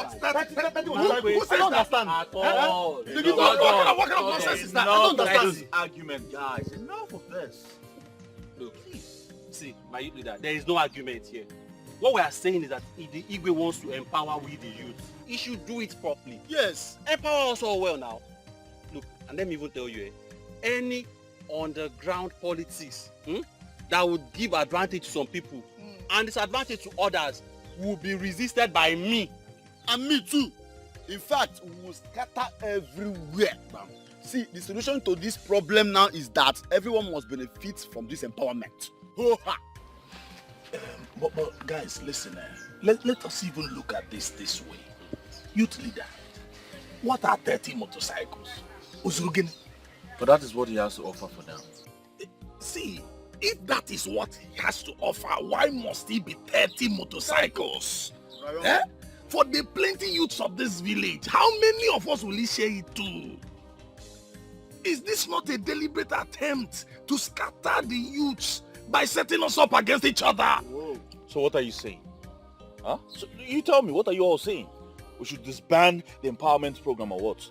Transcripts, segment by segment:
Who says that? At all. What kind of nonsense is that? I don't understand. This argument, guys. Enough of this. Look, see, my youth leader, there is no argument here. What we are saying is that if the Igwe wants to empower we the youth, he should do it properly. Yes. Empower us all well now. Look, and let me even tell you, any underground politics that would give advantage to some people and disadvantage to others will be resisted by me. And me too. In fact, we will scatter everywhere. See, the solution to this problem now is that everyone must benefit from this empowerment. But guys, listen, let us even look at this way. Youth leader, what are 30 motorcycles? Uzurugin. But that is what he has to offer for now. See, if that is what he has to offer, why must he be 30 motorcycles? For the plenty youths of this village, how many of us will he share it to? Is this not a deliberate attempt to scatter the youths by setting us up against each other? Whoa. So what are you saying? Huh? So you tell me, what are you all saying? We should disband the empowerment program or what?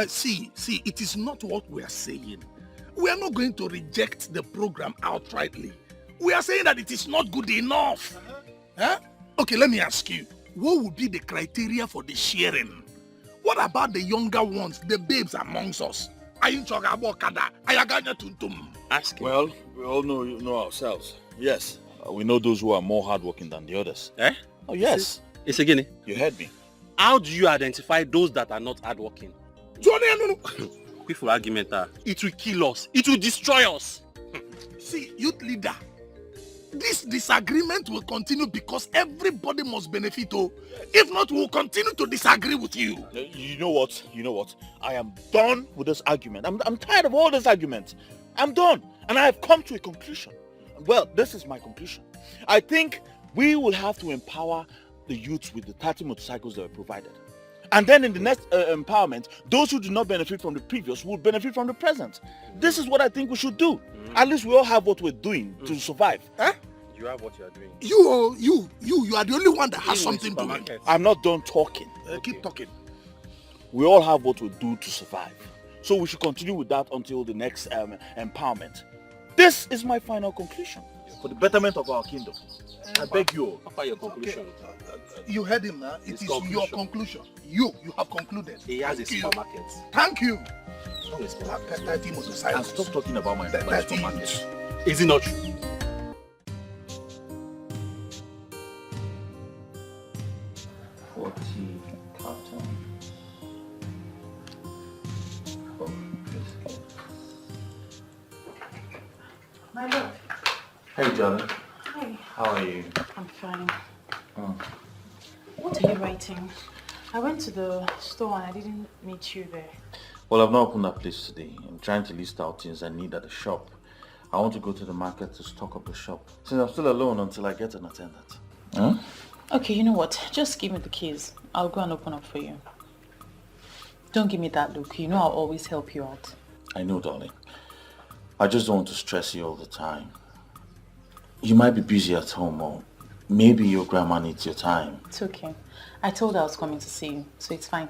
See, it is not what we are saying. We are not going to reject the program outrightly. We are saying that it is not good enough. Okay, let me ask you. What would be the criteria for the sharing? What about the younger ones, the babes amongst us? Ask him. Well, we all know ourselves. Yes, we know those who are more hardworking than the others. Oh, yes. It's again. You heard me. How do you identify those that are not hardworking? Quick for argument, it will kill us. It will destroy us. See, youth leader, this disagreement will continue because everybody must benefit. If not, we will continue to disagree with you. You know what? I am done with this argument. I'm tired of all this argument. I'm done. And I have come to a conclusion. Well, this is my conclusion. I think we will have to empower the youths with the 30 motorcycles that were provided. And then in the next empowerment, those who do not benefit from the previous will benefit from the present. This is what I think we should do. At least we all have what we're doing to survive. You have what you are doing. You are the only one that has something doing. I'm not done talking. Keep talking. We all have what we do to survive. So we should continue with that until the next empowerment. This is my final conclusion. For the betterment of our kingdom. I beg you all. What your conclusion? You heard him now. It is your conclusion. You have concluded. He has a supermarket. Thank you. And stop talking about my supermarket. Is it not true? My love. Hey, darling. Hi. How are you? I'm fine. Oh. What are you writing? I went to the store and I didn't meet you there. Well, I've not opened that place today. I'm trying to list out things I need at the shop. I want to go to the market to stock up the shop. Since I'm still alone until I get an attendant. Huh? Okay, you know what? Just give me the keys. I'll go and open up for you. Don't give me that look. You know I'll always help you out. I know, darling. I just don't want to stress you all the time. You might be busy at home, or maybe your grandma needs your time. It's okay. I told her I was coming to see you, so it's fine.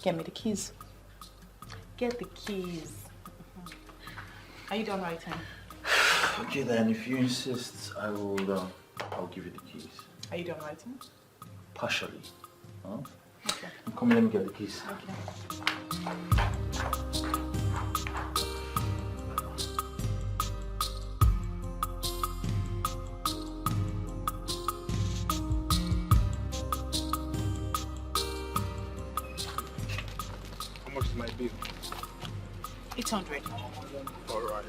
Get me the keys. Get the keys. Are you done writing? Okay then, if you insist, I'll give you the keys. Are you done writing? Partially. Huh? Okay. Come, let me get the keys. Okay. How much is my bill? 800. All right.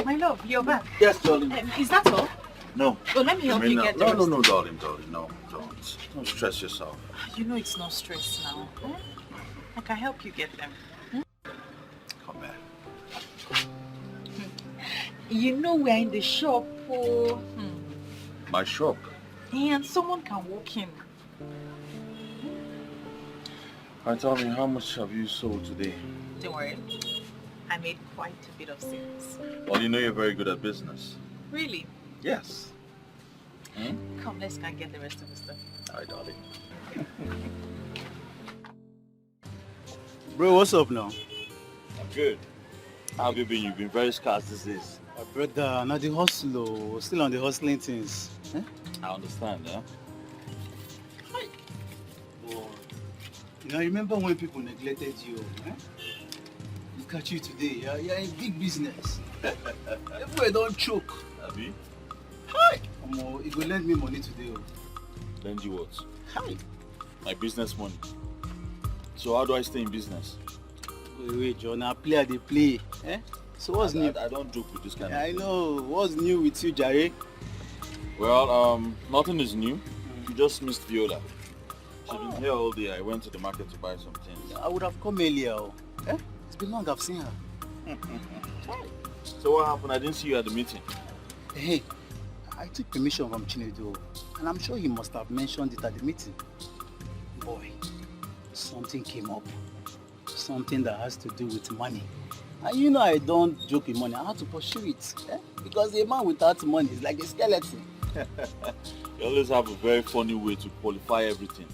My love, you're back. Yes, darling. Is that all? No. Well, let me help you get the rest. No, darling, no, don't. Don't stress yourself. You know it's no stress now. I can help you get them. Come back. You know we're in the shop, oh. My shop? And someone can walk in. And tell me, how much have you sold today? Don't worry. I made quite a bit of sales. Well, you know you're very good at business. Really? Yes. Come, let's go and get the rest of the stuff. Hi, darling. Bro, what's up now? I'm good. How have you been? You've been very scarce these days. Brother, now the hustle, still on the hustling things. I understand, yeah? You know, I remember when people neglected you, Look at you today, you're in big business. Everywhere don't choke. Abi? Hi! You go lend me money today. Lend you what? Hi! My business money. So how do I stay in business? Wait, John, I play. So what's new? I don't joke with this kind of I thing. know. What's new with you, Jare? Well, nothing is new. You just missed Viola. She's been here all day. I went to the market to buy some things. I would have come earlier. It's been long I've seen her. So what happened? I didn't see you at the meeting. Hey, I took permission from Chinedu, and I'm sure he must have mentioned it at the meeting. Boy, something came up. Something that has to do with money. And you know I don't joke with money. I have to pursue it. Because a man without money is like a skeleton. You always have a very funny way to qualify everything.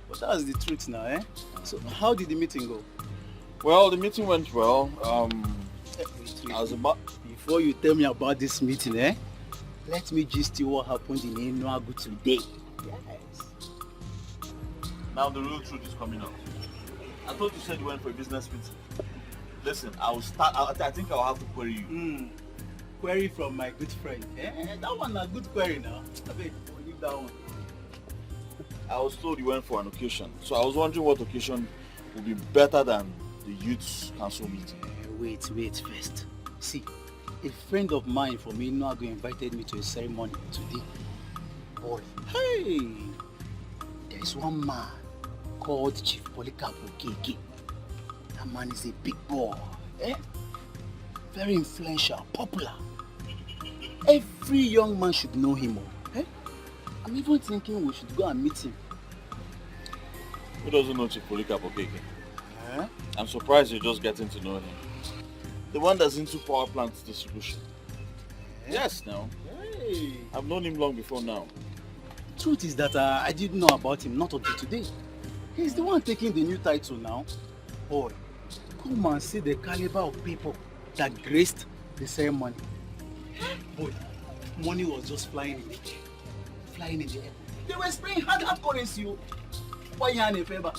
But that's the truth now, So how did the meeting go? Well, the meeting went well. Wait. I was about... Before you tell me about this meeting, let me gist you what happened in Enuagu today. Yes. Now the real truth is coming out. I thought you said you went for a business meeting. Listen, I think I'll have to query you. Query from my good friend. That one a good query now. Abeg, leave that one. I was told you went for an occasion. So I was wondering what occasion would be better than the youth council meeting. Wait first. See, a friend of mine from Enuagu invited me to a ceremony today. Boy, hey! There's one man called Chief Polycarp Okeke. That man is a big boy. Very influential, popular. Every young man should know him. I'm even thinking we should go and meet him. Who doesn't know Chief Polycarp Okeke? I'm surprised you're just getting to know him. The one that's into power plant distribution. Yes, now. Hey. I've known him long before now. Truth is that I didn't know about him, not until today. He's the one taking the new title now. Boy, come and see the caliber of people that graced the ceremony. Boy, money was just flying in the air. Flying in the air. They were spraying hard currency. Why you in a favor?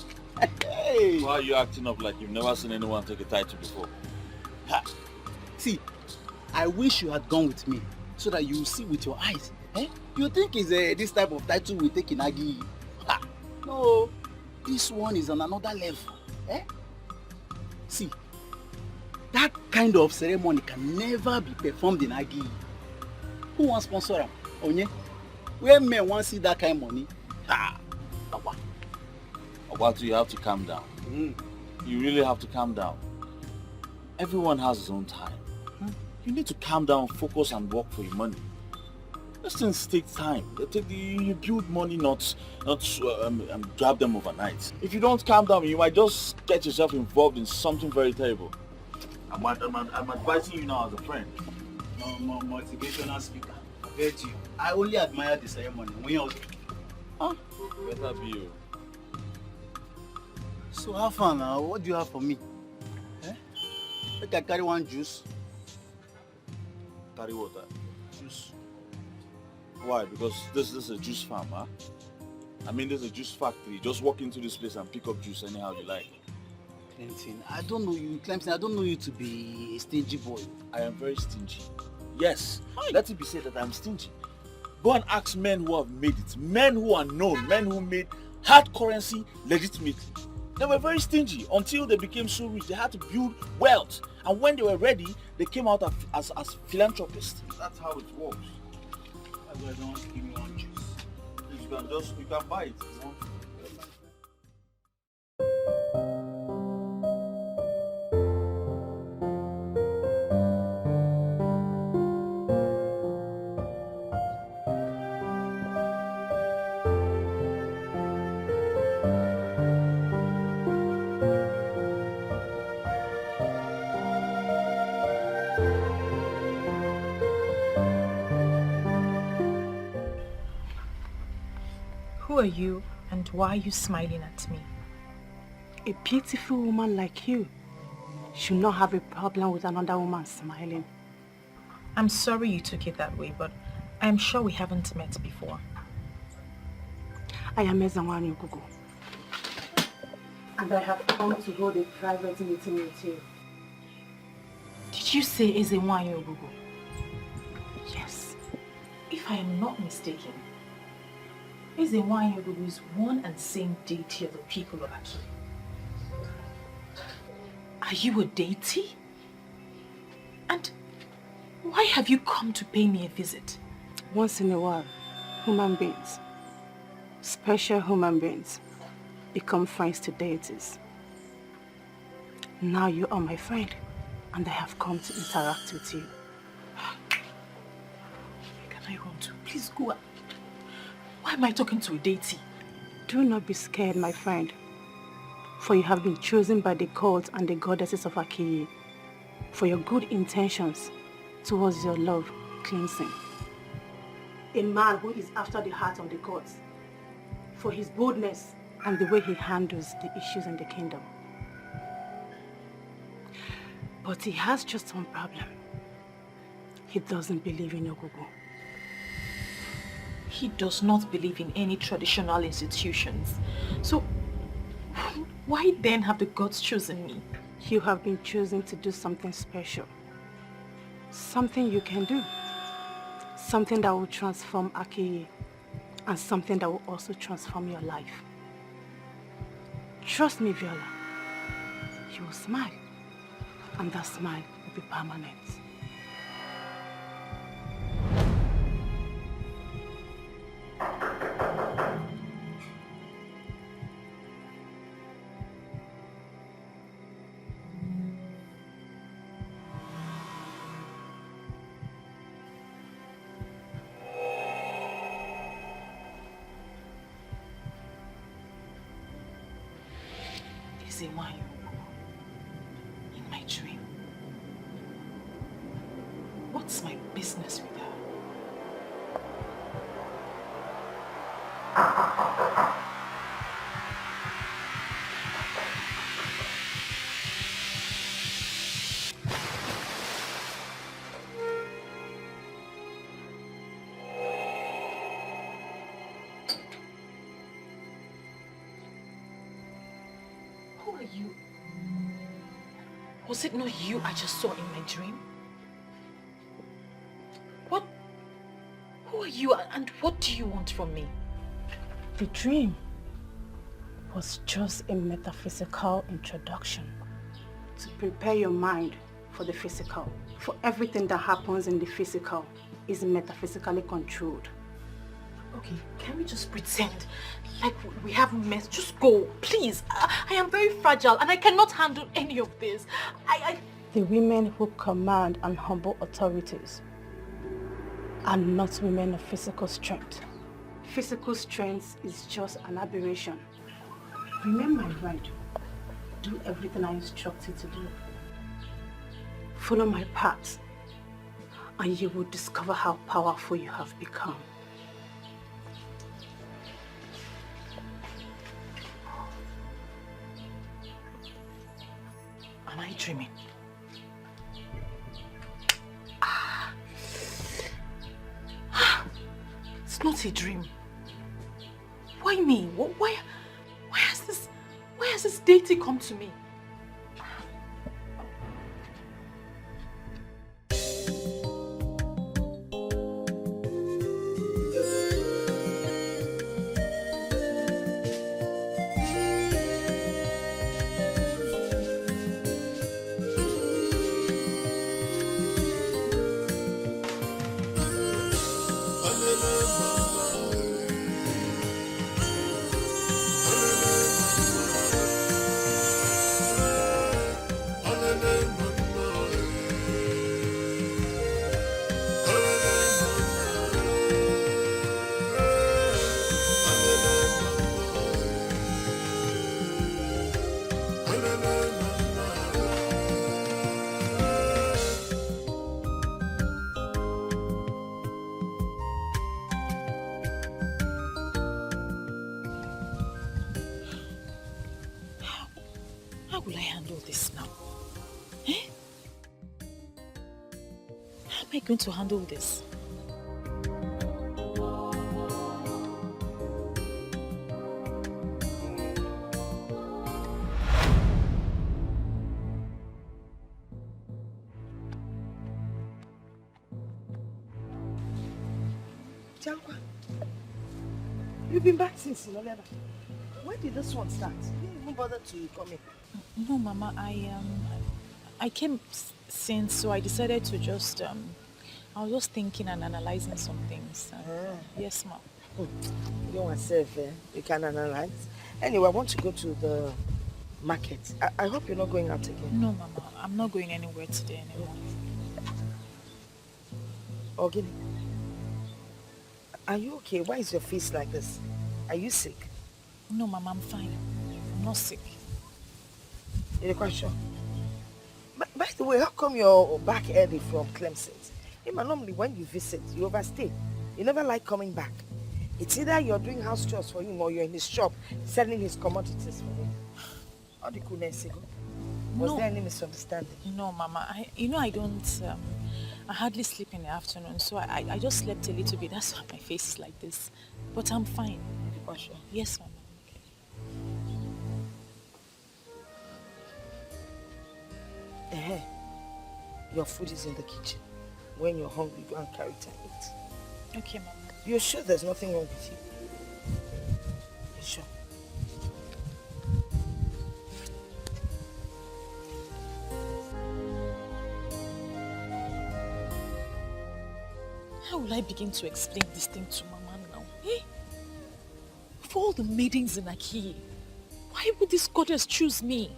Hey! Why are you acting up like you've never seen anyone take a title before? See, I wish you had gone with me so that you see with your eyes. You think it's this type of title we take in Agi? No, this one is on another level. See, that kind of ceremony can never be performed in Agi. Who wants sponsor him? Onye? Where men want to see that kind of money? Obatu, you have to calm down. You really have to calm down. Everyone has his own time. You need to calm down, focus and work for your money. These things take time. You build money, not grab them overnight. If you don't calm down, you might just get yourself involved in something very terrible. I'm advising you now as a friend. No, motivational speaker. I bet you. I only admire the ceremony. Better be you. So how far now? What do you have for me? Make I carry one juice. Carry water. Juice. Why? Because this is a juice farm, huh? I mean, there's a juice factory. Just walk into this place and pick up juice anyhow you like. Clemson, I don't know you. Clemson, I don't know you to be a stingy boy. I am very stingy. Yes. Let it be said that I'm stingy. Go and ask men who have made it. Men who are known. Men who made hard currency legitimately. They were very stingy until they became so rich. They had to build wealth. And when they were ready, they came out as philanthropists. That's how it works. That's why I don't want to give me one juice. You can buy it. Who are you and why are you smiling at me? A beautiful woman like you should not have a problem with another woman smiling. I'm sorry you took it that way, but I'm sure we haven't met before. I am Ezanwani Gugu. And I have come to hold a private meeting with you. Did you say Ezenwanyi Ogugu? Yes. If I am not mistaken, Ezenwanyi Ogugu is one and same deity of the people of Aki. Are you a deity? And why have you come to pay me a visit? Once in a while, human beings, special human beings, become friends to deities. Now you are my friend, and I have come to interact with you. Where can I run to? Please go. Why am I talking to a deity? Do not be scared, my friend, for you have been chosen by the gods and the goddesses of Akiyi for your good intentions towards your love, Clemson. A man who is after the heart of the gods, for his boldness and the way he handles the issues in the kingdom. But he has just one problem. He doesn't believe in Ogugu. He does not believe in any traditional institutions. So, why then have the gods chosen me? You have been chosen to do something special. Something you can do. Something that will transform Akiyi. And something that will also transform your life. Trust me, Viola. You will smile. And that smile will be permanent. Ezenwanyi Ogugu, in my dream. What's my business with her? Who are you? Was it not you I just saw in my dream? Who are you and what do you want from me? The dream was just a metaphysical introduction to prepare your mind for the physical. For everything that happens in the physical is metaphysically controlled. Okay, can we just pretend like we haven't met? Just go, please. I am very fragile and I cannot handle any of this. The women who command and humble authorities are not women of physical strength. Physical strength is just an aberration. Remain my bride. Do everything I instruct you to do. Follow my path, and you will discover how powerful you have become. Am I dreaming? It's not a dream. Why me? Why has this deity come to me? How will I handle this now? Eh? How am I going to handle this? Jankwa, you've been back since November. When did this one start? You didn't even bother to come in. No, Mama, I came since, so I decided to just, I was just thinking and analyzing some things. Yes, Mom. You don't want to serve, you can analyze. Anyway, I want to go to the market. I hope you're not going out again. No, Mama, I'm not going anywhere today anymore. Ogini, are you okay? Why is your face like this? Are you sick? No, Mama, I'm fine. I'm not sick. You're quite sure? By the way, how come you're back early from Clemson? Normally when you visit, you overstay. You never like coming back. It's either you're doing house chores for him or you're in his shop selling his commodities for him. How do you Was there any misunderstanding? No, Mama. I don't, I hardly sleep in the afternoon, so I just slept a little bit. That's why my face is like this. But I'm fine. You're sure? Yes, Mama. Your food is in the kitchen. When you're hungry, go and carry it and eat. Okay, Mama. You're sure there's nothing wrong with you? You're sure? How will I begin to explain this thing to Mama now? Eh? For all the maidens in Aki, why would this goddess choose me?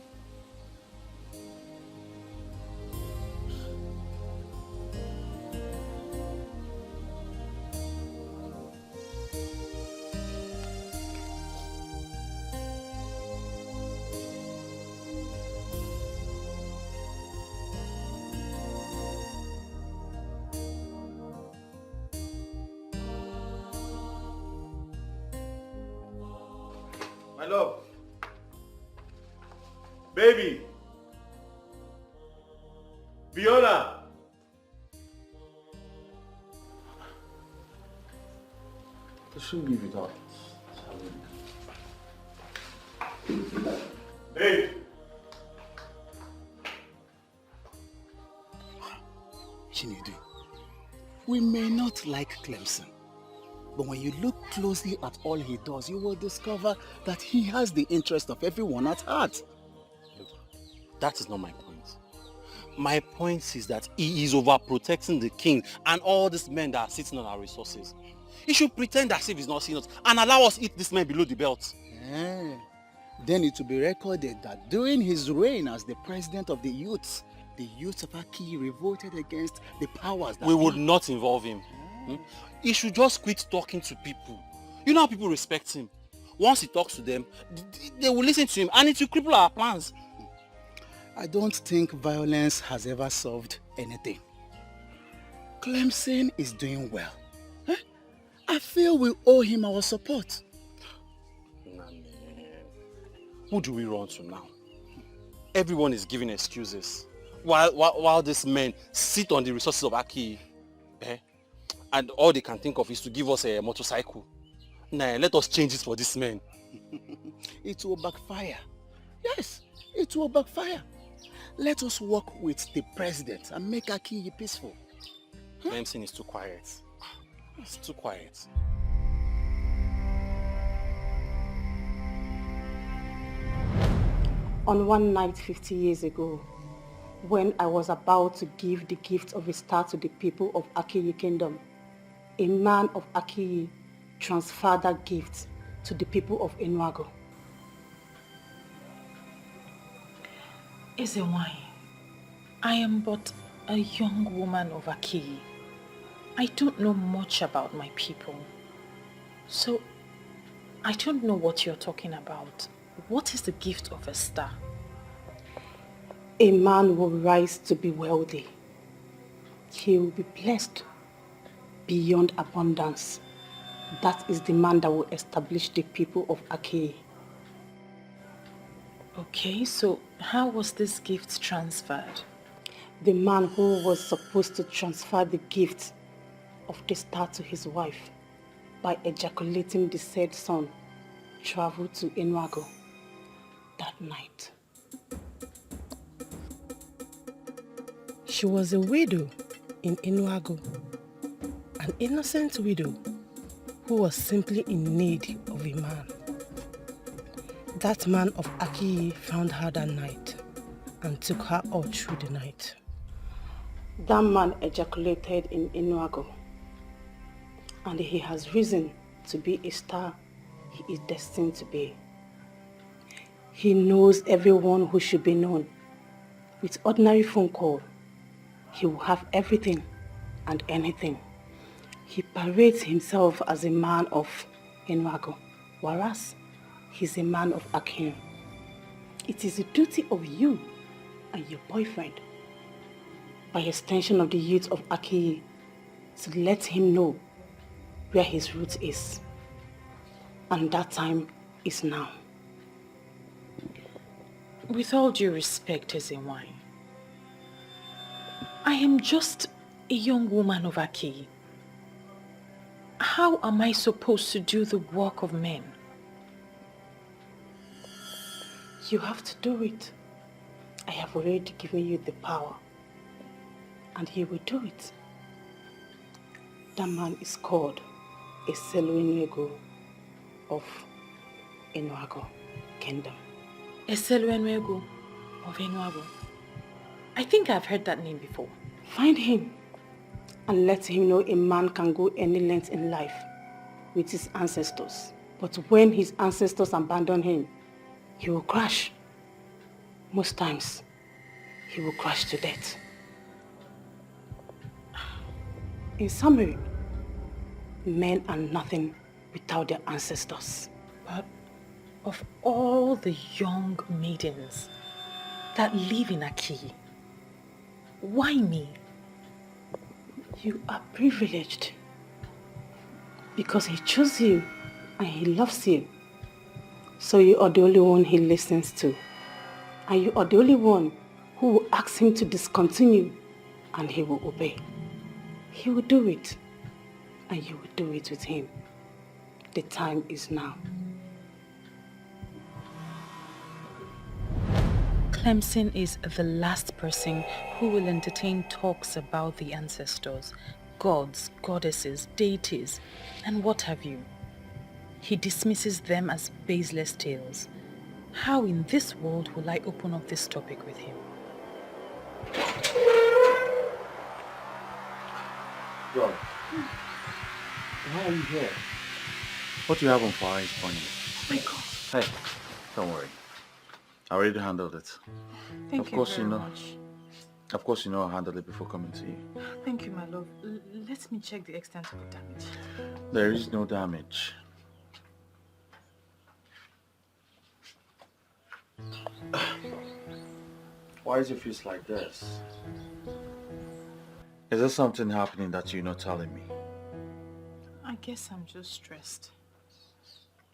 My love. Baby. Viola. I shouldn't leave without Babe. Chinedu, we may not like Clemson, but when you look closely at all he does, you will discover that he has the interest of everyone at heart. Look, that is not my point. My point is that he is overprotecting the king and all these men that are sitting on our resources. He should pretend as if he's not seeing us and allow us eat this man below the belt. Then it will be recorded that during his reign as the president of the youths of Aki revolted against the powers that we would not involve him. He should just quit talking to people. You know how people respect him. Once he talks to them, they will listen to him and it will cripple our plans. I don't think violence has ever solved anything. Clemson is doing well. I feel we owe him our support. Who do we run to now? Everyone is giving excuses. While these men sit on the resources of Aki, and all they can think of is to give us a motorcycle. Nah, let us change it for this man. It will backfire. Yes, it will backfire. Let us work with the president and make Aki peaceful. Clemson is too quiet. It's too quiet. On one night 50 years ago, when I was about to give the gift of a star to the people of Akiyi Kingdom, a man of Akiyi transferred that gift to the people of Enuago. Ezewai, I am but a young woman of Akiyi. I don't know much about my people. So, I don't know what you're talking about. What is the gift of a star? A man will rise to be wealthy. He will be blessed beyond abundance. That is the man that will establish the people of Akiyi. Okay, so how was this gift transferred? The man who was supposed to transfer the gift of the star to his wife by ejaculating the said son traveled to Inuago that night. She was a widow in Inuago, an innocent widow who was simply in need of a man. That man of Akiyi found her that night and took her all through the night. That man ejaculated in Inuago, and he has risen to be a star he is destined to be. He knows everyone who should be known. With ordinary phone call, he will have everything and anything. He parades himself as a man of Inuago, whereas he's a man of Akin. It is the duty of you and your boyfriend, by extension of the youth of Akiyi, to let him know where his root is. And that time is now. With all due respect, Ezenwai, I am just a young woman of Akiyi. How am I supposed to do the work of men? You have to do it. I have already given you the power, and you will do it. That man is called a Seluinego of Inuago Kingdom. Eseluenwego of Enuago. I think I've heard that name before. Find him and let him know a man can go any length in life with his ancestors. But when his ancestors abandon him, he will crash. Most times, he will crash to death. In summary, men are nothing without their ancestors. But of all the young maidens that live in Akiyi, why me? You are privileged because he chose you and he loves you. So you are the only one he listens to. And you are the only one who will ask him to discontinue and he will obey. He will do it and you will do it with him. The time is now. Clemson is the last person who will entertain talks about the ancestors, gods, goddesses, deities, and what have you. He dismisses them as baseless tales. How in this world will I open up this topic with him? Yo, why are you here? What do you have on fire is funny. Oh my God. Hey, don't worry. I already handled it. Thank you very much. Of course you know I handled it before coming to you. Thank you, my love. Let me check the extent of the damage. There is no damage. Why is your face like this? Is there something happening that you're not telling me? I guess I'm just stressed.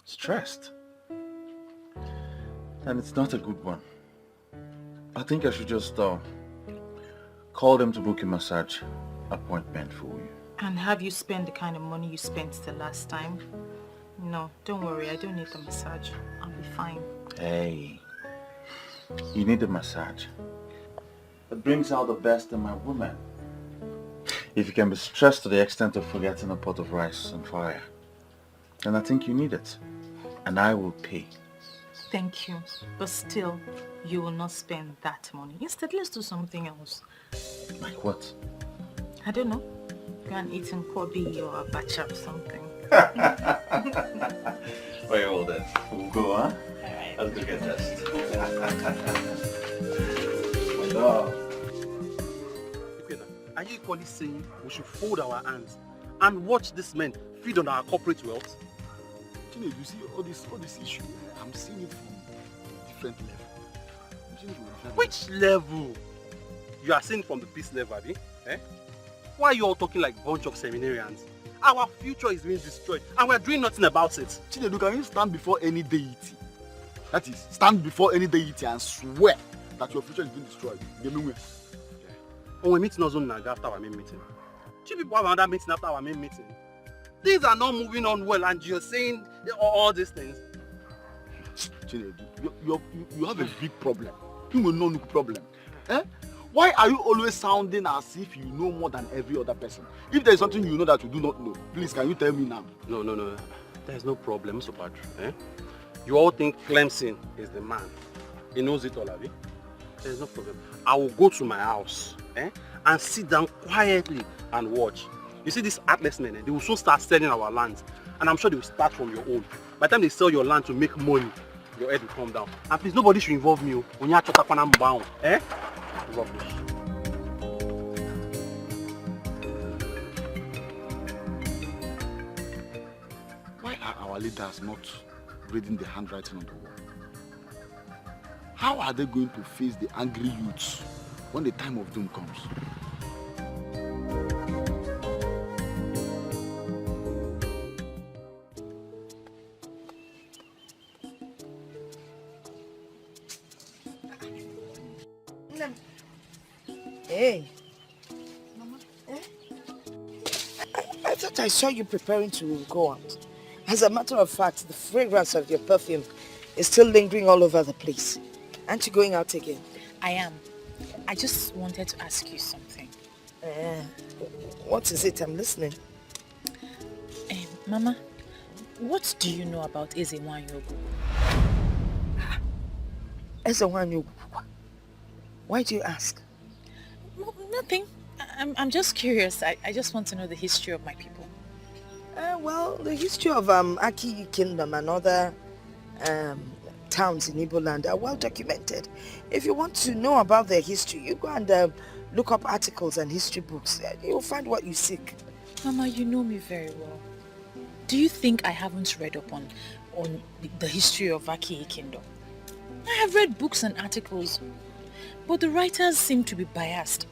Stressed? And it's not a good one. I think I should just call them to book a massage appointment for you. And have you spent the kind of money you spent the last time? No, don't worry, I don't need the massage. I'll be fine. Hey, you need a massage. It brings out the best in my woman. If you can be stressed to the extent of forgetting a pot of rice on fire, then I think you need it. And I will pay. Thank you. But still, you will not spend that money. Instead, let's do something else. Like what? I don't know. Go and eat in Kobe or Abacha or something. Very well then. We'll go, huh? Alright. Let's go get dressed. My dog. Are you equally saying we should fold our hands and watch these men feed on our corporate wealth? You see all this issue, I'm seeing it from a different level. I'm seeing it from a different Which level? You are saying from the peace level, Abi? Eh? Why are you all talking like a bunch of seminarians? Our future is being destroyed and we're doing nothing about it. Chinedu, can you stand before any deity That is, stand before any deity and swear that your future is being destroyed. When we meet after our main meeting. Two people have another meeting after our main meeting. Things are not moving on well and you're saying all these things. Chinedu, you have a big problem. You will know no problem. Eh? Why are you always sounding as if you know more than every other person? If there is something you know that you do not know, please can you tell me now? No. There's no problem, Mr. Padre. Eh? You all think Clemson is the man. He knows it all, have you? There's no problem. I will go to my house and sit down quietly and watch. You see these heartless men, they will soon start selling our lands. And I'm sure they will start from your own. By the time they sell your land to make money, your head will come down. And please, nobody should involve me. When you are bound, rubbish. Why are our leaders not reading the handwriting on the wall? How are they going to face the angry youths when the time of doom comes? Hey. Mama. I thought I saw you preparing to go out. As a matter of fact, the fragrance of your perfume is still lingering all over the place. Aren't you going out again? I am. I just wanted to ask you something. What is it? I'm listening. Mama, what do you know about Ezewanyogu? Ezewanyogu? Why do you ask? No, nothing. I'm just curious. I just want to know the history of my people. Well, the history of Aki Kingdom and other towns in Igbo land are well documented. If you want to know about their history, you go and look up articles and history books. You'll find what you seek. Mama, you know me very well. Do you think I haven't read up on the history of Aki Kingdom? I have read books and articles, but the writers seem to be biased.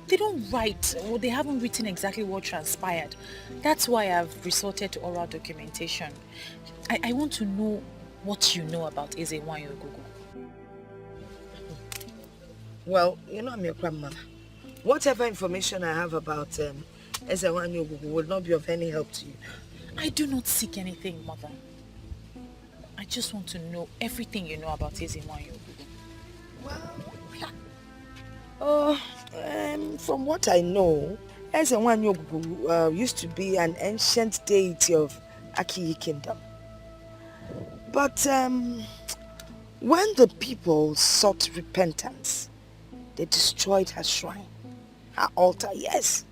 They don't write, or they haven't written exactly what transpired. That's why I've resorted to oral documentation. I want to know what you know about Ezewanyogu. Well, you know I'm your grandmother. Whatever information I have about Ezewanyogu will not be of any help to you. I do not seek anything, Mother. I just want to know everything you know about Ezewanyogu. Well, from what I know, Ezewanyogu used to be an ancient deity of Aki Kingdom. But when the people sought repentance, they destroyed her shrine, her altar, yes,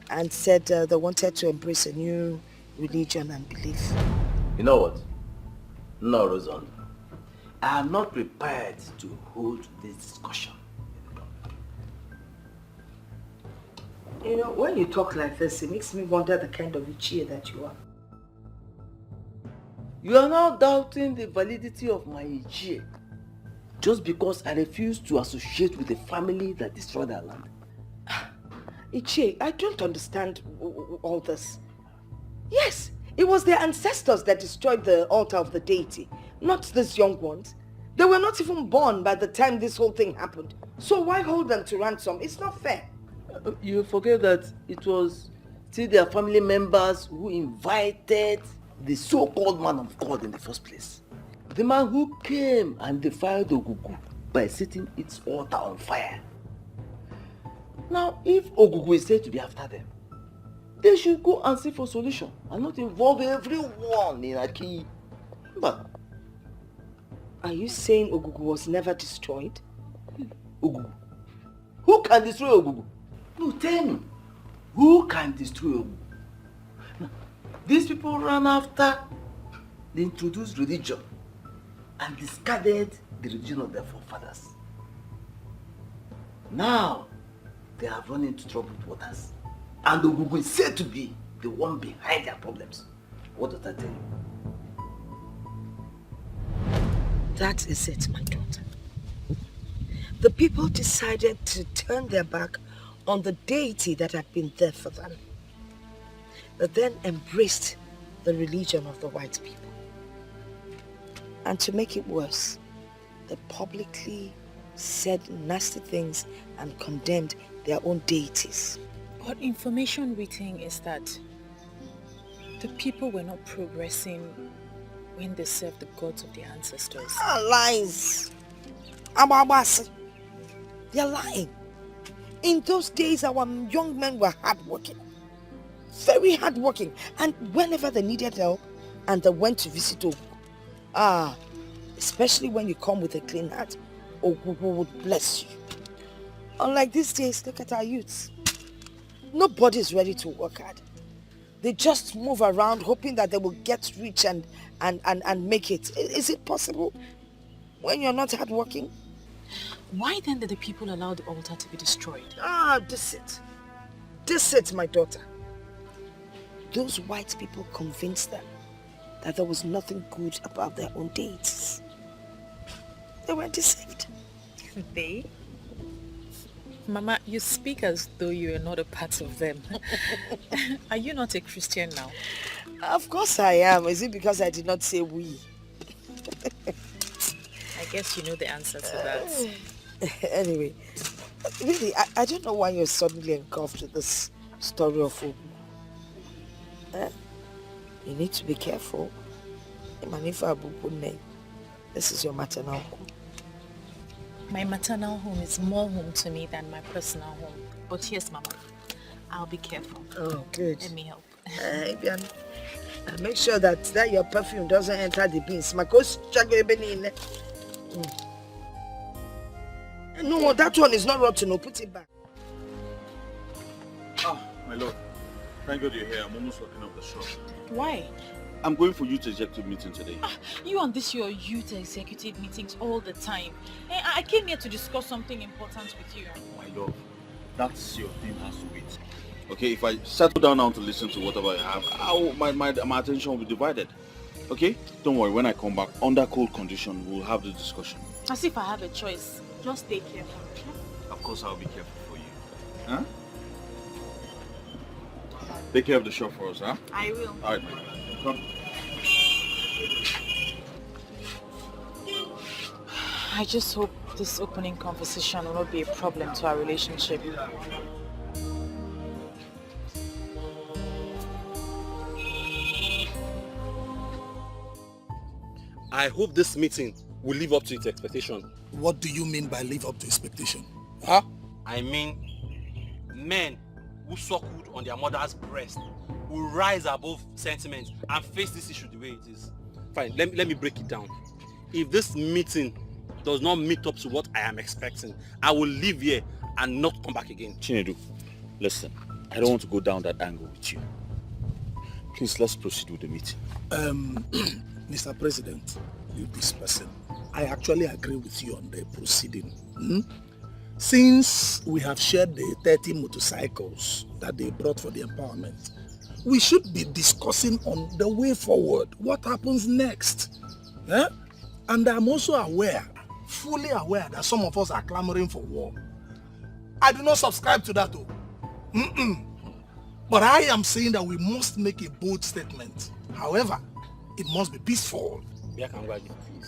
and said they wanted to embrace a new religion and belief. You know what? No, Rosan. I am not prepared to hold this discussion. You know, when you talk like this, it makes me wonder the kind of Ichie that you are. You are now doubting the validity of my Ichie just because I refuse to associate with a family that destroyed our land. Ichie, I don't understand all this. Yes, it was their ancestors that destroyed the altar of the deity, not these young ones. They were not even born by the time this whole thing happened. So why hold them to ransom? It's not fair. You forget that it was still their family members who invited the so-called man of God in the first place. The man who came and defiled Ogugu by setting its altar on fire. Now, if Ogugu is said to be after them, they should go and seek for solution and not involve everyone in Aki. But are you saying Ogugu was never destroyed? Ogugu? Who can destroy Ogugu? No, tell me. Who can destroy Ogugu? Now, these people ran after the introduced religion and discarded the religion of their forefathers. Now, they have run into troubled waters. And Ogugu is said to be the one behind their problems. What does that tell you? That is it, my daughter. The people decided to turn their back on the deity that had been there for them. They then embraced the religion of the white people. And to make it worse, they publicly said nasty things and condemned their own deities. But information we think is that the people were not progressing when they served the gods of their ancestors. Lies! Ababasi. They're lying. In those days, our young men were hardworking. Very hardworking. And whenever they needed help, and they went to visit Ogu, especially when you come with a clean heart, Ogu would bless you. Unlike these days, look at our youths. Nobody's ready to work hard. They just move around hoping that they will get rich and make it. Is it possible when you're not hardworking? Why then did the people allow the altar to be destroyed? This it, my daughter. Those white people convinced them that there was nothing good about their own deities. They were deceived. They? Mama, you speak as though you are not a part of them. Are you not a Christian now? Of course I am. Is it because I did not say we? I guess you know the answer to that. Anyway, really, I don't know why you're suddenly engulfed with this story of Ogu. You need to be careful. This is your maternal home. My maternal home is more home to me than my personal home. But yes, Mama, I'll be careful. Oh, good. Let me help. Make sure that your perfume doesn't enter the beans. No, that one is not rotten. No, put it back. My lord. Thank God you're here. I'm almost locking up the shop. Why? I'm going for youth executive meeting today. You and this your youth executive meetings all the time. I came here to discuss something important with you. My love, that's your thing has to wait. Okay, if I settle down now to listen to whatever I have, my attention will be divided. Okay? Don't worry, when I come back, under cold condition, we'll have the discussion. As if I have a choice. Just stay careful. Of course, I'll be careful for you. Huh? Take care of the shop for us, huh? I will. All right, my God. Come. I just hope this opening conversation will not be a problem to our relationship. I hope this meeting will live up to its expectation. What do you mean by live up to expectation? Huh? I mean, men who suckled on their mother's breast will rise above sentiment and face this issue the way it is. Fine, let me break it down. If this meeting does not meet up to what I am expecting, I will leave here and not come back again. Chinedu, listen, I don't want to go down that angle with you. Please, let's proceed with the meeting. Mr. President, leave this person. I actually agree with you on the proceeding. Since we have shared the 30 motorcycles that they brought for the empowerment, we should be discussing on the way forward, what happens next. And I'm also aware, fully aware, that some of us are clamoring for war. I do not subscribe to that though. But I am saying that we must make a bold statement. However, it must be peaceful.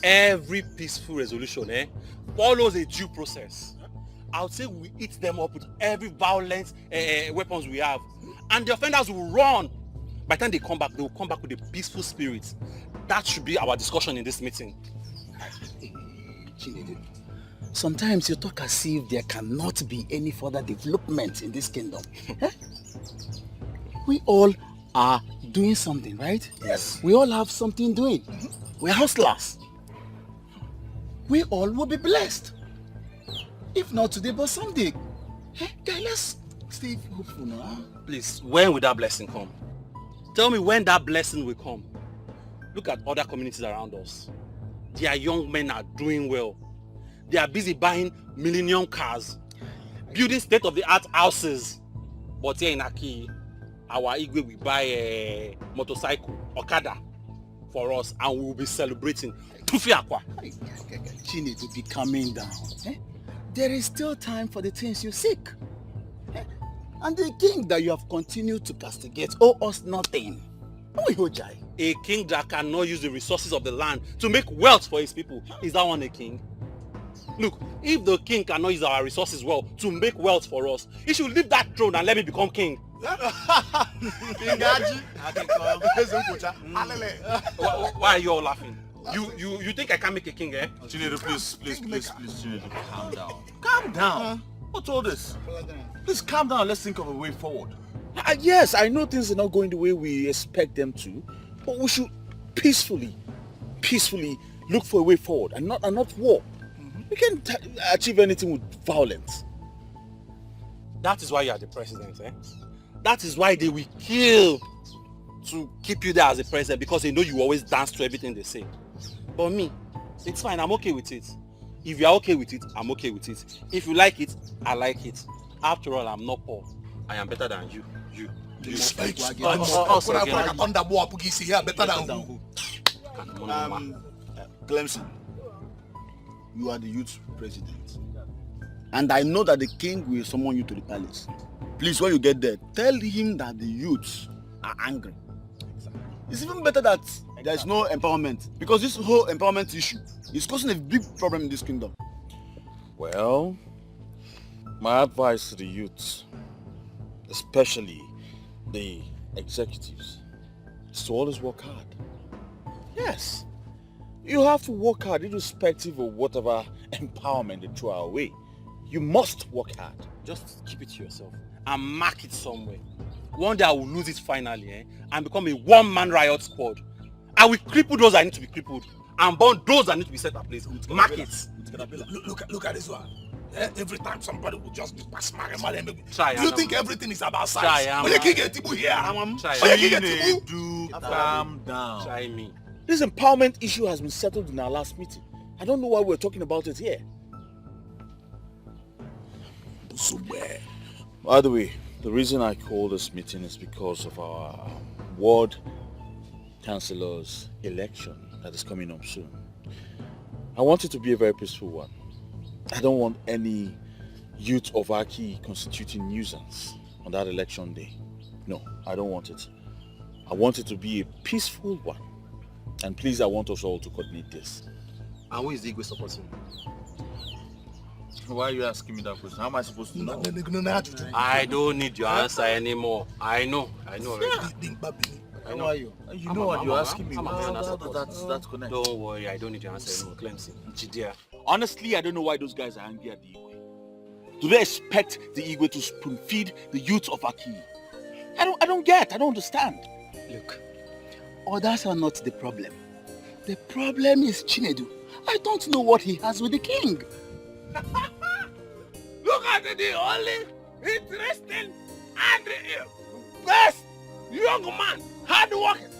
Every peaceful resolution follows a due process. I would say we eat them up with every violent weapons we have. And the offenders will run. By the time they come back, they will come back with a peaceful spirit. That should be our discussion in this meeting. Sometimes you talk as if there cannot be any further development in this kingdom. We all are doing something, right? Yes. We all have something doing. We're hustlers. We all will be blessed. If not today, but someday. Guys, let's stay hopeful now. Please, when will that blessing come? Tell me when that blessing will come. Look at other communities around us. Their young men are doing well. They are busy buying millennium cars, building state-of-the-art houses. But here in Aki, our Igwe will buy a motorcycle, Okada, for us, and we will be celebrating. Tufi Aqua. Chinedu, be calming down. There is still time for the things you seek. And the king that you have continued to castigate owe us nothing. A king that cannot use the resources of the land to make wealth for his people. Is that one a king? Look, if the king cannot use our resources well to make wealth for us, he should leave that throne and let me become king. Why are you all laughing? You think I can make a king, eh? Chinedu, please, Chinedu, calm down. Calm down. What's all this? Please calm down. Let's think of a way forward. Yes, I know things are not going the way we expect them to, but we should peacefully look for a way forward and not war. We can't achieve anything with violence. That is why you are the president, eh? That is why they will kill to keep you there as the president, because they know you always dance to everything they say. But me, it's fine. I'm okay with it. If you are okay with it, I'm okay with it. If you like it, I like it. After all, I'm not poor. I am better than you. Clemson, you are the youth president. And I know that the king will summon you to the palace. Please, when you get there, tell him that the youths are angry. It's even better that there is no empowerment, because this whole empowerment issue is causing a big problem in this kingdom. Well, my advice to the youths, especially the executives, is to always work hard. Yes, you have to work hard irrespective of whatever empowerment they throw our way. You must work hard. Just keep it to yourself and mark it somewhere. One day I will lose it finally, eh? And become a one-man riot squad. I will cripple those that need to be crippled and burn those that need to be set ablaze. Mark it. Look at this one. Every time somebody will just be pass my do Try, you think everything is about size? Try, When you can get Tibu here, Calm down. Try me. This empowerment issue has been settled in our last meeting. I don't know why we're talking about it here. By the way, the reason I called this meeting is because of our ward councillor's election that is coming up soon. I want it to be a very peaceful one. I don't want any youth of Aki constituting nuisance on that election day. No, I don't want it. I want it to be a peaceful one. And please, I want us all to coordinate this. And who is the Igwe supporting? Why are you asking me that question? How am I supposed to know? I don't need your answer anymore. I know already. I know you. You know what you're asking me. That's connected. Don't worry, I don't need your answer anymore, Clemson. Chidia. Honestly, I don't know why those guys are angry at the Igwe. Do they expect the Igwe to spoon feed the youth of Aki? I don't understand. Look, others are not the problem. The problem is Chinedu. I don't know what he has with the king. Look at the only interesting and best young man, hard-working.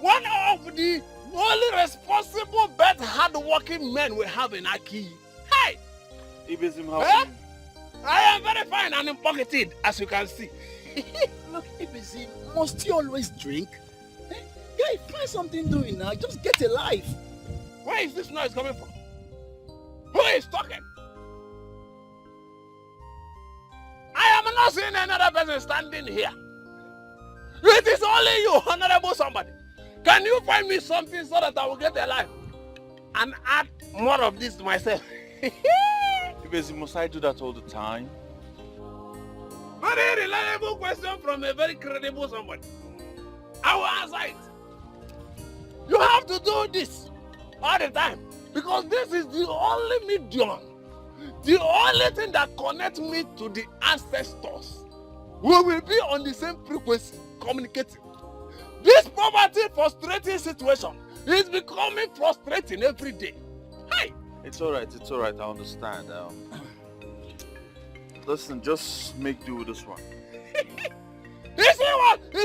One of the only responsible, best hard-working men we have in Aki. Hey! I am very fine and pocketed, as you can see. Look, Ibizim, must you always drink? Guy, find something doing now. Just get a life. Where is this noise coming from? Who is talking? I am not seeing another person standing here. It is only you, honorable somebody. Can you find me something so that I will get a life and add more of this to myself? Must I do that all the time? Very reliable question from a very credible somebody. I will answer it. You have to do this all the time because this is the only medium, the only thing that connects me to the ancestors. We will be on the same frequency, communicating. This poverty frustrating situation is becoming frustrating every day. Hey! It's alright, I understand. Listen, just make do with this one. You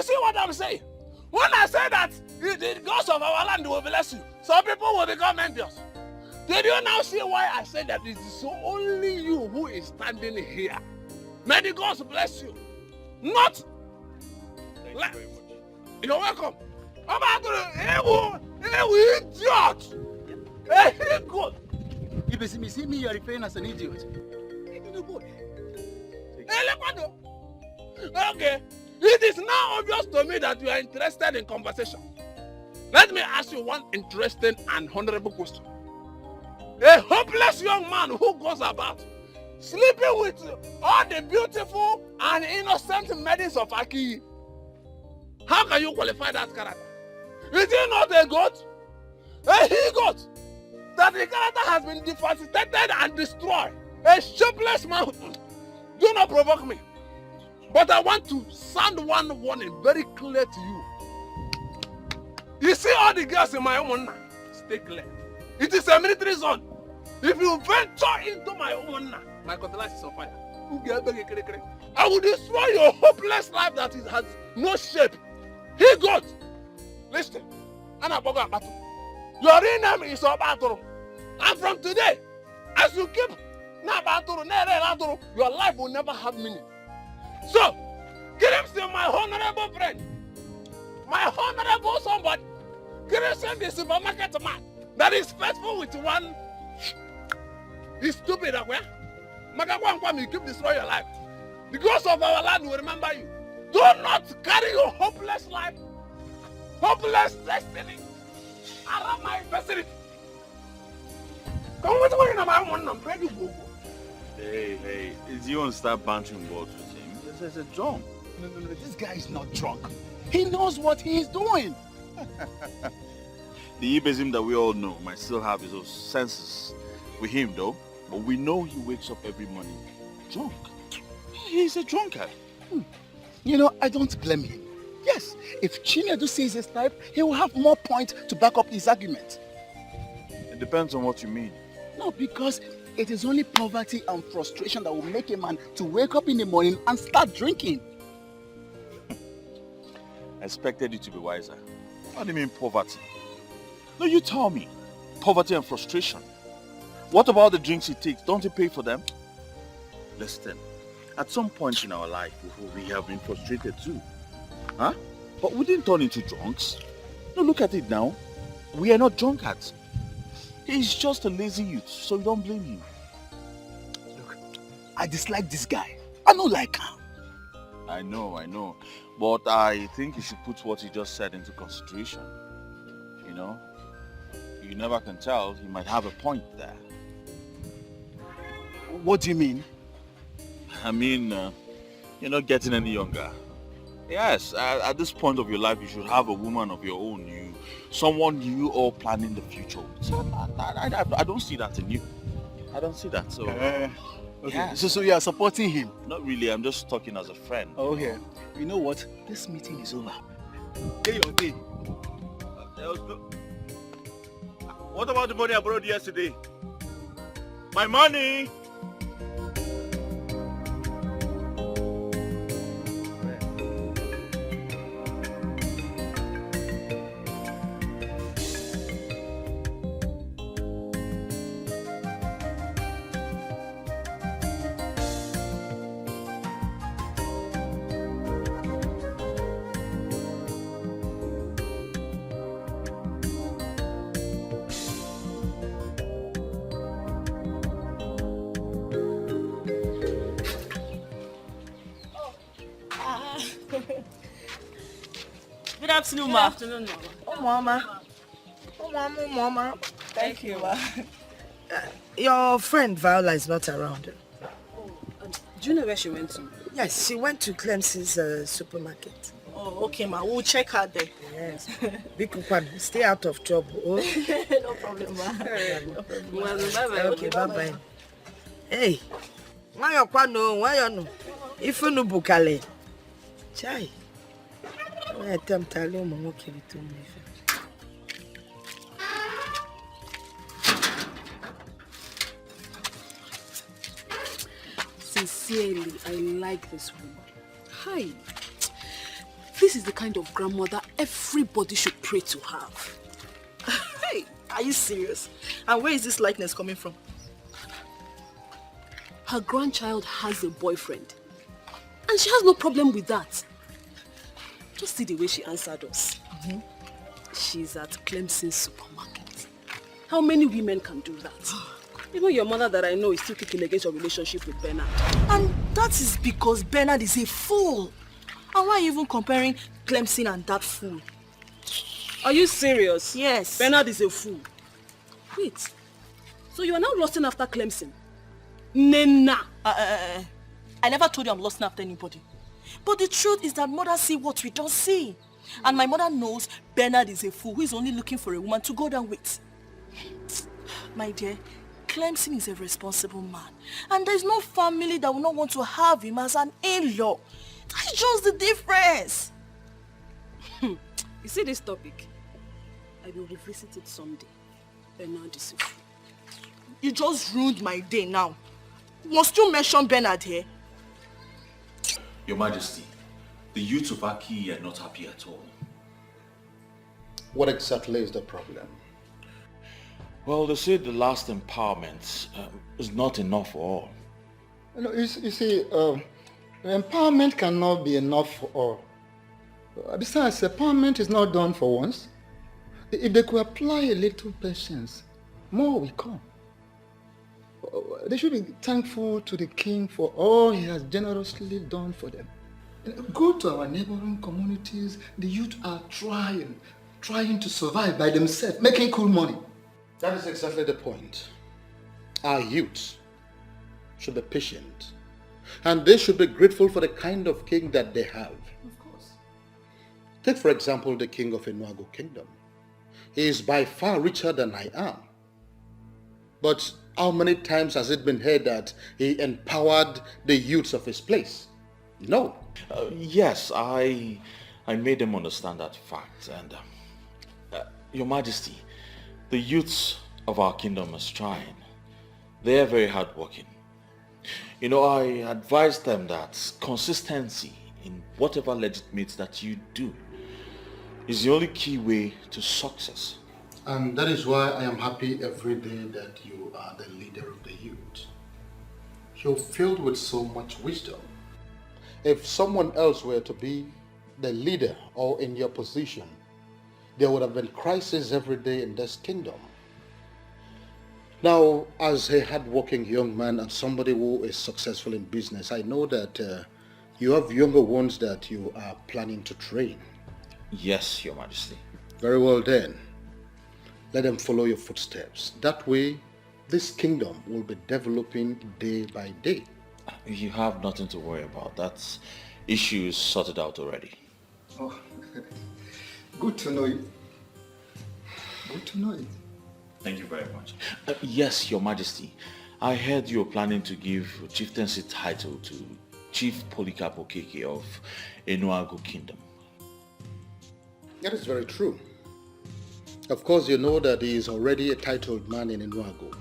see what I'm saying? When I say that the gods of our land will bless you, some people will become envious. Did you now see why I said that it is only you who is standing here? May the gods bless you. Not. Thank you very much. You're welcome. I'm about to idiot. Hey, good. Ibizim, you see me, you're referring as an idiot. Okay. It is now obvious to me that you are interested in conversation. Let me ask you one interesting and honorable question. A hopeless young man who goes about sleeping with all the beautiful and innocent maidens of Aki. How can you qualify that character? Is he not a goat? A he-goat? That the character has been devastated and destroyed. A shapeless man. Do not provoke me. But I want to sound one warning very clear to you. You see all the girls in my home now? Stay clear. It is a military zone. If you venture into my home now, my cutlass is on fire. I will destroy your hopeless life that it has no shape. He got. Listen. Your real name is Obatoro. And from today, as you keep your life will never have meaning. So, Clemson, my honorable friend, my honorable somebody, Clemson, the supermarket man that is faithful with one, is stupid. You keep destroying your life. The ghost of our land will remember you. Do not carry your hopeless life, hopeless destiny around my vicinity. Come with me, I'm ready to go. Hey, is you want to start bantering words with him? It's a drunk. No, this guy is not drunk. He knows what he is doing. The Ibezim that we all know might still have his own senses with him though, but we know he wakes up every morning drunk. He's a drunkard. You know, I don't blame him. Yes, if Chinedu sees his type, he will have more points to back up his argument. It depends on what you mean. No, because it is only poverty and frustration that will make a man to wake up in the morning and start drinking. I expected you to be wiser. What do you mean poverty? No, you tell me. Poverty and frustration. What about the drinks he takes? Don't he pay for them? Listen, at some point in our life, we have been frustrated too. Huh? But we didn't turn into drunks. No, look at it now. We are not drunkards. He's just a lazy youth, so you don't blame him. Look, I dislike this guy. I don't like him. I know. But I think you should put what he just said into consideration. You know? You never can tell. He might have a point there. What do you mean? I mean, you're not getting any younger. Yes, at this point of your life, you should have a woman of your own. Someone you all planning the future with. I don't see that in you. I don't see that. So, okay. Yeah. So you are supporting him? Not really. I'm just talking as a friend. Okay. You know what? This meeting is over. Hey, okay. What about the money I borrowed yesterday? My money! Good afternoon, ma. Good afternoon, Mama. Oh, Mama. Thank you, ma. Your friend Viola is not around. Do you know where she went to? Yes, she went to Clemson's supermarket. Oh, okay, ma. We'll check her there. Yes. Bikukwan, stay out of trouble. Oh? No problem, ma. No problem. Well, bye-bye. Okay, bye-bye. Hey, why you kwano? Why you no? If you no bukale, chai. I attempt to learn more to me. Sincerely, I like this woman. Hi. This is the kind of grandmother everybody should pray to have. Hey, are you serious? And where is this likeness coming from? Her grandchild has a boyfriend. And she has no problem with that. Just see the way she answered us. She's at Clemson supermarket. How many women can do that? Even your mother that I know is still kicking against your relationship with Bernard. And that is because Bernard is a fool. And why are you even comparing Clemson and that fool? Are you serious? Yes. Bernard is a fool. Wait. So you are now lusting after Clemson? Nena. I never told you I'm lusting after anybody. But the truth is that mother see what we don't see. And my mother knows Bernard is a fool who is only looking for a woman to go down with. My dear, Clemson is a responsible man. And there is no family that will not want to have him as an in-law. That's just the difference. You see this topic? I will revisit it someday. Bernard is a fool. You just ruined my day now. Must you mention Bernard here? Your Majesty, the youths of Aki are not happy at all. What exactly is the problem? Well, they say the last empowerment is not enough for all. You see, empowerment cannot be enough for all. Besides, empowerment is not done for once. If they could apply a little patience, more will come. They should be thankful to the king for all he has generously done for them. Go to our neighboring communities. The youth are trying to survive by themselves, making cool money. That is exactly the point. Our youth should be patient, and they should be grateful for the kind of king that they have. Of course. Take for example the king of Enuago Kingdom. He is by far richer than I am. But how many times has it been heard that he empowered the youths of his place? No. Yes, I made them understand that fact. And Your Majesty, the youths of our kingdom is trying. They are very hardworking. You know, I advise them that consistency in whatever legitimate that you do is the only key way to success. And that is why I am happy every day that you are the leader of the youth. You're filled with so much wisdom. If someone else were to be the leader or in your position, there would have been crisis every day in this kingdom. Now, as a hardworking young man and somebody who is successful in business, I know that you have younger ones that you are planning to train. Yes, Your Majesty. Very well then. Let them follow your footsteps. That way, this kingdom will be developing day by day. You have nothing to worry about. That issue is sorted out already. Oh, good to know it. Good to know it. Thank you very much. Yes, Your Majesty. I heard you're planning to give chieftaincy title to Chief Polycarp Okeke of Enuago Kingdom. That is very true. Of course, you know that he is already a titled man in Enuago.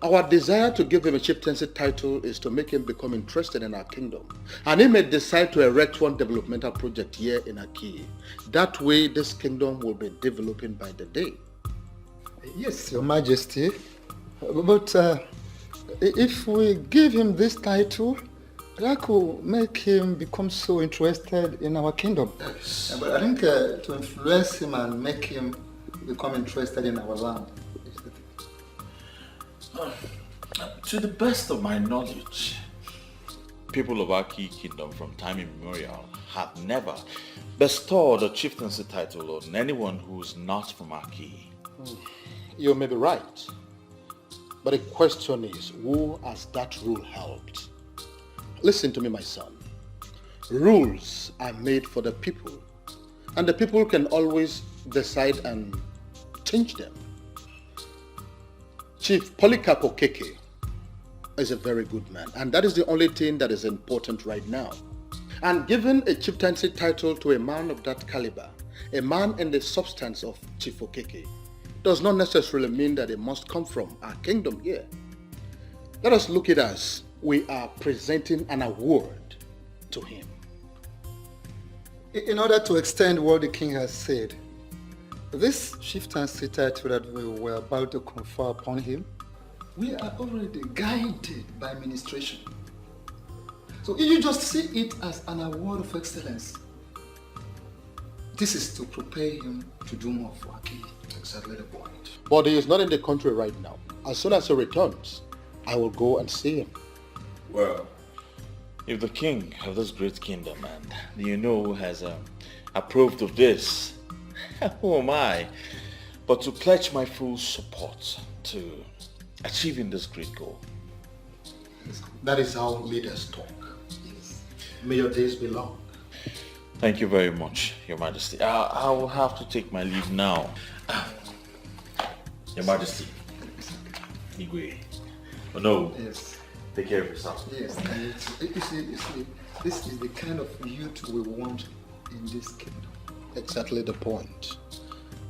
Our desire to give him a chieftaincy title is to make him become interested in our kingdom. And he may decide to erect one developmental project here in Aki. That way, this kingdom will be developing by the day. Yes, Your Majesty. But if we give him this title, that will make him become so interested in our kingdom. Yes. But I think to influence him and make him become interested in our land. To the best of my knowledge, people of Aki Kingdom from time immemorial have never bestowed a chieftaincy title on anyone who is not from Aki. You may be right. But the question is, who has that rule helped? Listen to me, my son. Rules are made for the people, and the people can always decide and change them. Chief Polycarp Okeke is a very good man, and that is the only thing that is important right now. And giving a chieftaincy title to a man of that caliber, a man in the substance of Chief Okeke, does not necessarily mean that it must come from our kingdom here. Let us look at it as we are presenting an award to him. In order to extend what the king has said, this chieftaincy title that we were about to confer upon him, we are already guided by administration. So if you just see it as an award of excellence, this is to prepare him to do more for Aki. Exactly the point. But he is not in the country right now. As soon as he returns, I will go and see him. Well, if the king of this great kingdom and you know has approved of this, Who am I? But to pledge my full support to achieving this great goal. That is how leaders talk. Yes. May your days be long. Thank you very much, Your Majesty. I will have to take my leave now. Your Majesty. Igwe. Oh no. Yes. Take care of yourself. Yes. You see, this is the kind of youth we want in this kingdom. Exactly the point.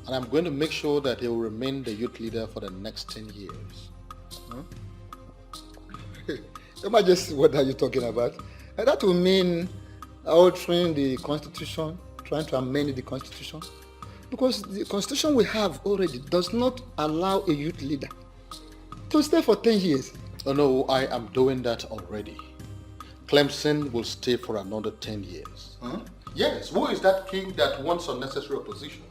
And I'm going to make sure that he will remain the youth leader for the next 10 years. Huh? Your Majesty, what are you talking about? And that will mean altering the constitution, trying to amend the constitution. Because the constitution we have already does not allow a youth leader to stay for 10 years. Oh no, I am doing that already. Clemson will stay for another 10 years. Huh? Yes, who is that king that wants unnecessary opposition?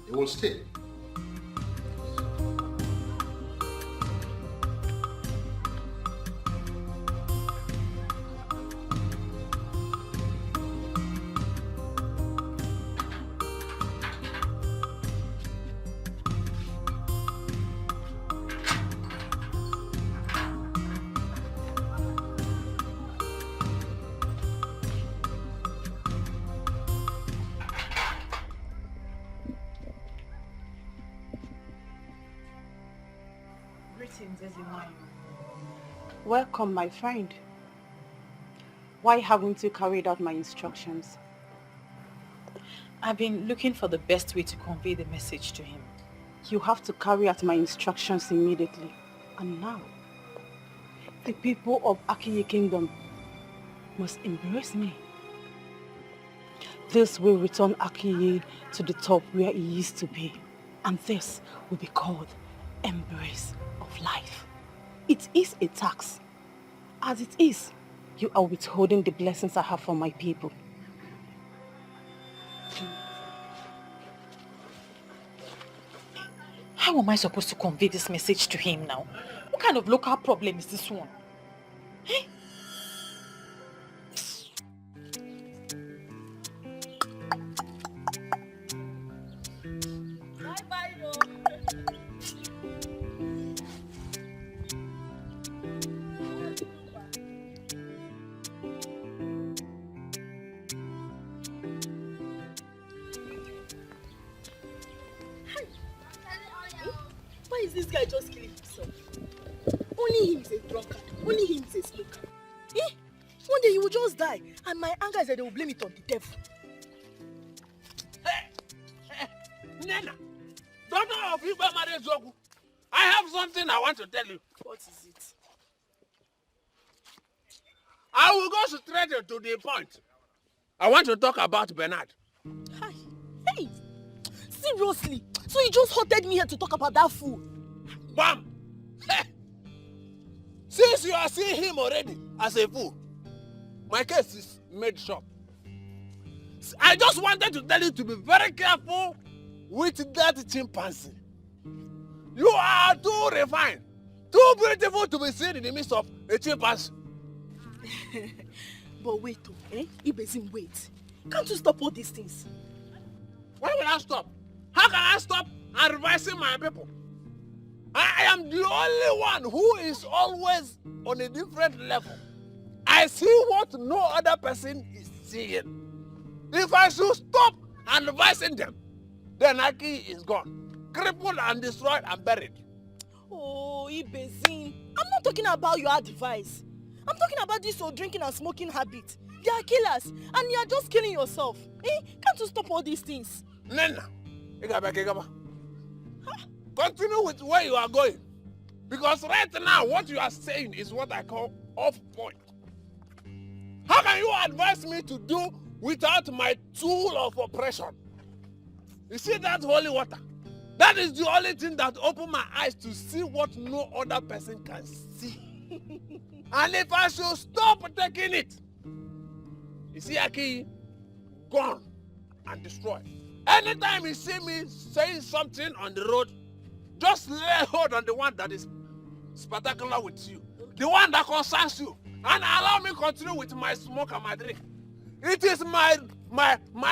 He will stay. Welcome, my friend. Why haven't you carried out my instructions? I've been looking for the best way to convey the message to him. You have to carry out my instructions immediately. And now, the people of Akiye Kingdom must embrace me. This will return Akiye to the top where he used to be. And this will be called embrace of life. It is a tax. As it is, you are withholding the blessings I have for my people. How am I supposed to convey this message to him now? What kind of local problem is this one? Eh? Why is this guy just killing himself? Only him is a drunkard. Only him is a smoker. One day he will just die, and my anger is that they will blame it on the devil. Nena, daughter of Iba Marezogu, I have something I want to tell you. What is it? I will go straight to the point. I want to talk about Bernard. Hi. Hey! Seriously? So you just hotted me here to talk about that fool? Bam! Since you are seeing him already as a fool, my case is made short. I just wanted to tell you to be very careful with that chimpanzee. You are too refined, too beautiful to be seen in the midst of a chimpanzee. But wait, Ibezim, wait. Can't you stop all these things? Why will I stop? How can I stop advising my people? I am the only one who is always on a different level. I see what no other person is seeing. If I should stop advising them, then Aki is gone, crippled and destroyed and buried. Oh, Ibezim, I'm not talking about your advice. I'm talking about this your drinking and smoking habit. They are killers, and you are just killing yourself. Can't you stop all these things? Nena, continue with where you are going. Because right now, what you are saying is what I call off point. How can you advise me to do without my tool of oppression? You see that holy water? That is the only thing that opened my eyes to see what no other person can see. And if I should stop taking it, you see Aki, gone and destroyed. Anytime you see me saying something on the road, just lay hold on the one that is spectacular with you, the one that concerns you, and allow me continue with my smoke and my drink. It is my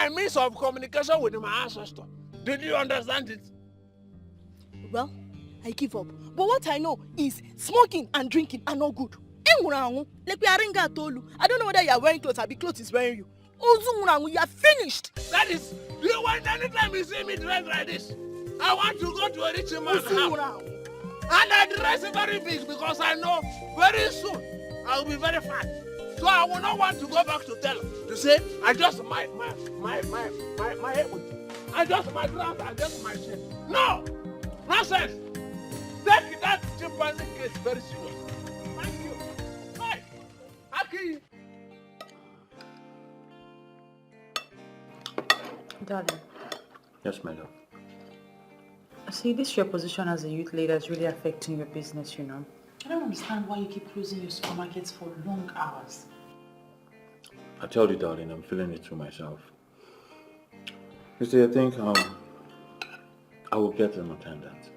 means of communication with my ancestor. Did you understand it? Well, I give up. But what I know is smoking and drinking are not good. Like we are in Gatolu. I don't know whether you are wearing clothes or the clothes is wearing you. You are finished. That is, you want anytime you see me dress like this, I want to go to a rich man's house. And I dress very big because I know very soon I will be very fat. So I will not want to go back to tell to say I just my head with I just my dress, I just my shirt. No! Nonsense! Take that chimpanzee case very serious. Thank you. Hey! Aki! Darling. Yes, my love. See, this your position as a youth leader is really affecting your business, you know. I don't understand why you keep closing your supermarkets for long hours. I tell you, darling, I'm feeling it through myself. You see, I think I will get an attendant.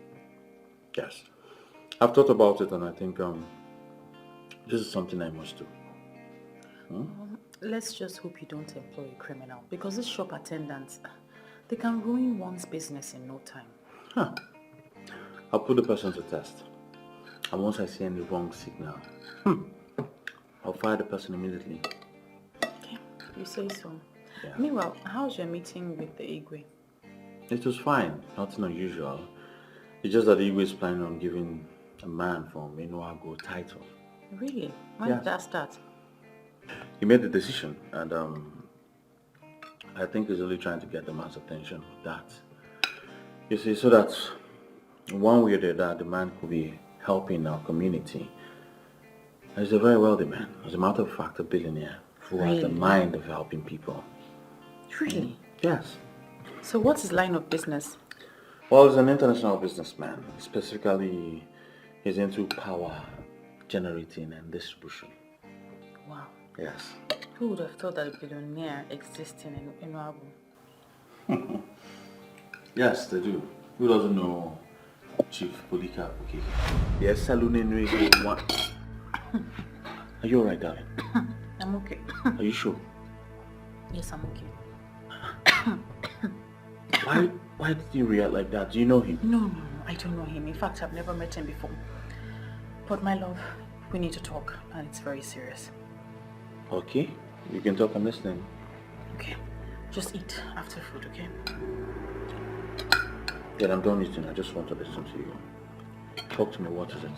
Yes. I've thought about it and I think this is something I must do. Let's just hope you don't employ a criminal, because these shop attendants, they can ruin one's business in no time. Huh. I'll put the person to test. And once I see any wrong signal, I'll fire the person immediately. Okay, you say so. Yeah. Meanwhile, how's your meeting with the Igwe? It was fine, nothing unusual. It's just that the Igwe is planning on giving a man from Inuago title. Really? When did that start? He made the decision and I think he's only trying to get the man's attention with that. You see, so that one way or the other, the man could be helping our community. And he's a very wealthy man. As a matter of fact, a billionaire who has the mind of helping people. Really? Yes. So what's his line of business? Well, he's an international businessman. Specifically, he's into power generating and distribution. Wow. Yes. Who would have thought that a billionaire existing in Inuago? Yes, they do. Who doesn't know Chief Polika Okeke? Yes, Saloon in one. Are you alright, darling? I'm okay. Are you sure? Yes, I'm okay. Why did you react like that? Do you know him? No, I don't know him. In fact, I've never met him before. But my love, we need to talk, and it's very serious. Okay, you can talk. I'm listening. Okay, just eat after food, okay? Yeah, I'm done eating. I just want to listen to you. Talk to me. What is it?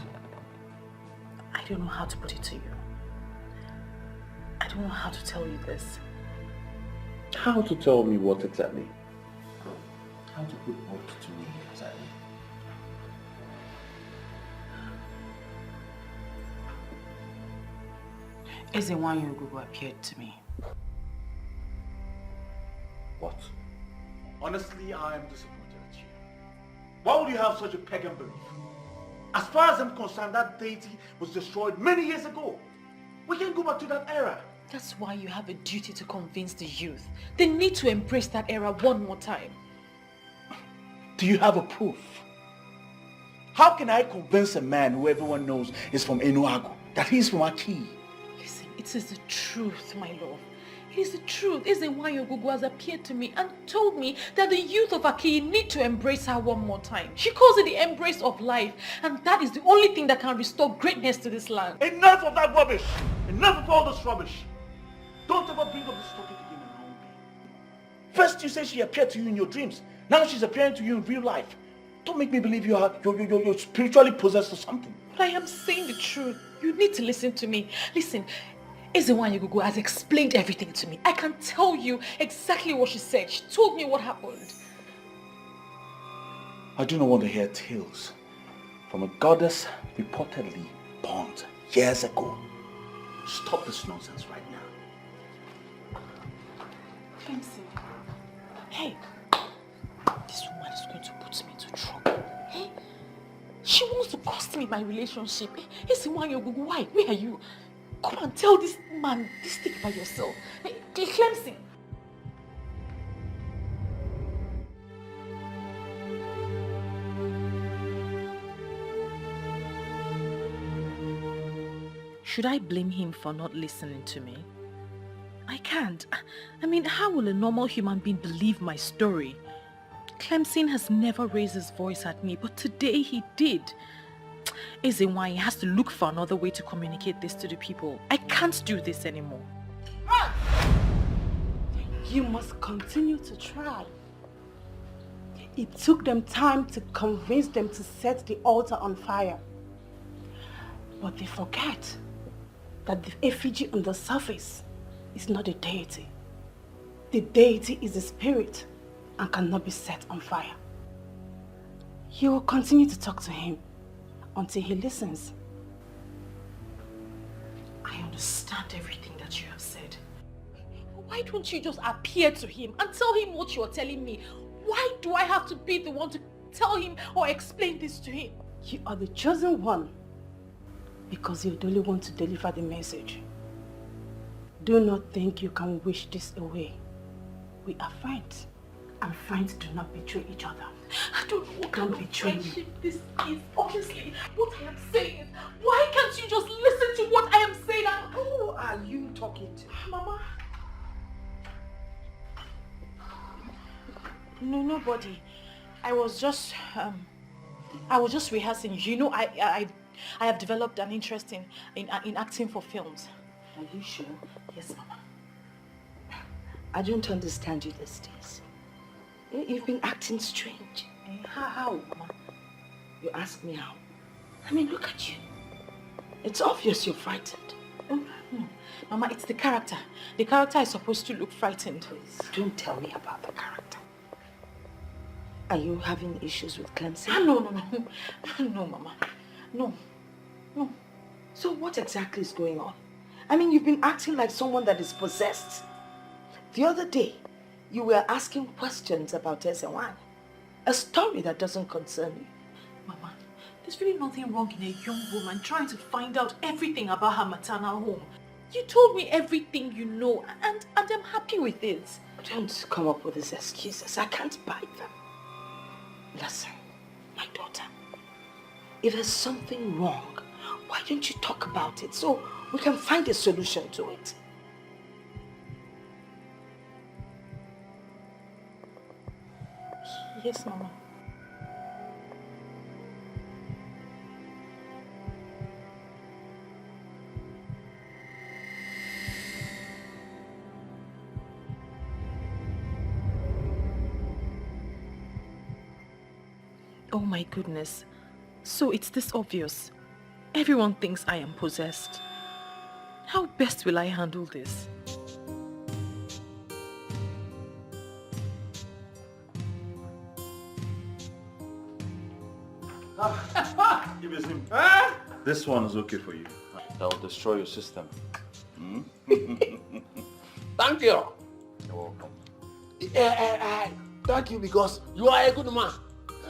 I don't know how to put it to you. I don't know how to tell you this. How to tell me what exactly? How to put what to me exactly? Ezewanyogugu appeared to me. What? Honestly, I am disappointed at you. Why would you have such a pagan belief? As far as I'm concerned, that deity was destroyed many years ago. We can't go back to that era. That's why you have a duty to convince the youth. They need to embrace that era one more time. Do you have a proof? How can I convince a man who everyone knows is from Enuago that he's from Aki? Listen, it is the truth, my love. It is the truth. Ezewanyogugu has appeared to me and told me that the youth of Aki need to embrace her one more time. She calls it the embrace of life, and that is the only thing that can restore greatness to this land. Enough of that rubbish! Enough of all this rubbish! Don't ever bring up this topic again around me. First you say she appeared to you in your dreams. Now she's appearing to you in real life. Don't make me believe you're spiritually possessed or something. But I am saying the truth. You need to listen to me. Listen, Ezewanyogugu has explained everything to me. I can tell you exactly what she said. She told me what happened. I do not want to hear tales from a goddess reportedly born years ago. Stop this nonsense right now. Clemson. Hey, this woman is going to put me into trouble. Hey, she wants to cost me my relationship. Hey, Ezewanyogugu, why? Where are you? Come and tell this man this thing by yourself. Hey, Clemson. Should I blame him for not listening to me? I can't. I mean, how will a normal human being believe my story? Clemson has never raised his voice at me, but today he did. Ezenwai has to look for another way to communicate this to the people. I can't do this anymore. You must continue to try. It took them time to convince them to set the altar on fire. But they forget that the effigy on the surface is not a deity. The deity is a spirit and cannot be set on fire. You will continue to talk to him until he listens. I understand everything that you have said. Why don't you just appear to him and tell him what you're telling me? Why do I have to be the one to tell him or explain this to him? You are the chosen one because you're the only one to deliver the message. Do not think you can wish this away. We are friends, and friends do not betray each other. I don't know what kind of betray you. friendship this is. Honestly, what I am saying, why can't you just listen to what I am saying? Who are you talking to? Mama. No, nobody. I was just rehearsing. You know, I have developed an interest in acting for films. Are you sure? Yes, Mama. I don't understand you these days. You've been acting strange. How, Mama? You ask me how? I mean, look at you. It's obvious you're frightened. No, Mama, it's the character. The character is supposed to look frightened. Please, don't tell me about the character. Are you having issues with Clemson? No, no, Mama. No. So what exactly is going on? I mean, you've been acting like someone that is possessed. The other day, you were asking questions about Ezenwai, a story that doesn't concern you. Mama, there's really nothing wrong in a young woman trying to find out everything about her maternal home. You told me everything you know, and I'm happy with it. Don't come up with these excuses. I can't buy them. Listen, my daughter, if there's something wrong, why don't you talk about it so we can find a solution to it? Yes, Mama. Oh my goodness. So it's this obvious. Everyone thinks I am possessed. How best will I handle this? Give it him. This one is okay for you. That will destroy your system. Thank you. You're welcome. Thank you because you are a good man.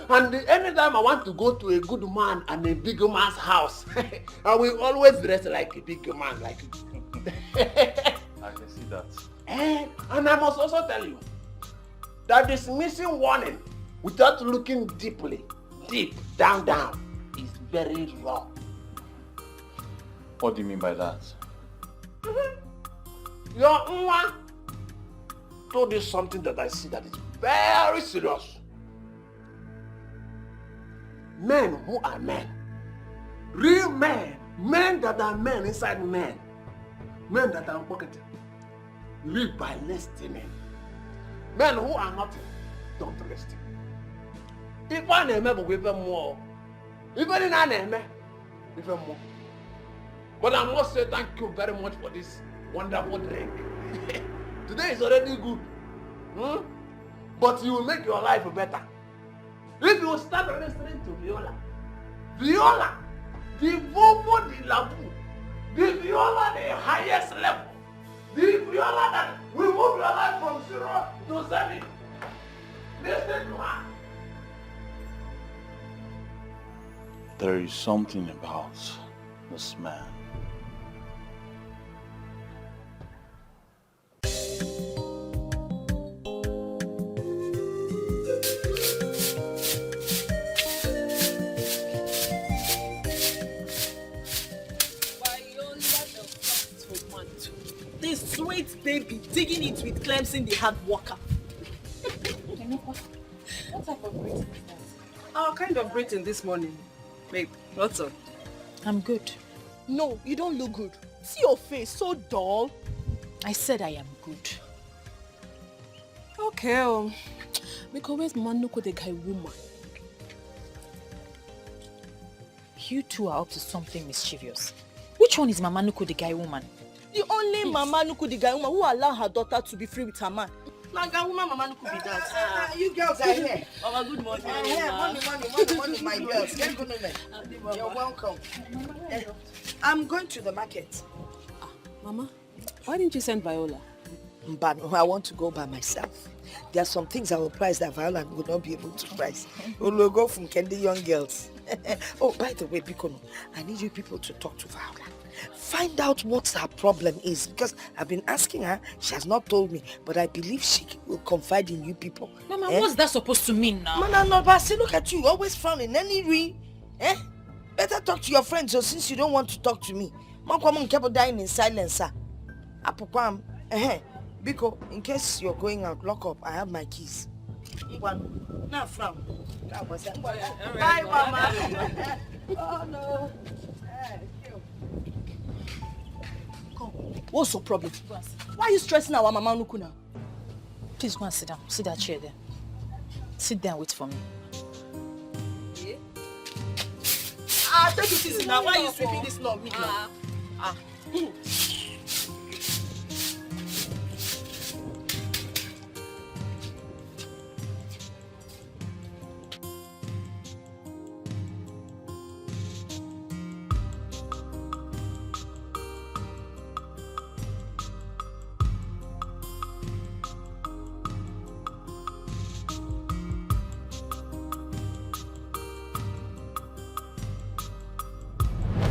And anytime I want to go to a good man and a big man's house, I will always dress like a big man, like I can see that. And I must also tell you that dismissing warning without looking deep down is very wrong. What do you mean by that? Your Nwa told you something that I see that is very serious. Men who are men, real men, men that are men inside men that are pocketed, live by listening. Men who are nothing don't listen. If I never will even more, even I never even more. But I must say thank you very much for this wonderful drink. Today is already good, but you will make your life better. If you start listening to Viola, the Vovo de Labu, the Viola the highest level, the Viola that will move your life from 0 to 7. Listen to her. There is something about this man. This sweet baby digging it with Clemson, the hard worker. What type of greeting is that? Our kind of greeting this morning. Babe, what's up? I'm good. No, you don't look good. See your face, so dull. I said I am good. Okay, because where's Manuko the guy woman? You two are up to something mischievous. Which one is Mama Nuku, the guy woman? The only Mama Nuku, the guy woman, who allowed her daughter to be free with her man. Now, guy woman, Mama Nuku be that. You girls are here. Mama, good morning. Money, my girls. You're welcome. I'm going to the market. Mama, why didn't you send Viola? But I want to go by myself. There are some things I will price that Viola would not be able to price. We'll go from Candy Young Girls. Oh, by the way, Bikono, I need you people to talk to Viola. Find out what her problem is, because I've been asking her. She has not told me, but I believe she will confide in you people. Mama, what's that supposed to mean now? Man, no, but see, look at you, always frowning. Better talk to your friends, so since you don't want to talk to me. Mom kept dying in silence, sir. Apopam, Biko, in case you're going out, lock up. I have my keys. Now frown. Bye, Mama. Oh no. Come. What's your problem? Why are you stressing our Mama Nuku now? Please go and sit down. Sit that chair there. Sit there and wait for me. Yeah. Take it easy now. Why are you sweeping this law?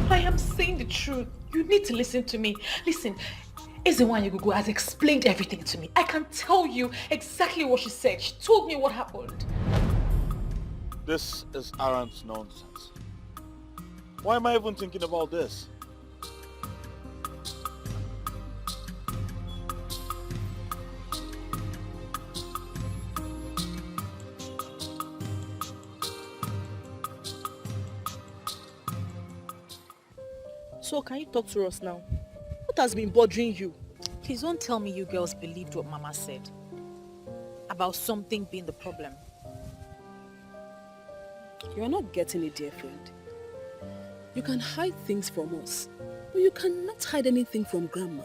I am saying the truth. You need to listen to me. Listen, Ezewanyagugu has explained everything to me. I can tell you exactly what she said. She told me what happened. This is arrant nonsense. Why am I even thinking about this? So can you talk to us now? What has been bothering you? Please don't tell me you girls believed what Mama said about something being the problem. You are not getting it, dear friend. You can hide things from us, but you cannot hide anything from Grandma.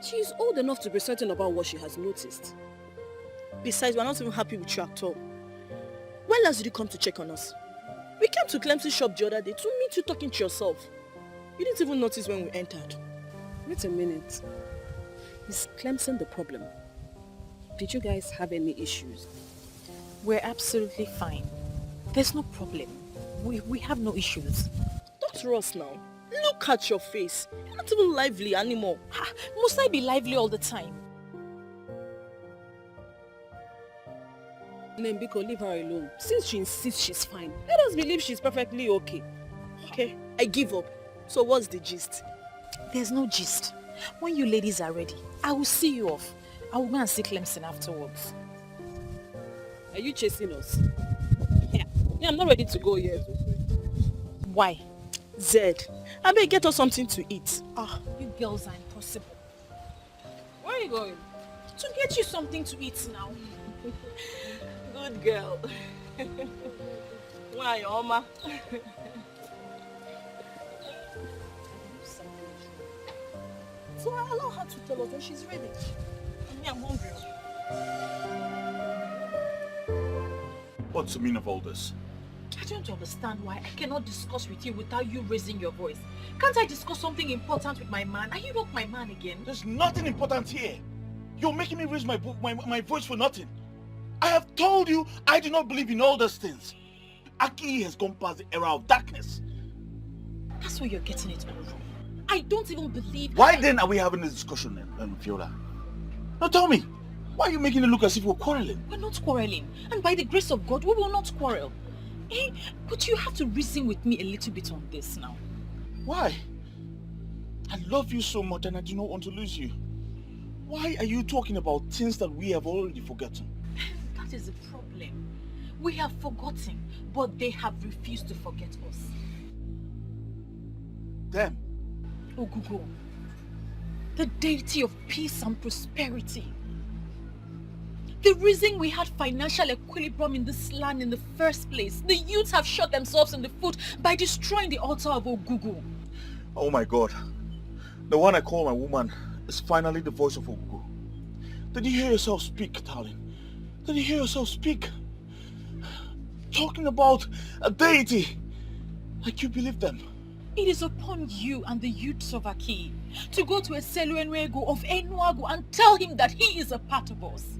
She is old enough to be certain about what she has noticed. Besides, we're not even happy with you at all. When last did you come to check on us? We came to Clemson shop the other day to meet you talking to yourself. You didn't even notice when we entered. Wait a minute. Is Clemson the problem? Did you guys have any issues? We're absolutely fine. There's no problem. We have no issues. Talk to us now. Look at your face. You're not even lively anymore. Must I be lively all the time? Nembiko, leave her alone. Since she insists she's fine, let us believe she's perfectly okay. Okay, I give up. So what's the gist? There's no gist. When you ladies are ready, I will see you off. I will go and see Clemson afterwards. Are you chasing us? Yeah, I'm not ready to go yet. Why? Zed, I better get us something to eat. You girls are impossible. Where are you going? To get you something to eat now. Good girl. Why, Oma? So I allow her to tell us when she's ready. I'm hungry. What's the meaning of all this? I don't understand why I cannot discuss with you without you raising your voice. Can't I discuss something important with my man? Are you not my man again? There's nothing important here. You're making me raise my voice for nothing. I have told you I do not believe in all those things. Aki has gone past the era of darkness. That's why you're getting it all wrong. I don't even believe... Why then are we having this discussion, Viola? Now tell me, why are you making it look as if we're quarreling? We're not quarreling. And by the grace of God, we will not quarrel. But you have to reason with me a little bit on this now. Why? I love you so much and I do not want to lose you. Why are you talking about things that we have already forgotten? That is the problem. We have forgotten, but they have refused to forget us. Them? Ogugo, the deity of peace and prosperity. The reason we had financial equilibrium in this land in the first place, the youths have shot themselves in the foot by destroying the altar of Ogugo. Oh my God. The one I call my woman is finally the voice of Ogugo. Did you hear yourself speak, darling? Did you hear yourself speak? Talking about a deity. Like you believe them. It is upon you and the youths of Aki to go to a Seluenwego of Enuagu and tell him that he is a part of us.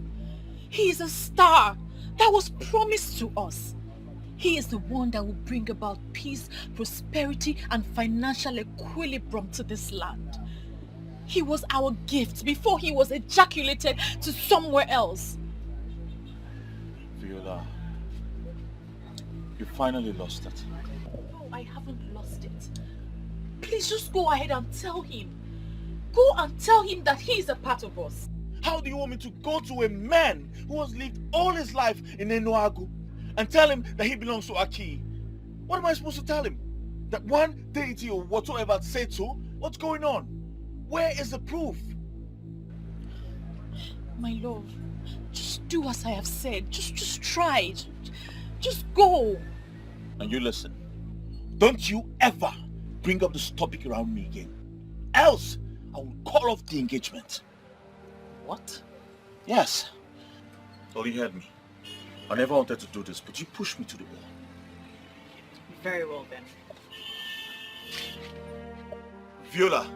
He is a star that was promised to us. He is the one that will bring about peace, prosperity, and financial equilibrium to this land. He was our gift before he was ejaculated to somewhere else. Viola, you finally lost it. No, I haven't lost it. Please just go ahead and tell him. Go and tell him that he is a part of us. How do you want me to go to a man who has lived all his life in Enuagu and tell him that he belongs to Aki? What am I supposed to tell him? That one deity or whatsoever said so? What's going on? Where is the proof? My love, just do as I have said. Just try. Just go. And you listen. Don't you ever bring up this topic around me again. Else, I will call off the engagement. What? Yes. Well, you heard me. I never wanted to do this, but you pushed me to the wall. Very well then. Viola.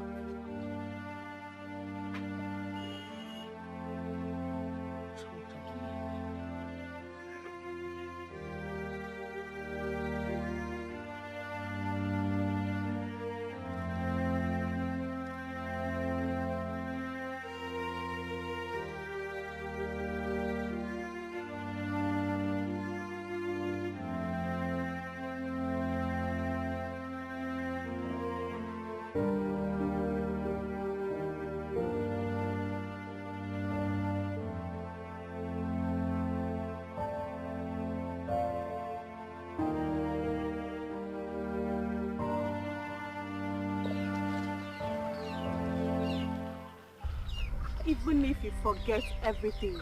Even if you forget everything,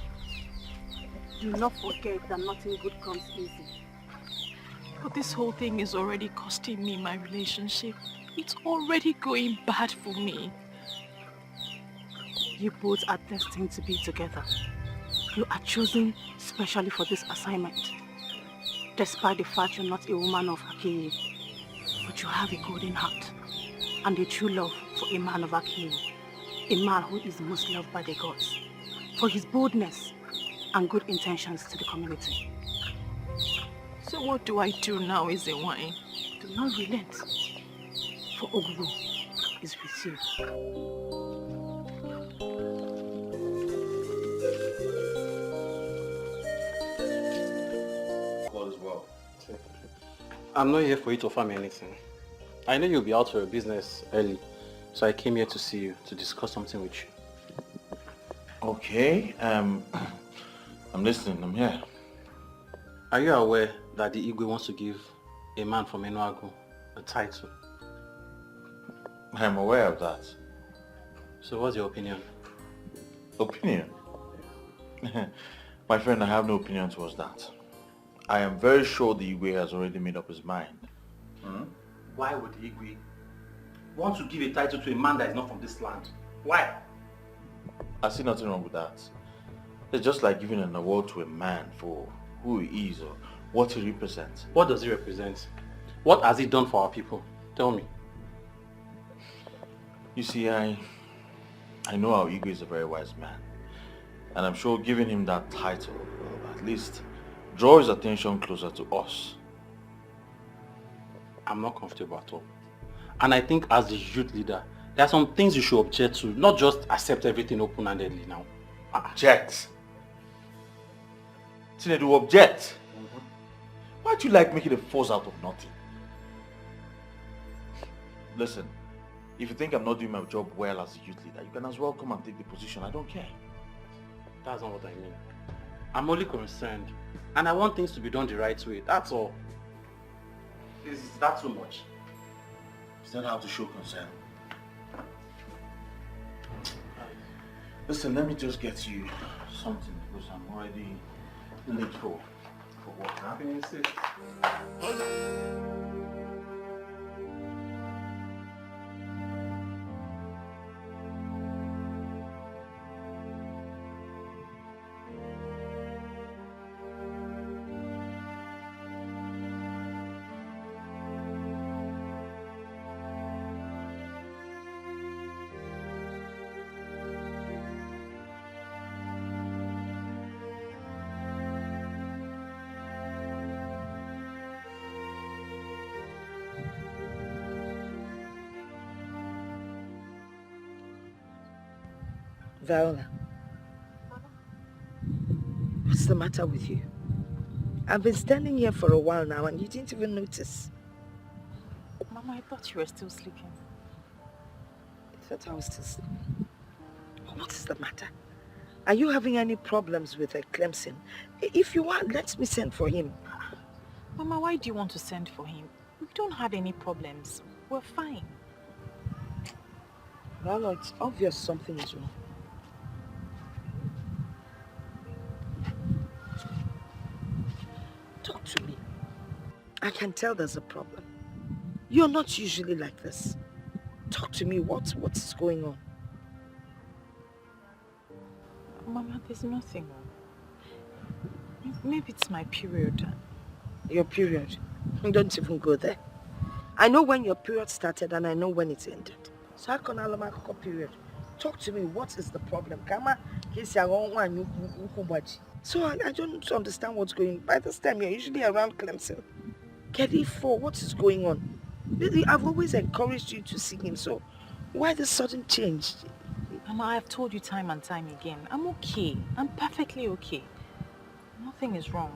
do not forget that nothing good comes easy. But this whole thing is already costing me my relationship. It's already going bad for me. You both are destined to be together. You are chosen specially for this assignment. Despite the fact you're not a woman of Aki, but you have a golden heart and a true love for a man of Aki. A man who is most loved by the gods for his boldness and good intentions to the community. So what do I do now, Izewine? Do not relent, for Ogugo is with you. All is well. I'm not here for you to offer me anything. I know you'll be out for your business early, so I came here to see you, to discuss something with you. Okay, I'm listening, I'm here. Are you aware that the Igwe wants to give a man from Enuagu a title? I'm aware of that. So what's your opinion? Opinion? My friend, I have no opinion towards that. I am very sure the Igwe has already made up his mind. Why would the Igwe want to give a title to a man that is not from this land? Why? I see nothing wrong with that. It's just like giving an award to a man for who he is or what he represents. What does he represent? What has he done for our people? Tell me. You see, I know our Igwe is a very wise man. And I'm sure giving him that title will at least draw his attention closer to us. I'm not comfortable at all. And I think as the youth leader, there are some things you should object to, not just accept everything open-handedly now. Object? Tinedu, object? Why do you like making a force out of nothing? Listen, if you think I'm not doing my job well as a youth leader, you can as well come and take the position. I don't care. That's not what I mean. I'm only concerned. And I want things to be done the right way. That's all. Is that too much? Is that how to show concern? Listen, let me just get you something because I'm already late for work. Huh? Viola, what's the matter with you? I've been standing here for a while now and you didn't even notice. Mama, I thought you were still sleeping. I thought I was still sleeping. What is the matter? Are you having any problems with Clemson? If you are, let me send for him. Mama, why do you want to send for him? We don't have any problems. We're fine. Well, it's obvious something is wrong. Talk to me. I can tell there's a problem. You're not usually like this. Talk to me. What's going on? Mama, there's nothing wrong. Maybe it's my period. Your period? Don't even go there. I know when your period started and I know when it ended. So how can I have period? Talk to me. What is the problem? So I don't understand what's going on. By this time, you're usually around Clemson. Get it for what is going on? Really, I've always encouraged you to see him, so why the sudden change? Mama, I've told you time and time again. I'm okay. I'm perfectly okay. Nothing is wrong.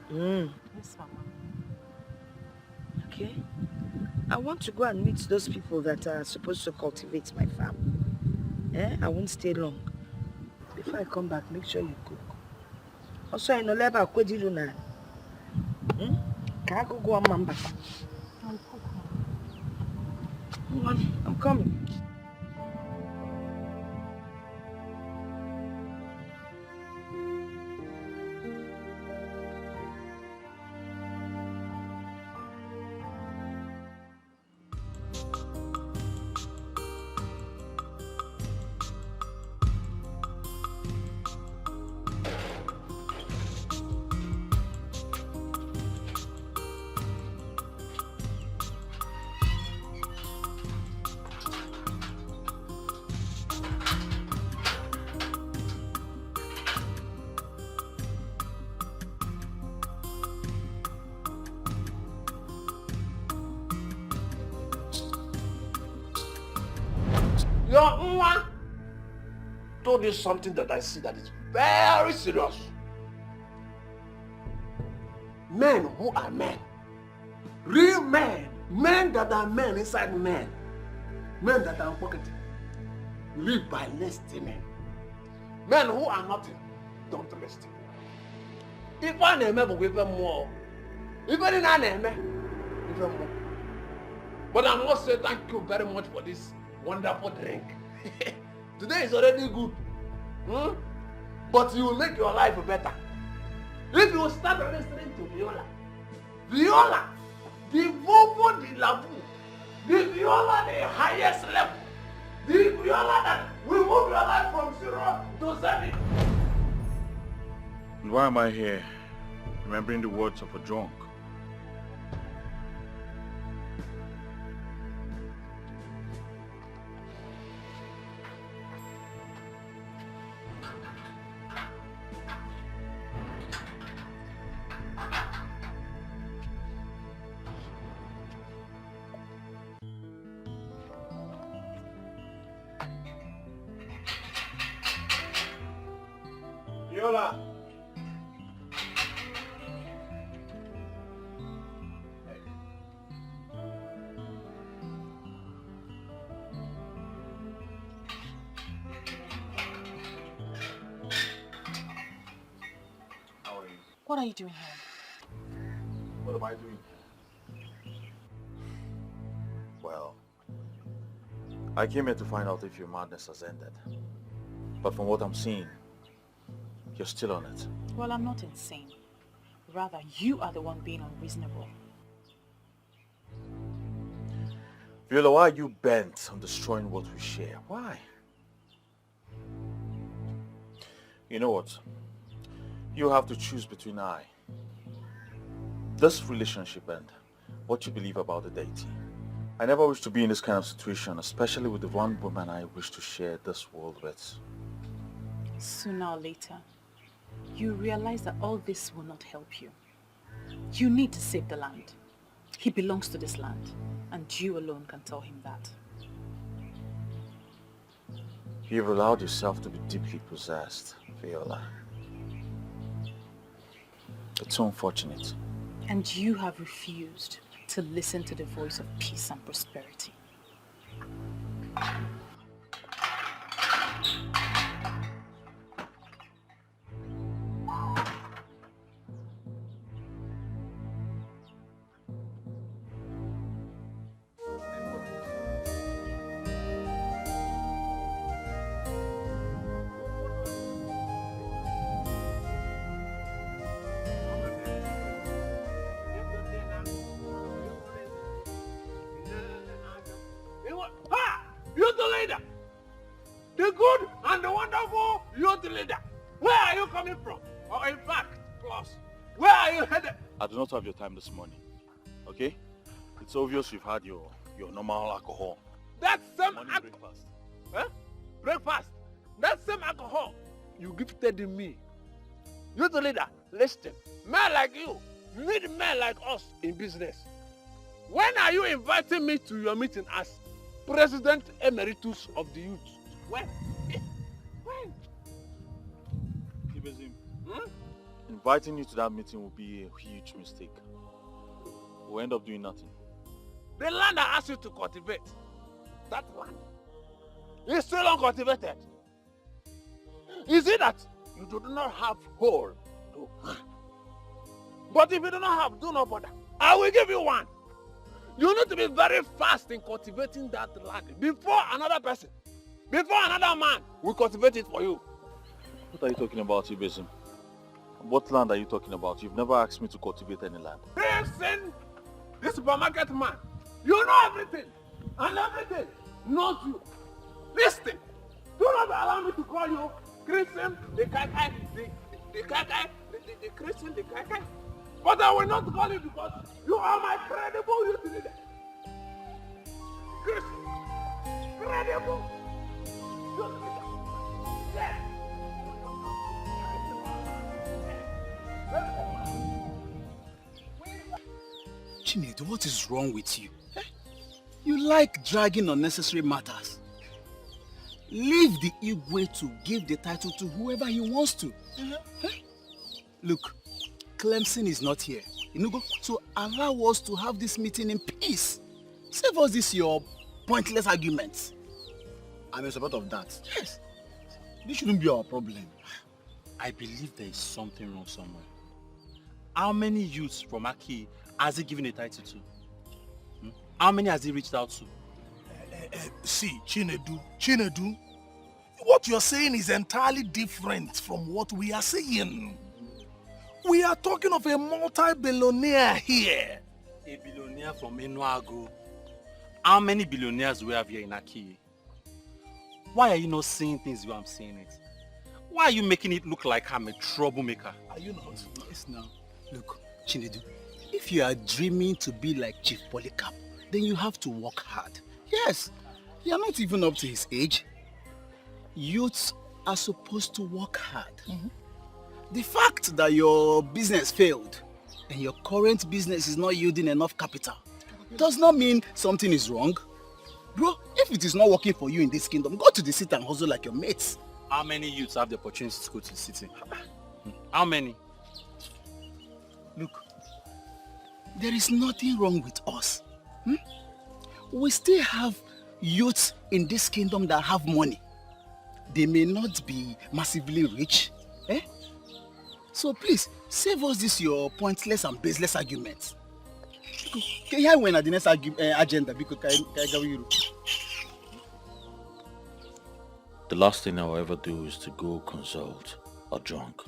Yes, Mama. Okay. I want to go and meet those people that are supposed to cultivate my farm. I won't stay long. Before I come back, make sure you cook. Also, I know leba kwedilu na. Can I go on mamba? I'll cook. I'm coming. Your Nwa told you something that I see that is very serious. Men who are men, real men, men that are men inside men, men that are pocketed, live by listening. Men who are nothing, don't listen. If I name but give them more. If I didn't name give them more. But I must say thank you very much for this wonderful drink. Today is already good. But you will make your life better. If you start listening to Viola, the Vovo de la Vu, the Viola the highest level, the Viola that will move your life from 0 to 7. And why am I here? Remembering the words of a drunk. Viola. What are you doing here? What am I doing? Well, I came here to find out if your madness has ended. But from what I'm seeing, you're still on it. Well, I'm not insane. Rather, you are the one being unreasonable. Viola, why are you bent on destroying what we share? Why? You know what? You have to choose between this relationship and what you believe about the deity. I never wish to be in this kind of situation, especially with the one woman I wish to share this world with. Sooner or later, you realize that all this will not help you. You need to save the land. He belongs to this land, and you alone can tell him that. You've allowed yourself to be deeply possessed, Viola. It's so unfortunate. And you have refused to listen to the voice of peace and prosperity. Youth leader! The good and the wonderful youth leader! Where are you coming from? Or in fact, plus, where are you headed? I do not have your time this morning, okay? It's obvious you've had your normal alcohol. That same breakfast. Huh? Breakfast. That same alcohol you gifted me. Youth leader, listen. Men like you need men like us in business. When are you inviting me to your meeting as President Emeritus of the youth? When? When? Ibezim, inviting you to that meeting will be a huge mistake. We'll end up doing nothing. The land I asked you to cultivate, that land, is still uncultivated. Is it that you do not have hole? No. But if you do not have, do not bother. I will give you one. You need to be very fast in cultivating that land before another person, before another man will cultivate it for you. What are you talking about, Ibezim? What land are you talking about? You've never asked me to cultivate any land. Listen, this supermarket man, you know everything, and everything knows you. Listen, do not allow me to call you Christian, the Kai, the Christian, the Kai. But I will not call you because you are my credible youth leader. Christian, credible youth leader. Yes. Chinedu, what is wrong with you? You like dragging unnecessary matters. Leave the Igwe to give the title to whoever he wants to. Look, Clemson is not here. So allow us to have this meeting in peace. Save us this your pointless arguments. I'm in support of that. Yes. This shouldn't be our problem. I believe there is something wrong somewhere. How many youths from Aki has he given a title to? How many has he reached out to? See, Chinedu, what you're saying is entirely different from what we are saying. We are talking of a multi-billionaire here. A billionaire from Enuago. How many billionaires do we have here in Aki? Why are you not saying things the way I'm saying it? Why are you making it look like I'm a troublemaker? Are you not? Yes, now. Look, Chinedu, if you are dreaming to be like Chief Polycarp, then you have to work hard. Yes, you are not even up to his age. Youths are supposed to work hard. The fact that your business failed and your current business is not yielding enough capital does not mean something is wrong. Bro, if it is not working for you in this kingdom, go to the city and hustle like your mates. How many youths have the opportunity to go to the city? How many? Look, there is nothing wrong with us. We still have youths in this kingdom that have money. They may not be massively rich, So please, save us this your pointless and baseless argument. Okay, here when at the next agenda, because The last thing I'll ever do is to go consult a drunk.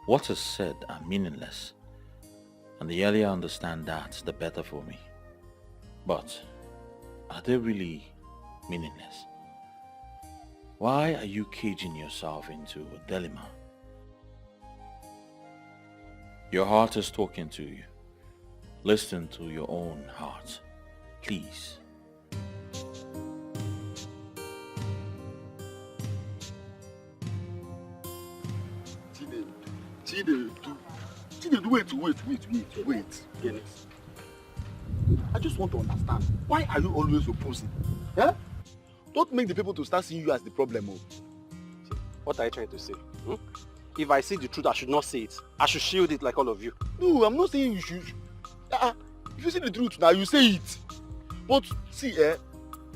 What is said are meaningless, and the earlier I understand that, the better for me. But are they really meaningless? Why are you caging yourself into a dilemma? Your heart is talking to you. Listen to your own heart, please. Wait. I just want to understand. Why are you always opposing? Yeah? Don't make the people to start seeing you as the problem. Oh. What are you trying to say? If I see the truth, I should not say it. I should shield it like all of you. No, I'm not saying you should. If you see the truth now, you say it. But see,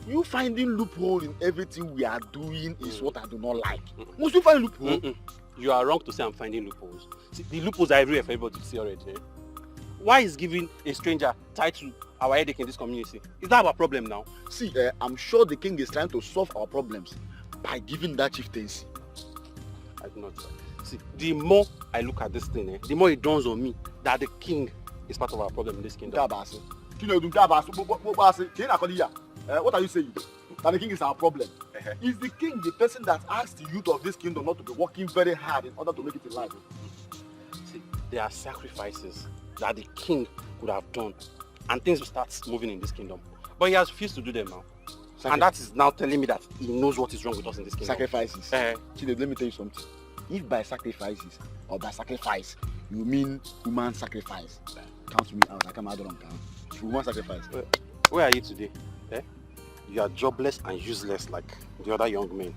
you finding loophole in everything we are doing is what I do not like. Must you find loophole? You are wrong to say I'm finding loopholes. See, the loopholes are everywhere for everybody to see already. Eh? Why is giving a stranger tied to our headache in this community? Is that our problem now? See, I'm sure the king is trying to solve our problems by giving that chieftaincy. I do not. See, the more I look at this thing, the more it dawns on me that the king is part of our problem in this kingdom. What are you saying? That the king is our problem. Is the king the person that asked the youth of this kingdom not to be working very hard in order to make it in life? See, there are sacrifices that the king could have done and things will start moving in this kingdom. But he has refused to do them now. And that is now telling me that he knows what is wrong with us in this kingdom. Sacrifices. Chide, let me tell you something. If by sacrifices or by sacrifice you mean human sacrifice, count me out. I come out on count. Human sacrifice. Where are you today? You are jobless and useless like the other young men.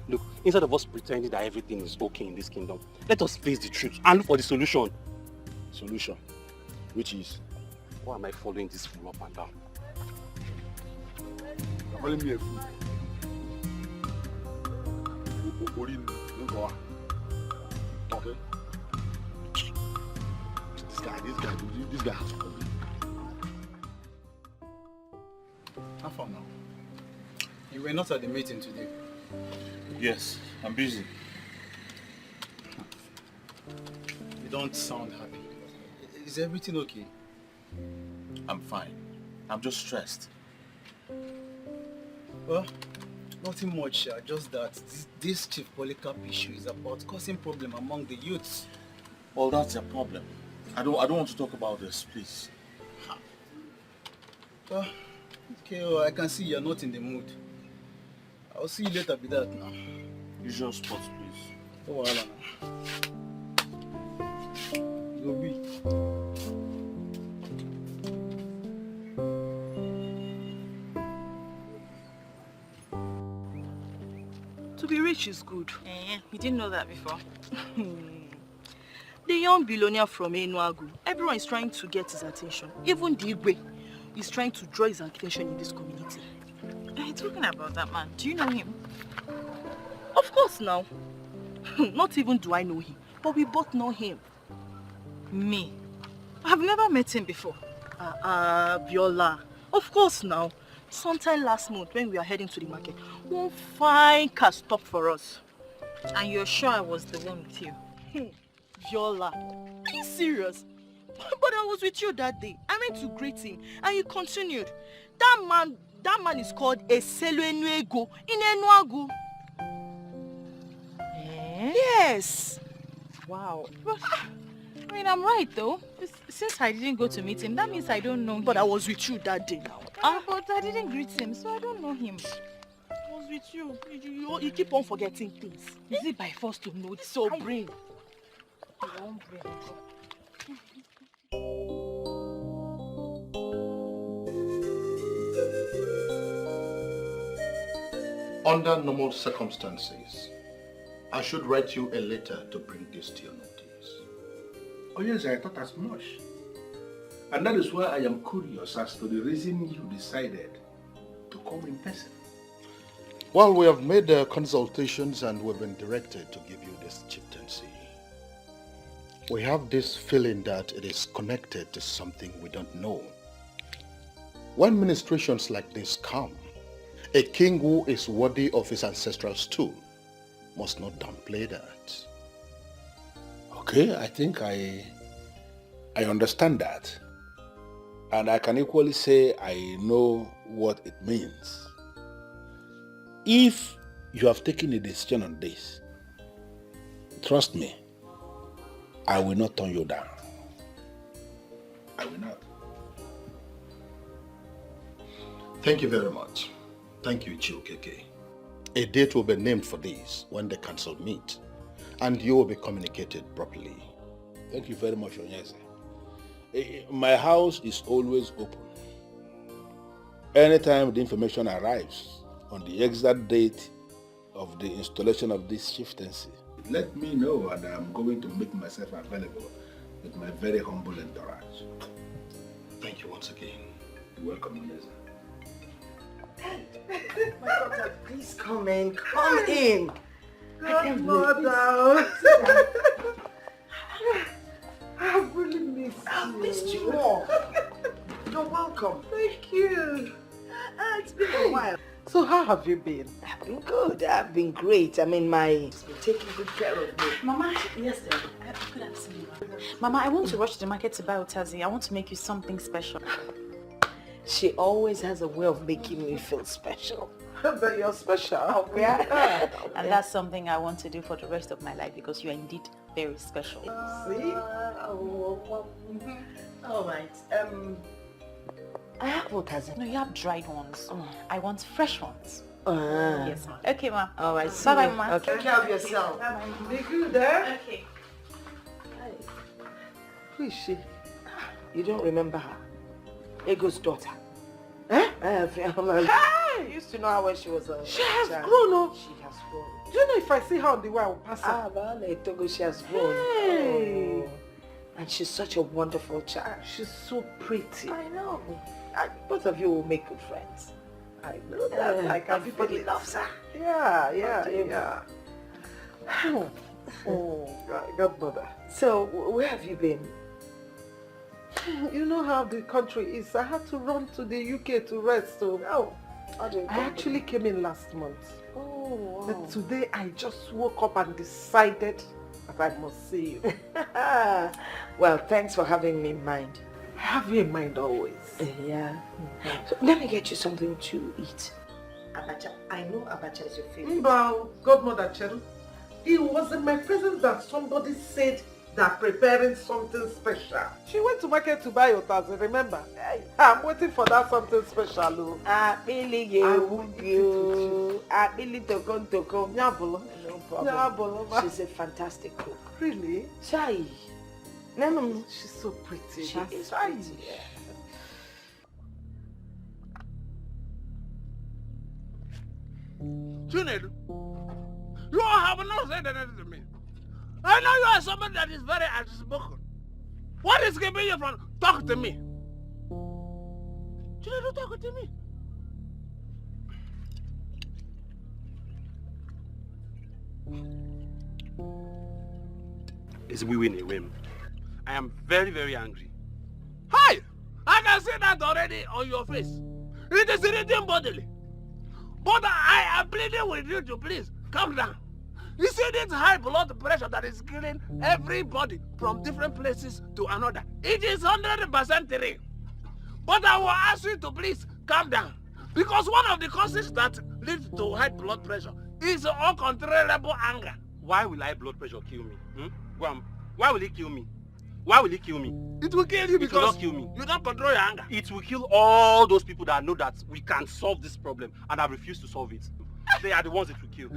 Look, instead of us pretending that everything is okay in this kingdom, let us face the truth and look for the solution. Solution? Which is? Why am I following this fool up and down? You're calling me a fool. Okay. This guy has a problem. How far now? You were not at the meeting today. Yes, I'm busy. You don't sound happy. Is everything okay? I'm fine. I'm just stressed. Well, nothing much, just that this Chief Polycarp issue is about causing problem among the youths. Well, that's a problem. I don't want to talk about this, please. Well, okay, well, I can see you're not in the mood. I'll see you later with that now. Usual spot, please. Oh, well, you'll be. To be rich is good. You didn't know that before. The young billionaire from Enuagu, everyone is trying to get his attention. Even the Igwe is trying to draw his attention in this community. Talking about that man, do you know him? Of course now. Not even do I know him, but we both know him. Me? I've never met him before. Viola. Of course now. Sometime last month when we were heading to the market, one fine car stopped for us. And you're sure I was the one with you? Viola, are you serious? But I was with you that day. I went to greet him and you continued. That man is called a Enuego in Enuagu. Yes. Wow. But, I mean, I'm right though. Since I didn't go to meet him, that means I don't know him. But I was with you that day now. But I didn't greet him, so I don't know him. I was with you. You keep on forgetting things. Is it by force to know this? So brain. Under normal circumstances, I should write you a letter to bring this to your notice. Oh yes, I thought as much. And that is why I am curious as to the reason you decided to come in person. Well, we have made consultations and we've been directed to give you this chieftaincy. We have this feeling that it is connected to something we don't know. When ministrations like this come, a king who is worthy of his ancestral stool must not downplay that. Okay, I think I understand that. And I can equally say I know what it means. If you have taken a decision on this, trust me, I will not turn you down. I will not. Thank you very much. Thank you, Chiokeke. A date will be named for this when the council meet, and you will be communicated properly. Thank you very much, Onyeze. My house is always open. Anytime the information arrives on the exact date of the installation of this chieftaincy, let me know and I'm going to make myself available with my very humble entourage. Thank you once again. You're welcome, Onyeze. My daughter, please come in. Come in. Godmother. I've really missed you. I've missed you more. You're welcome. Thank you. It's been a while. So how have you been? I've been good. I've been great. I mean, it's been taking good care of me. Mama, yes, dear. Good afternoon. Mama, I want to rush to the market to buy Otazi. I want to make you something special. She always has a way of making me feel special. But you're special. Oh, yeah. And that's something I want to do for the rest of my life because you are indeed very special. See? All right. I have Otazi. No, you have dried ones. I want fresh ones. Yes, ma'am. Okay, ma'am. All right. Bye-bye, ma'am. Okay. Take care of yourself. Be good, eh? Okay. Who is she? You don't remember her? Ego's daughter. Eh? I used to know her when she was a She has child. grown up. She has grown. Do you know if I see her on the way, I will pass her? Togo, she has grown. Hey. Oh. And she's such a wonderful child. She's so pretty. I know. Both of you will make good friends. I know that. I can feel Everybody it. loves her. Yeah. Oh, Godmother. So, where have you been? You know how the country is. I had to run to the UK to rest. So, I actually came in last month. Oh, But today I just woke up and decided that I must see you. Well, thanks for having me in mind. I have you in mind always. Yeah. So, let me get you something to eat. Abacha. I know abacha is your favorite. Well, Godmother Cheru, it was in my presence that somebody said they're preparing something special. She went to market to buy Otazi, remember? I'm waiting for that something special. She's a fantastic cook. Really? Chai. No. She's so pretty. She is Chai. pretty. Yeah. Chinedu, you have not said anything to me. I know you are somebody that is very outspoken. What is keeping you from talking to me? Chinedu, talk to me. It's we win a whim. I am very, very angry. Hi! I can see that already on your face. It is eating bodily. But I am pleading with you to please calm down. You see this high blood pressure that is killing everybody from different places to another. It is 100% real. But I will ask you to please calm down. Because one of the causes that leads to high blood pressure is uncontrollable anger. Why will high blood pressure kill me? Why will it kill me? Why will it kill me? It will kill you because it will not kill me. You don't control your anger. It will kill all those people that know that we can solve this problem and have refused to solve it. They are the ones it will kill.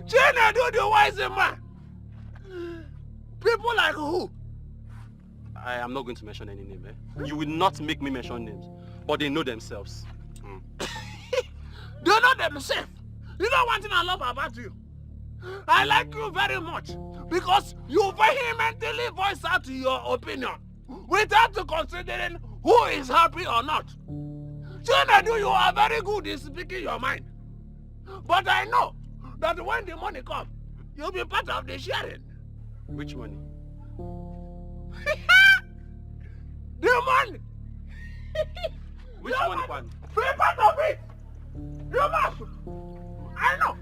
China, do the wise man. People like who? I am not going to mention any name. You will not make me mention names. But they know themselves. They know themselves. You know one thing I love about you? I like you very much because you vehemently voice out your opinion without considering who is happy or not. Chinedu, you are very good in speaking your mind. But I know that when the money comes, you'll be part of the sharing. Which money? The money! Which money, Kwan? Be part of it! You must! I know!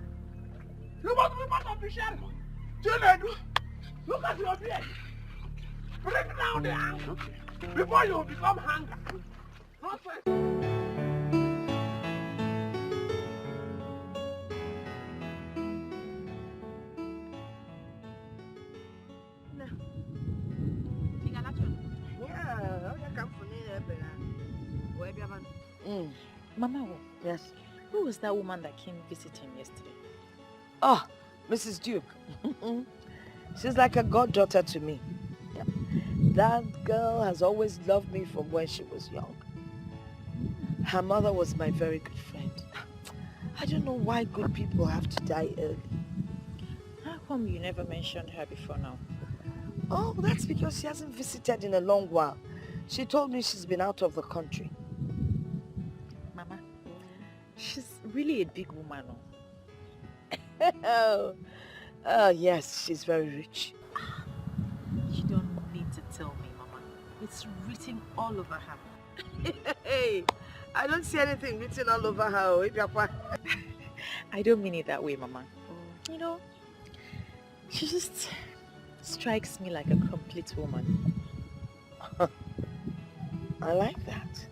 You must be part of the share! Chinedu, look at your beard! Bring down the anger before you become hunger! Not first. Mama, yes. Who was that woman that came visit him yesterday? Oh, Mrs. Duke. She's like a goddaughter to me. Yeah. That girl has always loved me from when she was young. Her mother was my very good friend. I don't know why good people have to die early. How come you never mentioned her before now? Oh, that's because she hasn't visited in a long while. She told me she's been out of the country. Mama, she's really a big woman. Oh, yes, she's very rich. You don't need to tell me, Mama. It's written all over her. Hey, I don't see anything written all over her. I don't mean it that way, Mama. You know, she just strikes me like a complete woman. I like that.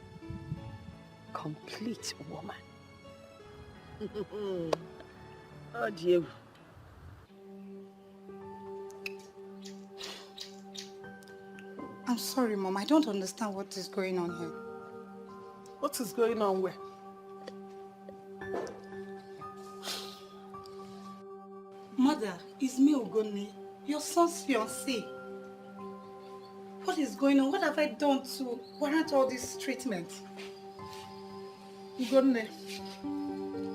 Complete woman. Oh, dear. I'm sorry, Mom. I don't understand what is going on here. What is going on where? Mother, it's me, Ogoni, your son's fiancé. What is going on? What have I done to warrant all this treatment? Ugonne,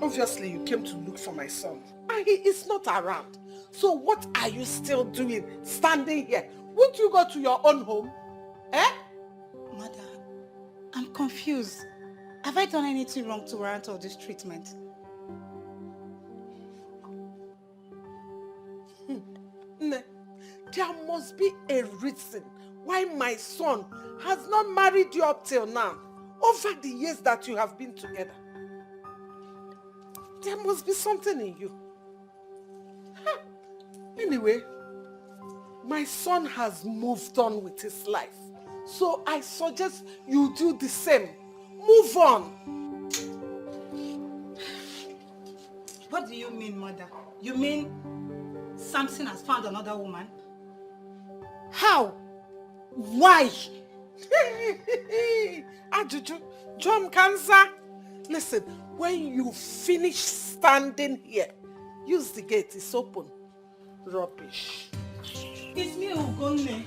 obviously you came to look for my son. And he is not around. So what are you still doing, standing here? Won't you go to your own home? Eh? Mother, I'm confused. Have I done anything wrong to warrant all this treatment? There must be a reason why my son has not married you up till now, over the years that you have been together. There must be something in you. Anyway, my son has moved on with his life. So I suggest you do the same. Move on. What do you mean, Mother? You mean Samson has found another woman? How? Why? Ajuju, John Kanza. Listen, when you finish standing here, use the gate, it's open. Rubbish. It's me, Ugonne.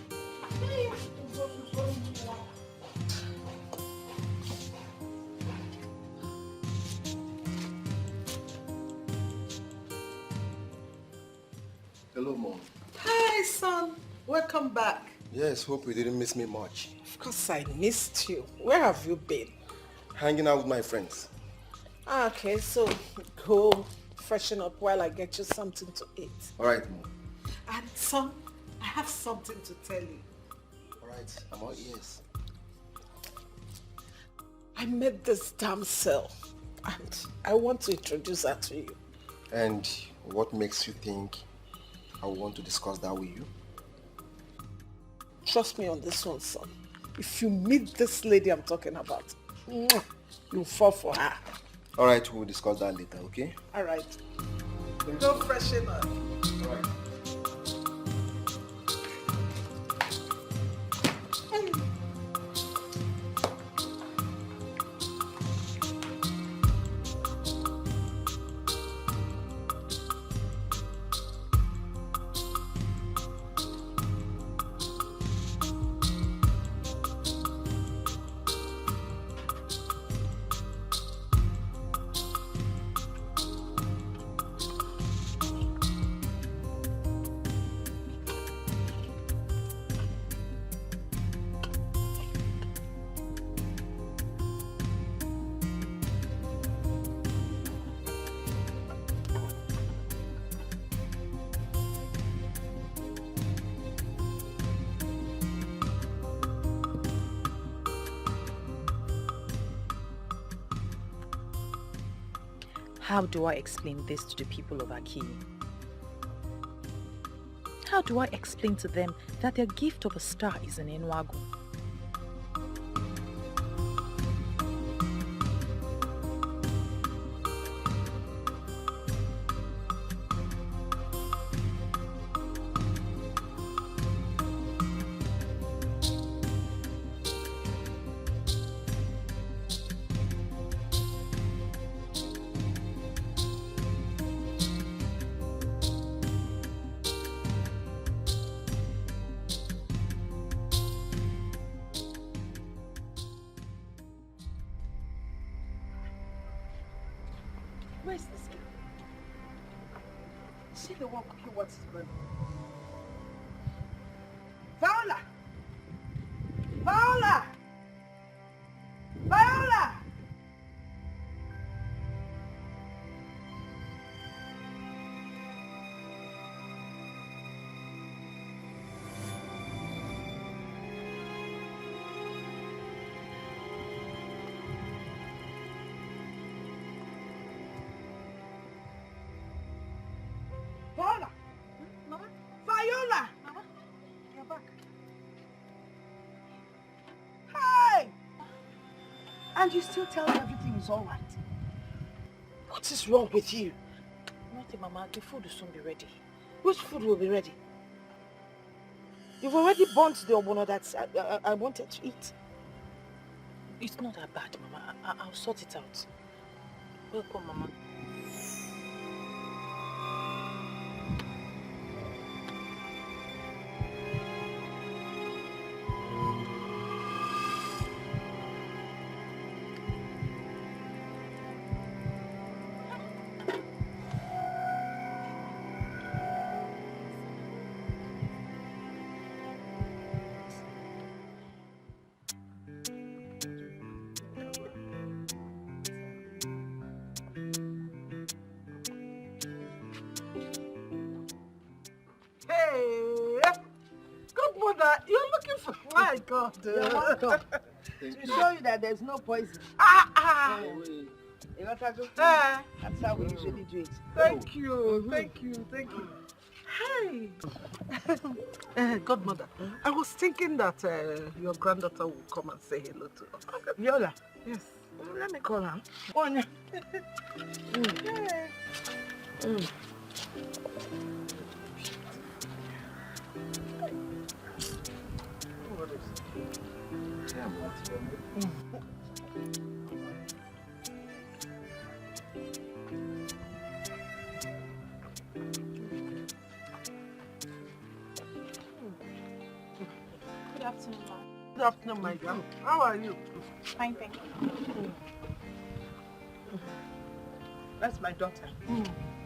Hello, Mom. Hi, son. Welcome back. Yes, hope you didn't miss me much. Of course I missed you. Where have you been? Hanging out with my friends. Okay, so go freshen up while I get you something to eat. All right, Mom. And son, I have something to tell you. All right, I'm all ears. I met this damsel and I want to introduce her to you. And what makes you think I want to discuss that with you? Trust me on this one, son. If you meet this lady I'm talking about, you'll fall for her. All right, we'll discuss that later, okay? All right. Go freshen up. All right. How do I explain this to the people of Aki? How do I explain to them that their gift of a star is an Enuago? Where's this girl? Is she the one cooking what's his brother? Viola! Viola! Viola! Viola! Mama? Viola! Mama? You're back. Hey! And you still tell me everything is all right. What is wrong with you? Nothing, Mama. The food will soon be ready. Which food will be ready? You've already burnt the obono that I wanted to eat. It's not that bad, Mama. I'll sort it out. Welcome, Mama. Hey, good mother, you're looking for my God. You're welcome. To show you that there's no poison. You want to go? That's how we usually do it. Thank you, thank you, thank you. Hey, godmother, I was thinking that your granddaughter will come and say hello to us. Viola? Yes. Let me call her. One. Good afternoon, Mom. Good afternoon, my dear. How are you? Fine, thank you. That's my daughter.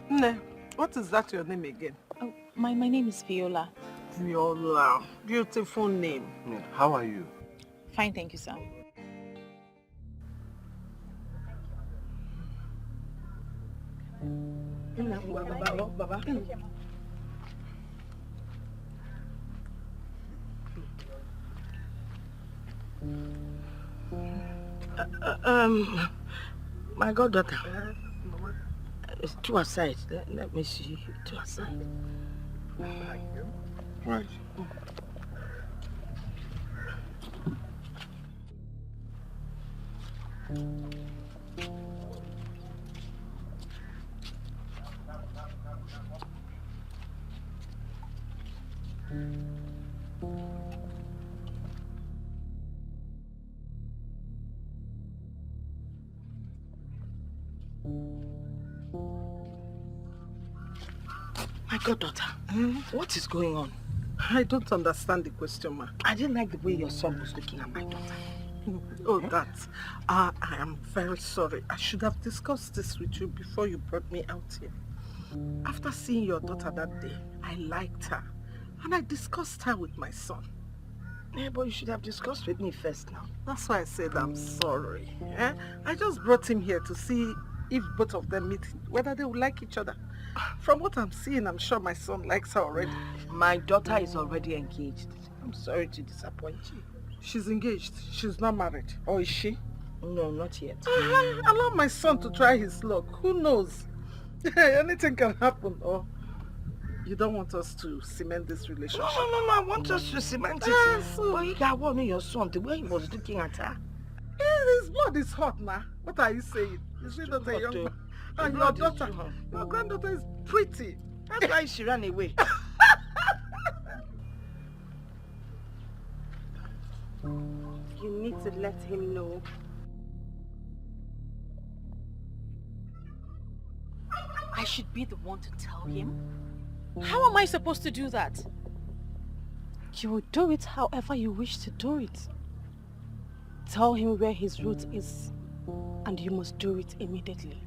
Nne, what is that your name again? Oh, my name is Viola. Viola. Beautiful name. How are you? Fine, thank you, sir. Baba. My goddaughter. It's two aside. Let me see. Two aside. Right. My goddaughter, what is going on? I don't understand the question, ma. I didn't like the way your son was looking at my daughter. Oh, that. I am very sorry. I should have discussed this with you before you brought me out here. After seeing your daughter that day, I liked her. And I discussed her with my son. Yeah, but you should have discussed with me first now. That's why I said I'm sorry. I just brought him here to see if both of them meet, whether they would like each other. From what I'm seeing, I'm sure my son likes her already. My daughter is already engaged. I'm sorry to disappoint you. She's engaged. She's not married. Or is she? No, not yet. Allow my son to try his luck. Who knows? Anything can happen. Or you don't want us to cement this relationship? No, I want us to cement it. But you got one in your son, the way he was looking at her. His blood is hot now. What are you saying? Is he not a young man? And your daughter, your granddaughter is pretty. That's why she ran away. You need to let him know. I should be the one to tell him? How am I supposed to do that? You will do it however you wish to do it. Tell him where his route is, and you must do it immediately.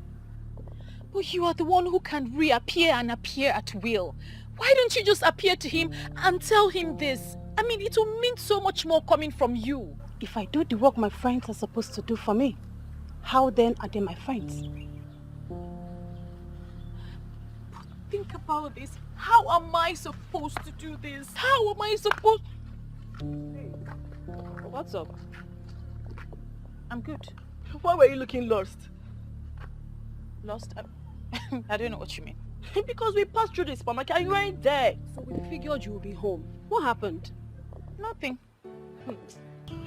But you are the one who can reappear and appear at will. Why don't you just appear to him and tell him this? I mean, it will mean so much more coming from you. If I do the work my friends are supposed to do for me, how then are they my friends? But think about this. How am I supposed to do this? How am I supposed... What's up? I'm good. Why were you looking lost? Lost? I don't know what you mean. Because we passed through the supermarket and you weren't there. So we figured you would be home. What happened? Nothing.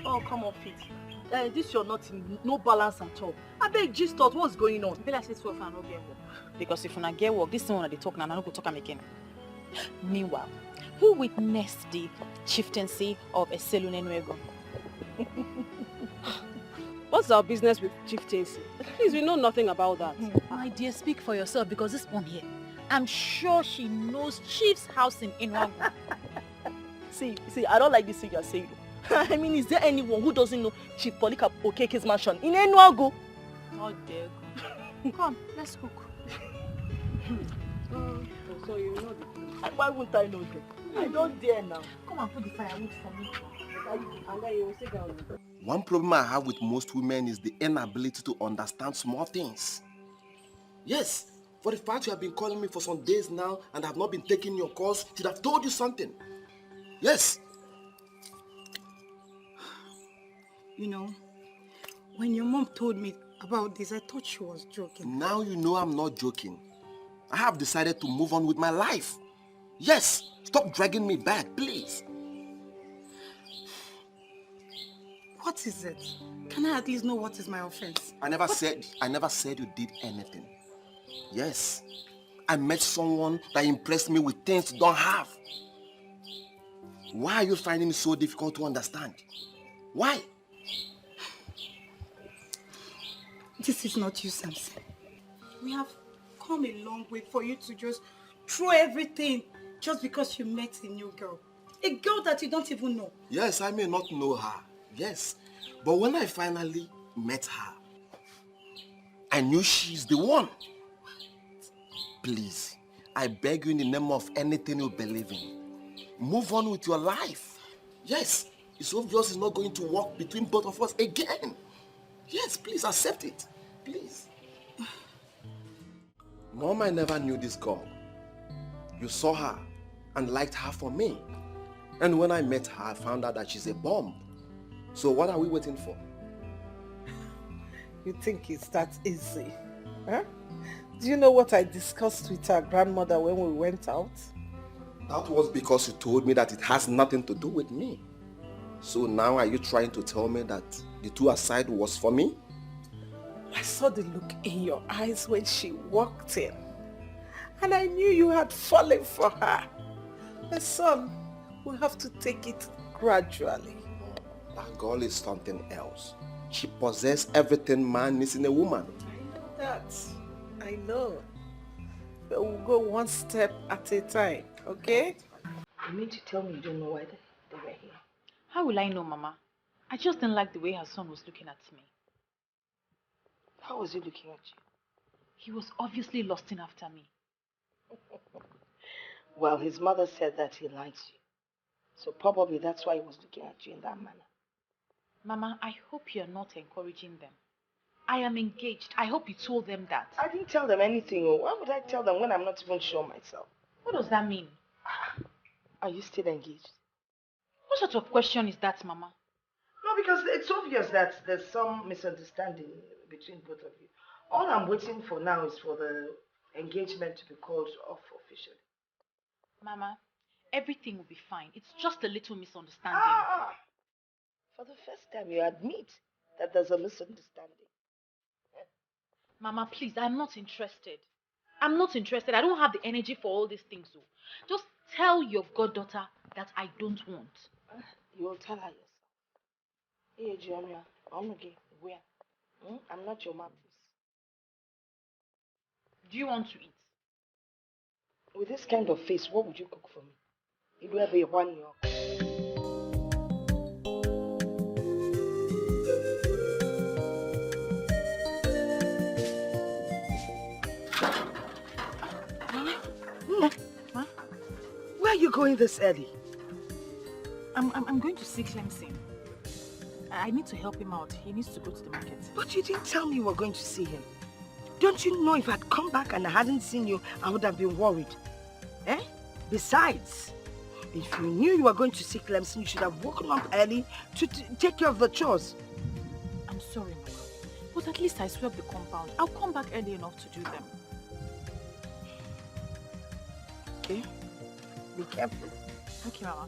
Oh, come on, Fit. This you're not in no balance at all. I beg, just thought what's going on. I feel like this will not get work. Because if you not get work, this is one they talk now, I'm not going to talk again. Meanwhile, who witnessed the chieftaincy of Eselune Nuego? What's our business with chieftaincy? Please, we know nothing about that. My dear, speak for yourself because this one here, I'm sure she knows Chief's house in Inuagu. See, I don't like this thing you're saying. I mean, is there anyone who doesn't know Chief Polika Okeke's mansion in Enuagu? Not there. Come, let's cook. So you know the... Why wouldn't I know them? I don't dare now. Come and put the firewood for me. One problem I have with most women is the inability to understand small things. Yes, for the fact you have been calling me for some days now and have not been taking your calls, should have told you something. Yes. You know, when your mom told me about this, I thought she was joking. Now you know I'm not joking. I have decided to move on with my life. Yes, stop dragging me back, please. What is it? Can I at least know what is my offense? I never said you did anything. Yes, I met someone that impressed me with things you don't have. Why are you finding it so difficult to understand? Why? This is not you, Samson. We have come a long way for you to just throw everything just because you met a new girl. A girl that you don't even know. Yes, I may not know her. Yes, but when I finally met her, I knew she's the one. Please, I beg you in the name of anything you believe in, move on with your life. Yes, it's obvious it's not going to work between both of us again. Yes, please accept it. Please. Mom, I never knew this girl. You saw her and liked her for me. And when I met her, I found out that she's a bomb. So what are we waiting for? You think it's that easy? Huh? Do you know what I discussed with our grandmother when we went out? That was because you told me that it has nothing to do with me. So now are you trying to tell me that the two aside was for me? I saw the look in your eyes when she walked in. And I knew you had fallen for her. My son, we have to take it gradually. That girl is something else. She possesses everything man needs in a woman. I know that. I know. But we'll go one step at a time, okay? You mean to tell me you don't know why they were here? How will I know, Mama? I just didn't like the way her son was looking at me. How was he looking at you? He was obviously lusting after me. Well, his mother said that he likes you. So probably that's why he was looking at you in that manner. Mama, I hope you're not encouraging them. I am engaged. I hope you told them that. I didn't tell them anything. Why would I tell them when I'm not even sure myself? What does that mean? Are you still engaged? What sort of question is that, Mama? No, No, because it's obvious that there's some misunderstanding between both of you. All I'm waiting for now is for the engagement to be called off officially. Mama, everything will be fine. It's just a little misunderstanding. For the first time, you admit that there's a misunderstanding. Mama, please, I'm not interested. I'm not interested. I don't have the energy for all these things. So just tell your goddaughter that I don't want. You will tell her yourself. Hey, Junior, I'm okay. Where? I'm not your mom, please. Do you want to eat? With this kind of face, what would you cook for me? It will be 1 year. Huh? Where are you going this early? I'm going to see Clemson. I need to help him out. He needs to go to the market. But you didn't tell me you were going to see him. Don't you know if I'd come back and I hadn't seen you, I would have been worried? Eh? Besides, if you knew you were going to see Clemson, you should have woken up early to take care of the chores. I'm sorry, Mama. But at least I swept the compound. I'll come back early enough to do them. Okay? Be careful. Okay, Mama.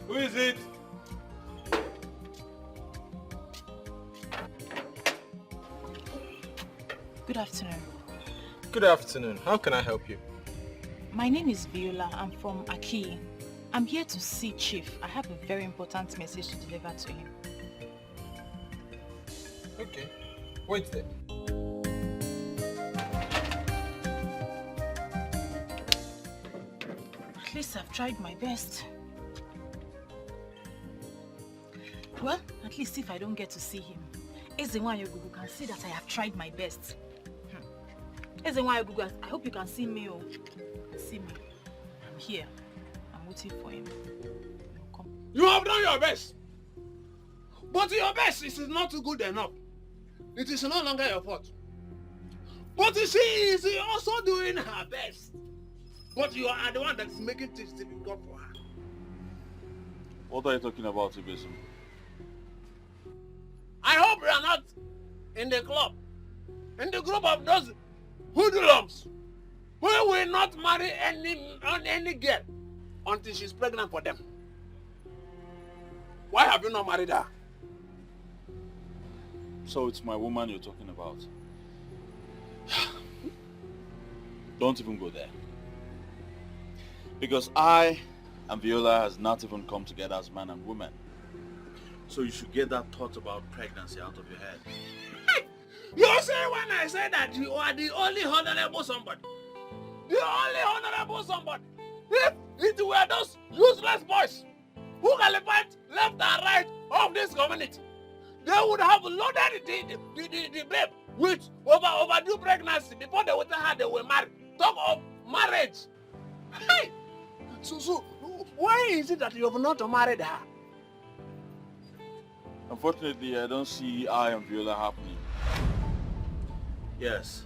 Who is it? Good afternoon. Good afternoon. How can I help you? My name is Viola. I'm from Aki. I'm here to see Chief. I have a very important message to deliver to him. Okay. Wait there. At least I've tried my best. Well, at least if I don't get to see him, Ezenwayogugu can see that I have tried my best. Ezenwayogugu, I hope you can see me. Oh. See me. I'm here. I'm waiting for him. Come. You have done your best. But your best is not good enough. It is no longer your fault. But she is also doing her best. But you are the one that is making things difficult for her. What are you talking about, Ibesum? I hope you are not in the club, in the group of those hoodlums who will not marry any girl until she's pregnant for them. Why have you not married her? So it's my woman you're talking about. Don't even go there. Because I and Viola has not even come together as man and woman. So you should get that thought about pregnancy out of your head. You say when I say that you are the only honorable somebody. The only honorable somebody. If it were those useless boys who qualified left and right of this community, they would have loaded the babe with overdue pregnancy before they would have they were married. Talk of marriage. Hey! So why is it that you have not married her? Unfortunately, I don't see I and Viola happening. Yes.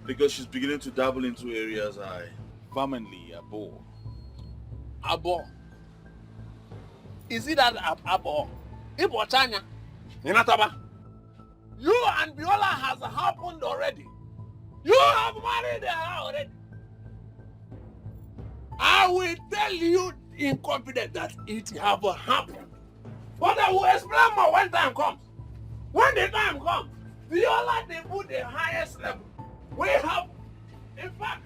Because she's beginning to dabble into areas I vehemently abhor. Abhor? Is it that abhor? Ibochanya? Inataba? You and Viola has happened already. You have married her already. I will tell you in confidence that it have happened. But I will explain more when time comes. When the time comes, Viola they put the highest level. We have, in fact,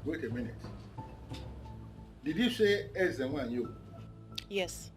Wait a minute. Did you say Ezenwanyo? Yes.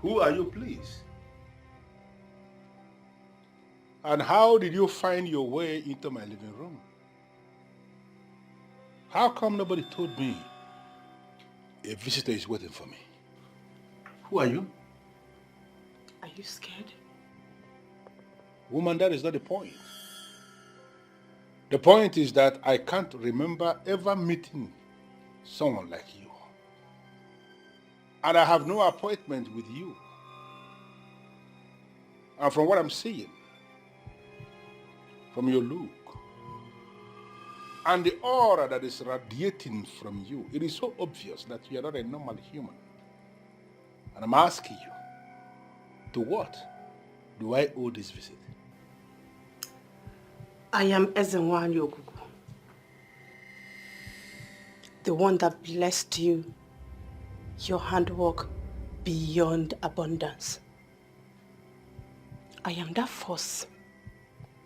Who are you, please? And how did you find your way into my living room? How come nobody told me a visitor is waiting for me? Who are you? Are you scared? Woman, that is not the point. The point is that I can't remember ever meeting someone like you. And I have no appointment with you. And from what I'm seeing, from your look, and the aura that is radiating from you, it is so obvious that you are not a normal human. And I'm asking you, to what do I owe this visit? I am Ezenwanyo Ogugu, the one that blessed you, your handwork beyond abundance. I am that force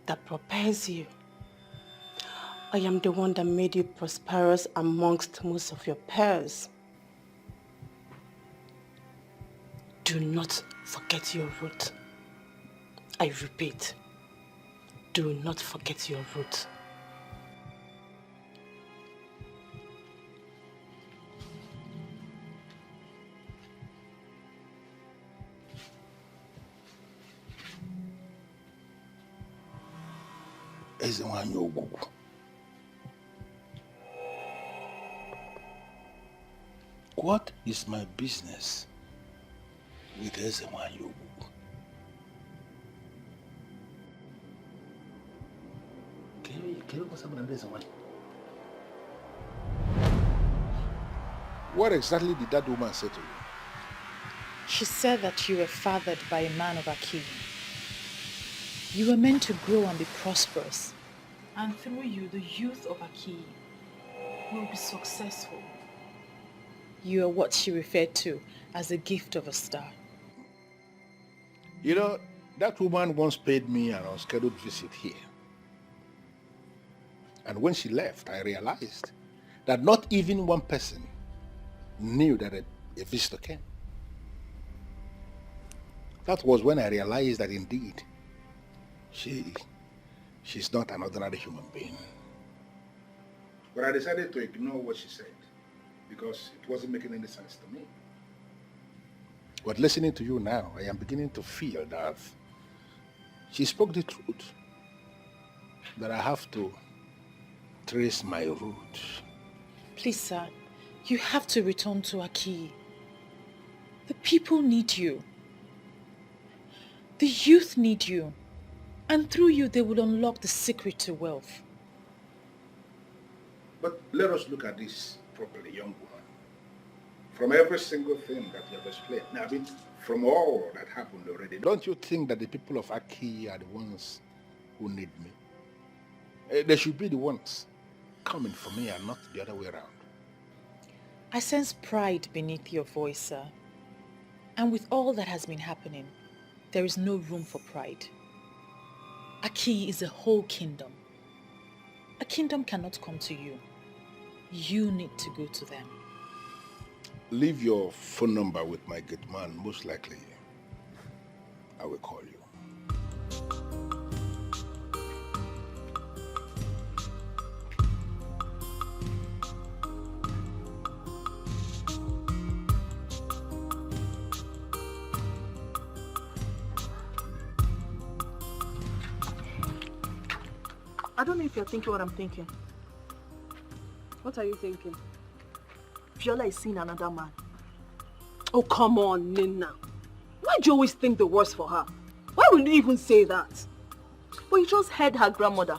that propels you. I am the one that made you prosperous amongst most of your peers. Do not forget your root. I repeat, do not forget your root. Ezenwanyo Ogugu. What is my business with Ezenwanyo Ogugu? What exactly did that woman say to you? She said that you were fathered by a man of Aki. You were meant to grow and be prosperous. And through you, the youth of Aki will be successful. You are what she referred to as a gift of a star. You know, that woman once paid me an unscheduled visit here. And when she left, I realized that not even one person knew that a visitor came. That was when I realized that indeed, she's not an ordinary human being. But I decided to ignore what she said because it wasn't making any sense to me. But listening to you now, I am beginning to feel that she spoke the truth. That I have to trace my root. Please, sir, you have to return to Aki. The people need you. The youth need you. And through you, they will unlock the secret to wealth. But let us look at this properly, young woman. From every single thing that you have explained, now, I mean, from all that happened already, Don't you think that the people of Aki are the ones who need me? They should be the ones coming for me and not the other way around. I sense pride beneath your voice, sir. And with all that has been happening, there is no room for pride. Aki is a whole kingdom. A kingdom cannot come to you. You need to go to them. Leave your phone number with my gate man. Most likely, I will call you. I don't know if you're thinking what I'm thinking. What are you thinking? Viola is seeing another man. Oh, come on, Nina. Why do you always think the worst for her? Why would you even say that? But you just heard her grandmother.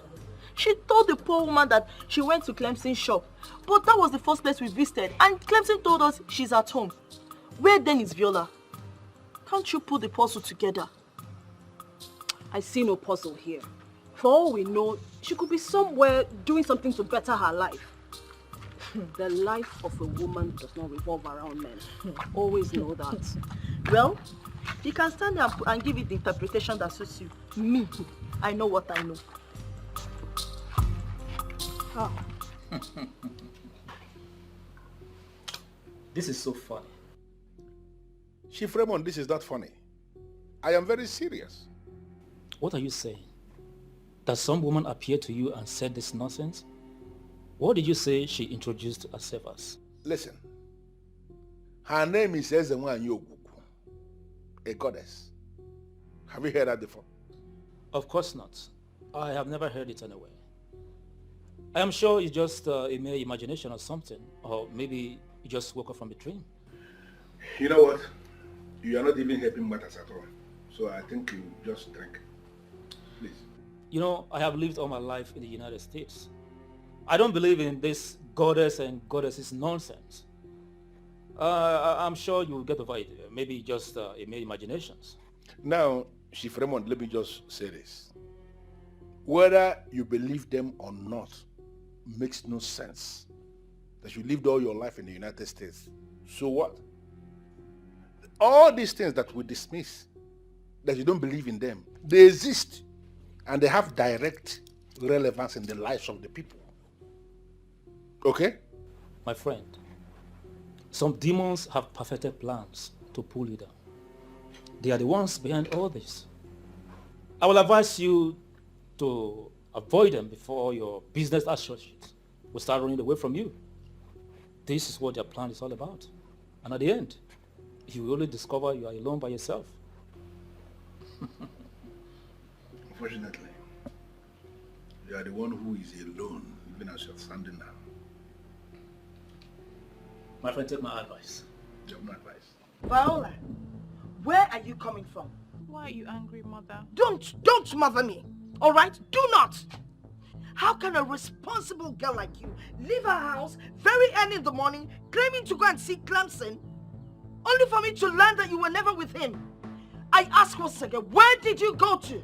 She told the poor woman that she went to Clemson's shop. But that was the first place we visited. And Clemson told us she's at home. Where then is Viola? Can't you put the puzzle together? I see no puzzle here. For all we know, she could be somewhere doing something to better her life. The life of a woman does not revolve around men. Always know that. Well, you can stand there and give it the interpretation that suits you. Me, I know what I know. Oh. This is so funny. Chief Raymond, this is not funny. I am very serious. What are you saying? That some woman appeared to you and said this nonsense? What did you say she introduced herself as? Listen. Her name is Ezenwanyi Ogugu, a goddess. Have you heard that before? Of course not. I have never heard it anywhere. I am sure it's just a mere imagination or something, or maybe you just woke up from a dream. You know what? You are not even helping matters at all. So I think you just drink. Please. You know, I have lived all my life in the United States. I don't believe in this goddess and goddesses nonsense. I'm sure you'll get over it. Maybe just a mere imaginations. Now, Chief Raymond, let me just say this. Whether you believe them or not makes no sense. That you lived all your life in the United States. So what? All these things that we dismiss, that you don't believe in them, they exist and they have direct relevance in the lives of the people. Okay? My friend, some demons have perfected plans to pull you down. They are the ones behind all this. I will advise you to avoid them before your business associates will start running away from you. This is what their plan is all about. And at the end, you will only discover you are alone by yourself. Unfortunately, you are the one who is alone, even as you're standing now. My friend, take my advice. You have no advice. Viola, where are you coming from? Why are you angry, Mother? Don't mother me, all right? Do not. How can a responsible girl like you leave her house very early in the morning, claiming to go and see Clemson, only for me to learn that you were never with him? I ask once again, where did you go to?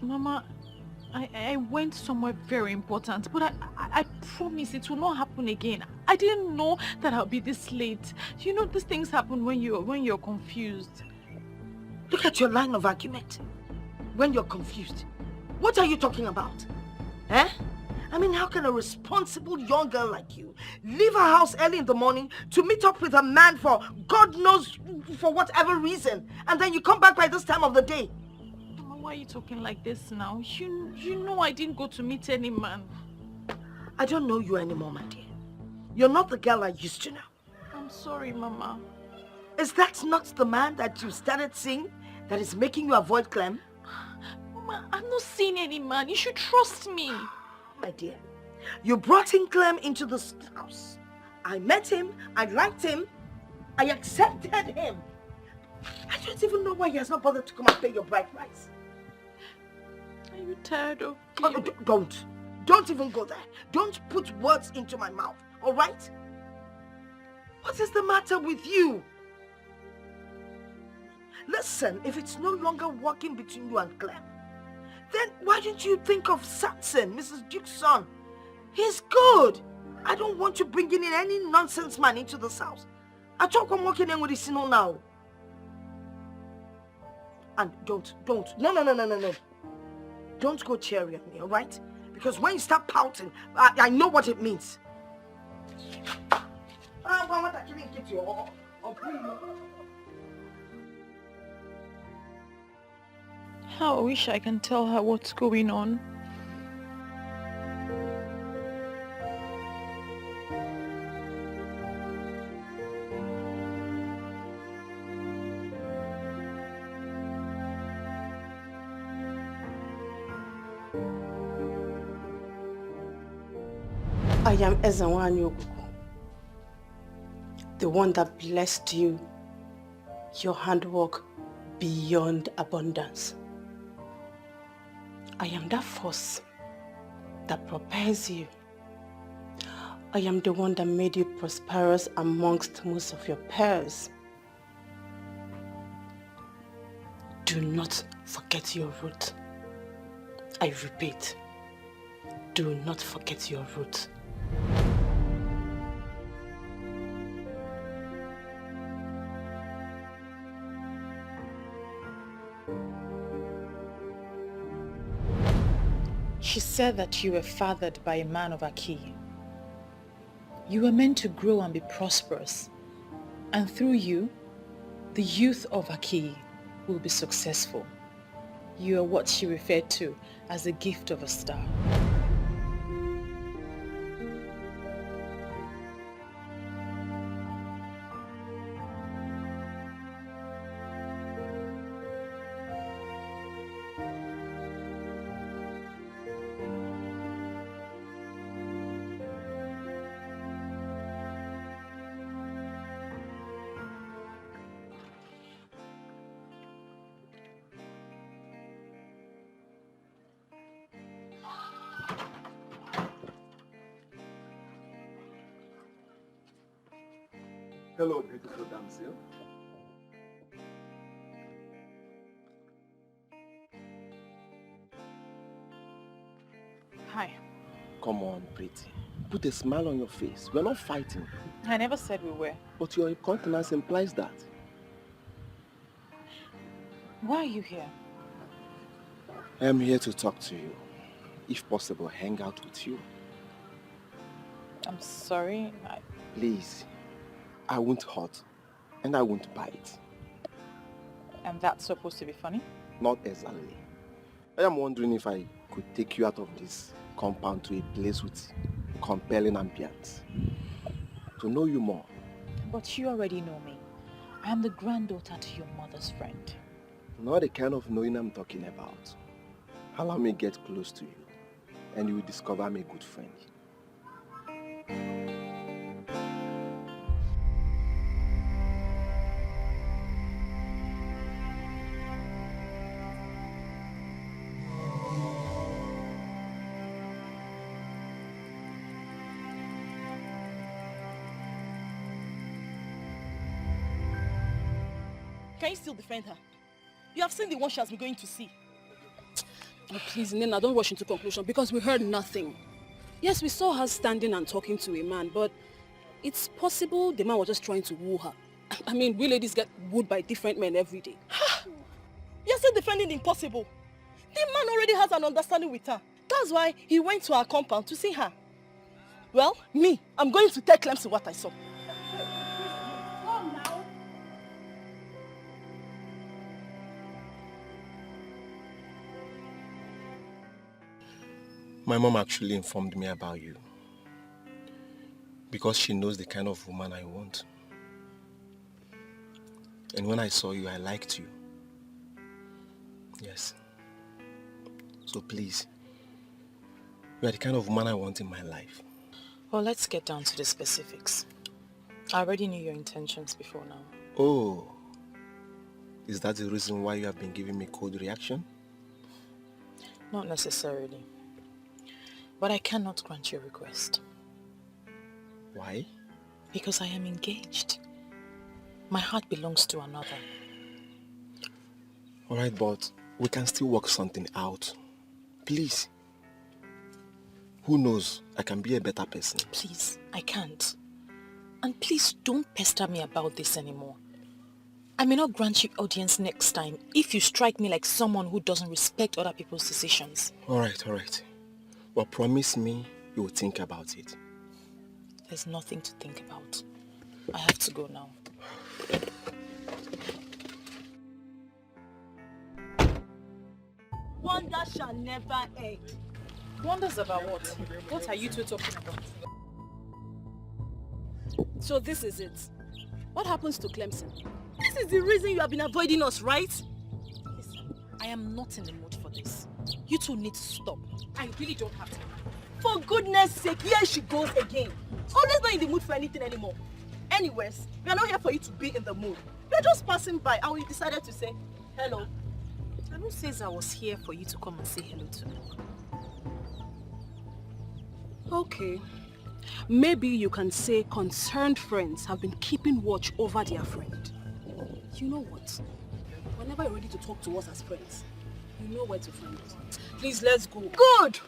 Mama, I went somewhere very important, but I promise it will not happen again. I didn't know that I'll be this late. You know, these things happen when you're confused. Look at your line of argument. When you're confused. What are you talking about? Eh? I mean, how can a responsible young girl like you leave her house early in the morning to meet up with a man for God knows for whatever reason, and then you come back by this time of the day? Mama, why are you talking like this now? You know I didn't go to meet any man. I don't know you anymore, my dear. You're not the girl I used to know. I'm sorry, Mama. Is that not the man that you started seeing that is making you avoid Clem? Mama, I'm not seeing any man. You should trust me. My dear, you brought in Clem into this house. I met him, I liked him, I accepted him. I don't even know why he has not bothered to come and pay your bride price. Are you tired of me? Don't even go there. Don't put words into my mouth, all right? What is the matter with you? Listen, if it's no longer working between you and Clem, then why didn't you think of Samson, Mrs. Duke's son? He's good. I don't want you bringing in any nonsense man into this house. I talk I'm walking in with his sinner now. And don't. No. Don't go cherry on me, all right? Because when you start pouting, I know what it means. How I wish I can tell her what's going on. I am Ezenwanyi Ogugu, the one that blessed you, your handwork beyond abundance. I am that force that propels you. I am the one that made you prosperous amongst most of your peers. Do not forget your root. I repeat, do not forget your root. She said that you were fathered by a man of Aki. You were meant to grow and be prosperous. And through you, the youth of Aki will be successful. You are what she referred to as the gift of a star. Hello, beautiful damsel. Hi. Come on, pretty. Put a smile on your face. We're not fighting. I never said we were. But your incontinence implies that. Why are you here? I'm here to talk to you. If possible, hang out with you. I'm sorry. Please. I won't hurt. And I won't bite. And that's supposed to be funny? Not exactly. I am wondering if I could take you out of this compound to a place with compelling ambience. To know you more. But you already know me. I am the granddaughter to your mother's friend. Not the kind of knowing I'm talking about. Allow me get close to you, and you will discover I'm a good friend. Can you still defend her? You have seen the one she has been going to see. Oh, please, Nena, don't rush into conclusion because we heard nothing. Yes, we saw her standing and talking to a man, but it's possible the man was just trying to woo her. I mean, we ladies get wooed by different men every day. You're still defending the impossible. The man already has an understanding with her. That's why he went to her compound to see her. Well, me, I'm going to tell Clemson what I saw. My mom actually informed me about you. Because she knows the kind of woman I want. And when I saw you, I liked you. Yes. So please, you are the kind of woman I want in my life. Well, let's get down to the specifics. I already knew your intentions before now. Oh. Is that the reason why you have been giving me cold reaction? Not necessarily. But I cannot grant your request. Why? Because I am engaged. My heart belongs to another. Alright, but we can still work something out. Please. Who knows? I can be a better person. Please, I can't. And please don't pester me about this anymore. I may not grant you audience next time if you strike me like someone who doesn't respect other people's decisions. Alright. But promise me you will think about it. There's nothing to think about. I have to go now. Wonder shall never end. Wonders about what? What are you two talking about? So this is it. What happens to Clemson? This is the reason you have been avoiding us, right? Listen, I am not in the mood for this. You two need to stop. I really don't have time. For goodness sake, here she goes again. Always not in the mood for anything anymore. Anyways, we are not here for you to be in the mood. We are just passing by and we decided to say hello. And who says I was here for you to come and say hello to me? Okay. Maybe you can say concerned friends have been keeping watch over their friend. You know what? Whenever you're ready to talk to us as friends, you know where to find us. Please, let's go. Good!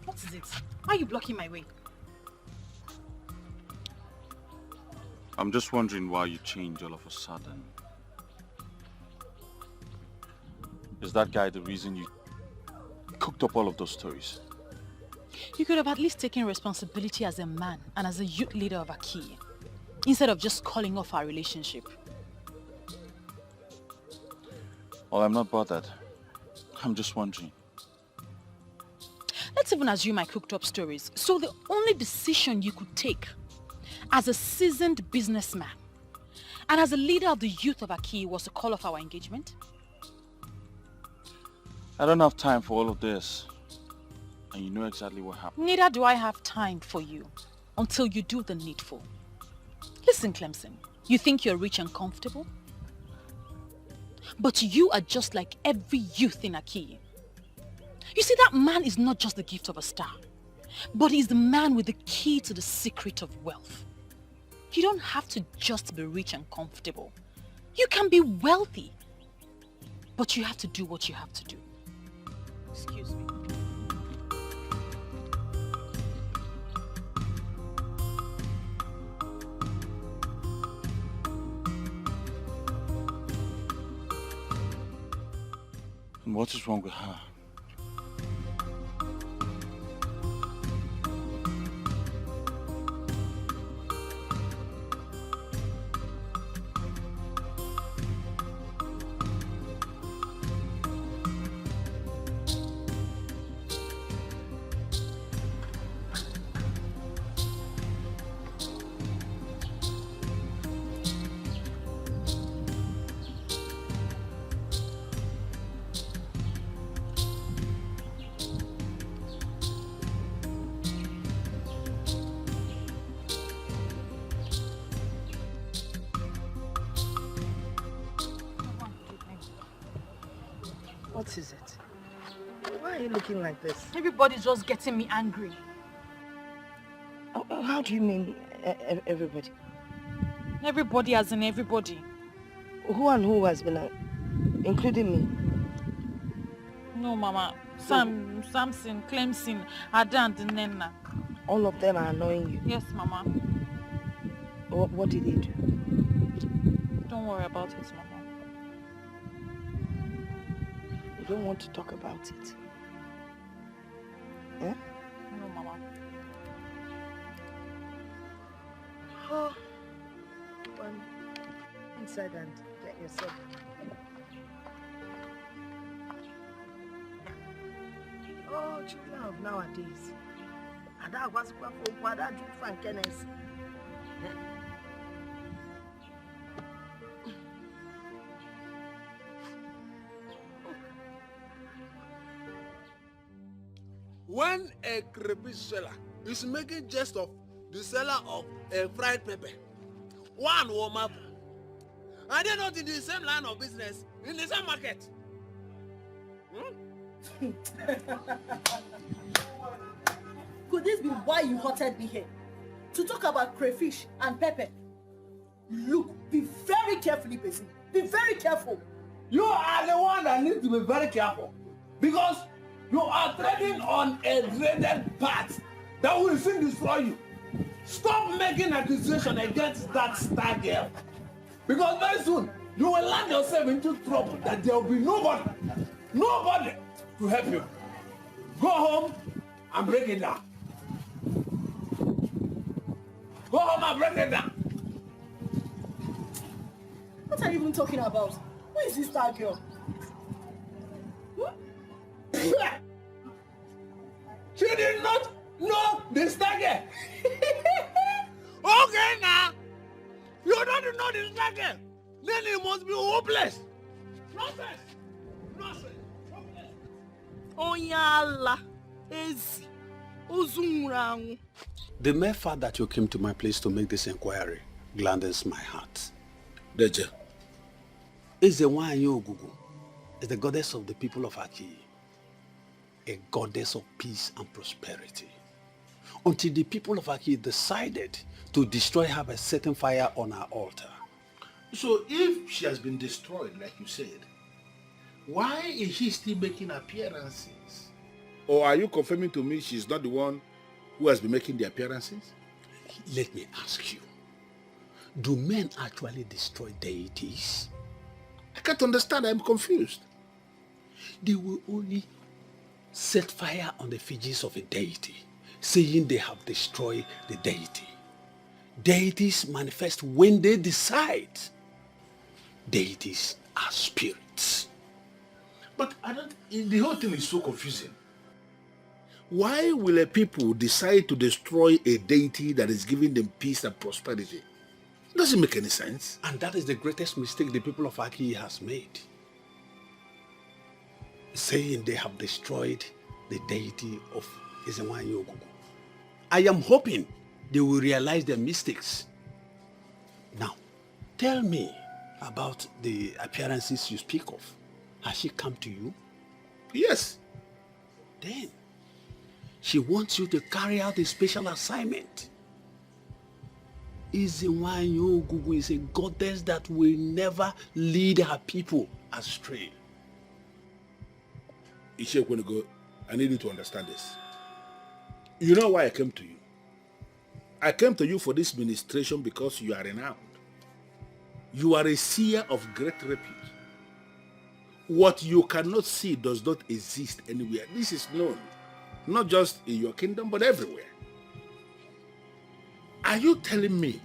What is it? Why are you blocking my way? I'm just wondering why you changed all of a sudden. Is that guy the reason you cooked up all of those stories? You could have at least taken responsibility as a man and as a youth leader of Aki, instead of just calling off our relationship. Well, I'm not bothered. I'm just wondering. Let's even assume I cooked up stories. So the only decision you could take as a seasoned businessman and as a leader of the youth of Aki was to call off our engagement? I don't have time for all of this. And you know exactly what happened. Neither do I have time for you until you do the needful. Listen, Clemson, you think you're rich and comfortable? But you are just like every youth in Aki. You see, that man is not just the gift of a star, but he's the man with the key to the secret of wealth. You don't have to just be rich and comfortable. You can be wealthy, but you have to do what you have to do. Excuse me. And what is wrong with her? What is it? Why are you looking like this? Everybody's just getting me angry. How do you mean everybody? Everybody as in everybody. Who and who has been, including me? No, Mama. Samson, Clemson, Ada and Nena. All of them are annoying you? Yes, Mama. What did they do? Don't worry about it, Mama. You don't want to talk about it? Eh? No, Mama. Oh. Well, inside and get yourself. Oh, children of nowadays. Ada was for Ada do frankness. When a creepy seller is making jest of the seller of a fried pepper, one will marvel. Are they not in the same line of business, in the same market? Could this be why you hotted me here? To talk about crayfish and pepper? Look, be very careful, Basin. Be very careful. You are the one that needs to be very careful. Because you are treading on a dreaded path that will soon destroy you. Stop making accusation against that star girl. Because very soon, you will land yourself into trouble that there will be nobody to help you. Go home and break it down. Go home and break it down. What are you even talking about? Who is this star girl? She did not know the star girl. Okay now. You don't know the star girl. Then it must be hopeless. Nonsense. Nonsense. Onyala. Ezi. Ozunrangu. The mere fact that you came to my place to make this inquiry gladdens my heart. Deje. Ezewanyi Ogugu is the goddess of the people of Aki, a goddess of peace and prosperity. Until the people of Aki decided to destroy her by setting fire on her altar. So if she has been destroyed, like you said, why is she still making appearances? Or are you confirming to me she's not the one who has been making the appearances? Let me ask you, do men actually destroy deities? I can't understand, I'm confused. They will only set fire on the effigies of a deity, saying they have destroyed the deity. Deities manifest when they decide. Deities are spirits. But the whole thing is so confusing. Why will a people decide to destroy a deity that is giving them peace and prosperity? It doesn't make any sense. And that is the greatest mistake the people of Aki has made. Saying they have destroyed the deity of Ezewanyi Ogugu. I am hoping they will realize their mistakes. Now, tell me about the appearances you speak of. Has she come to you? Yes. Then, she wants you to carry out a special assignment. Ezewanyi Ogugu is a goddess that will never lead her people astray. Ishekwenigo, I need you to understand this. You know why I came to you? I came to you for this ministration because you are renowned. You are a seer of great repute. What you cannot see does not exist anywhere. This is known, not just in your kingdom, but everywhere. Are you telling me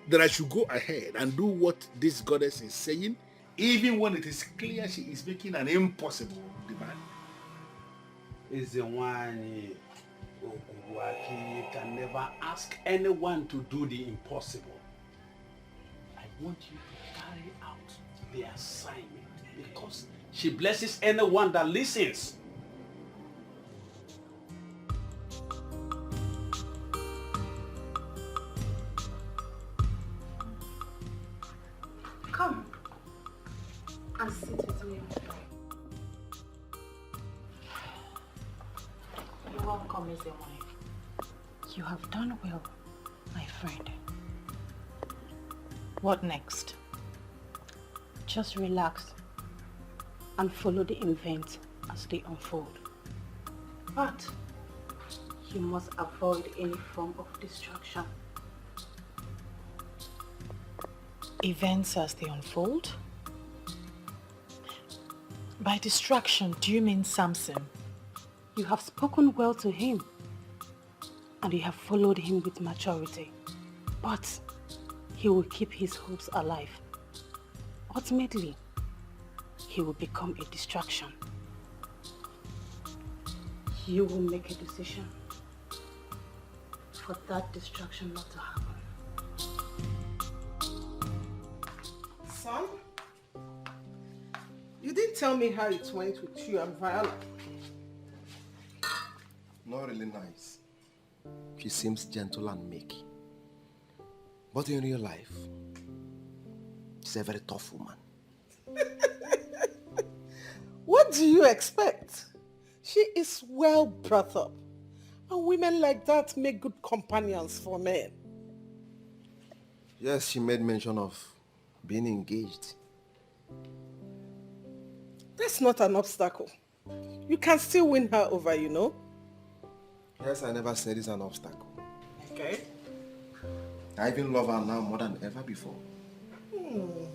that I should go ahead and do what this goddess is saying, even when it is clear she is making an impossible demand? Ezewanyi Ogugu can never ask anyone to do the impossible. I want you to carry out the assignment because she blesses anyone that listens. Come and sit with me. You're welcome, Ezewanyi. You have done well, my friend. What next? Just relax and follow the events as they unfold. But you must avoid any form of distraction. Events as they unfold? By distraction, do you mean Samson? You have spoken well to him and you have followed him with maturity, but he will keep his hopes alive. Ultimately, he will become a distraction. You will make a decision for that distraction not to happen. Son, you didn't tell me how it went with you and Viola. Not really nice. She seems gentle and meek. But in real life, she's a very tough woman. What do you expect? She is well brought up. And women like that make good companions for men. Yes, she made mention of being engaged. That's not an obstacle. You can still win her over, you know. Yes, I never said it's an obstacle. Okay. I even love her now more than ever before. Hmm.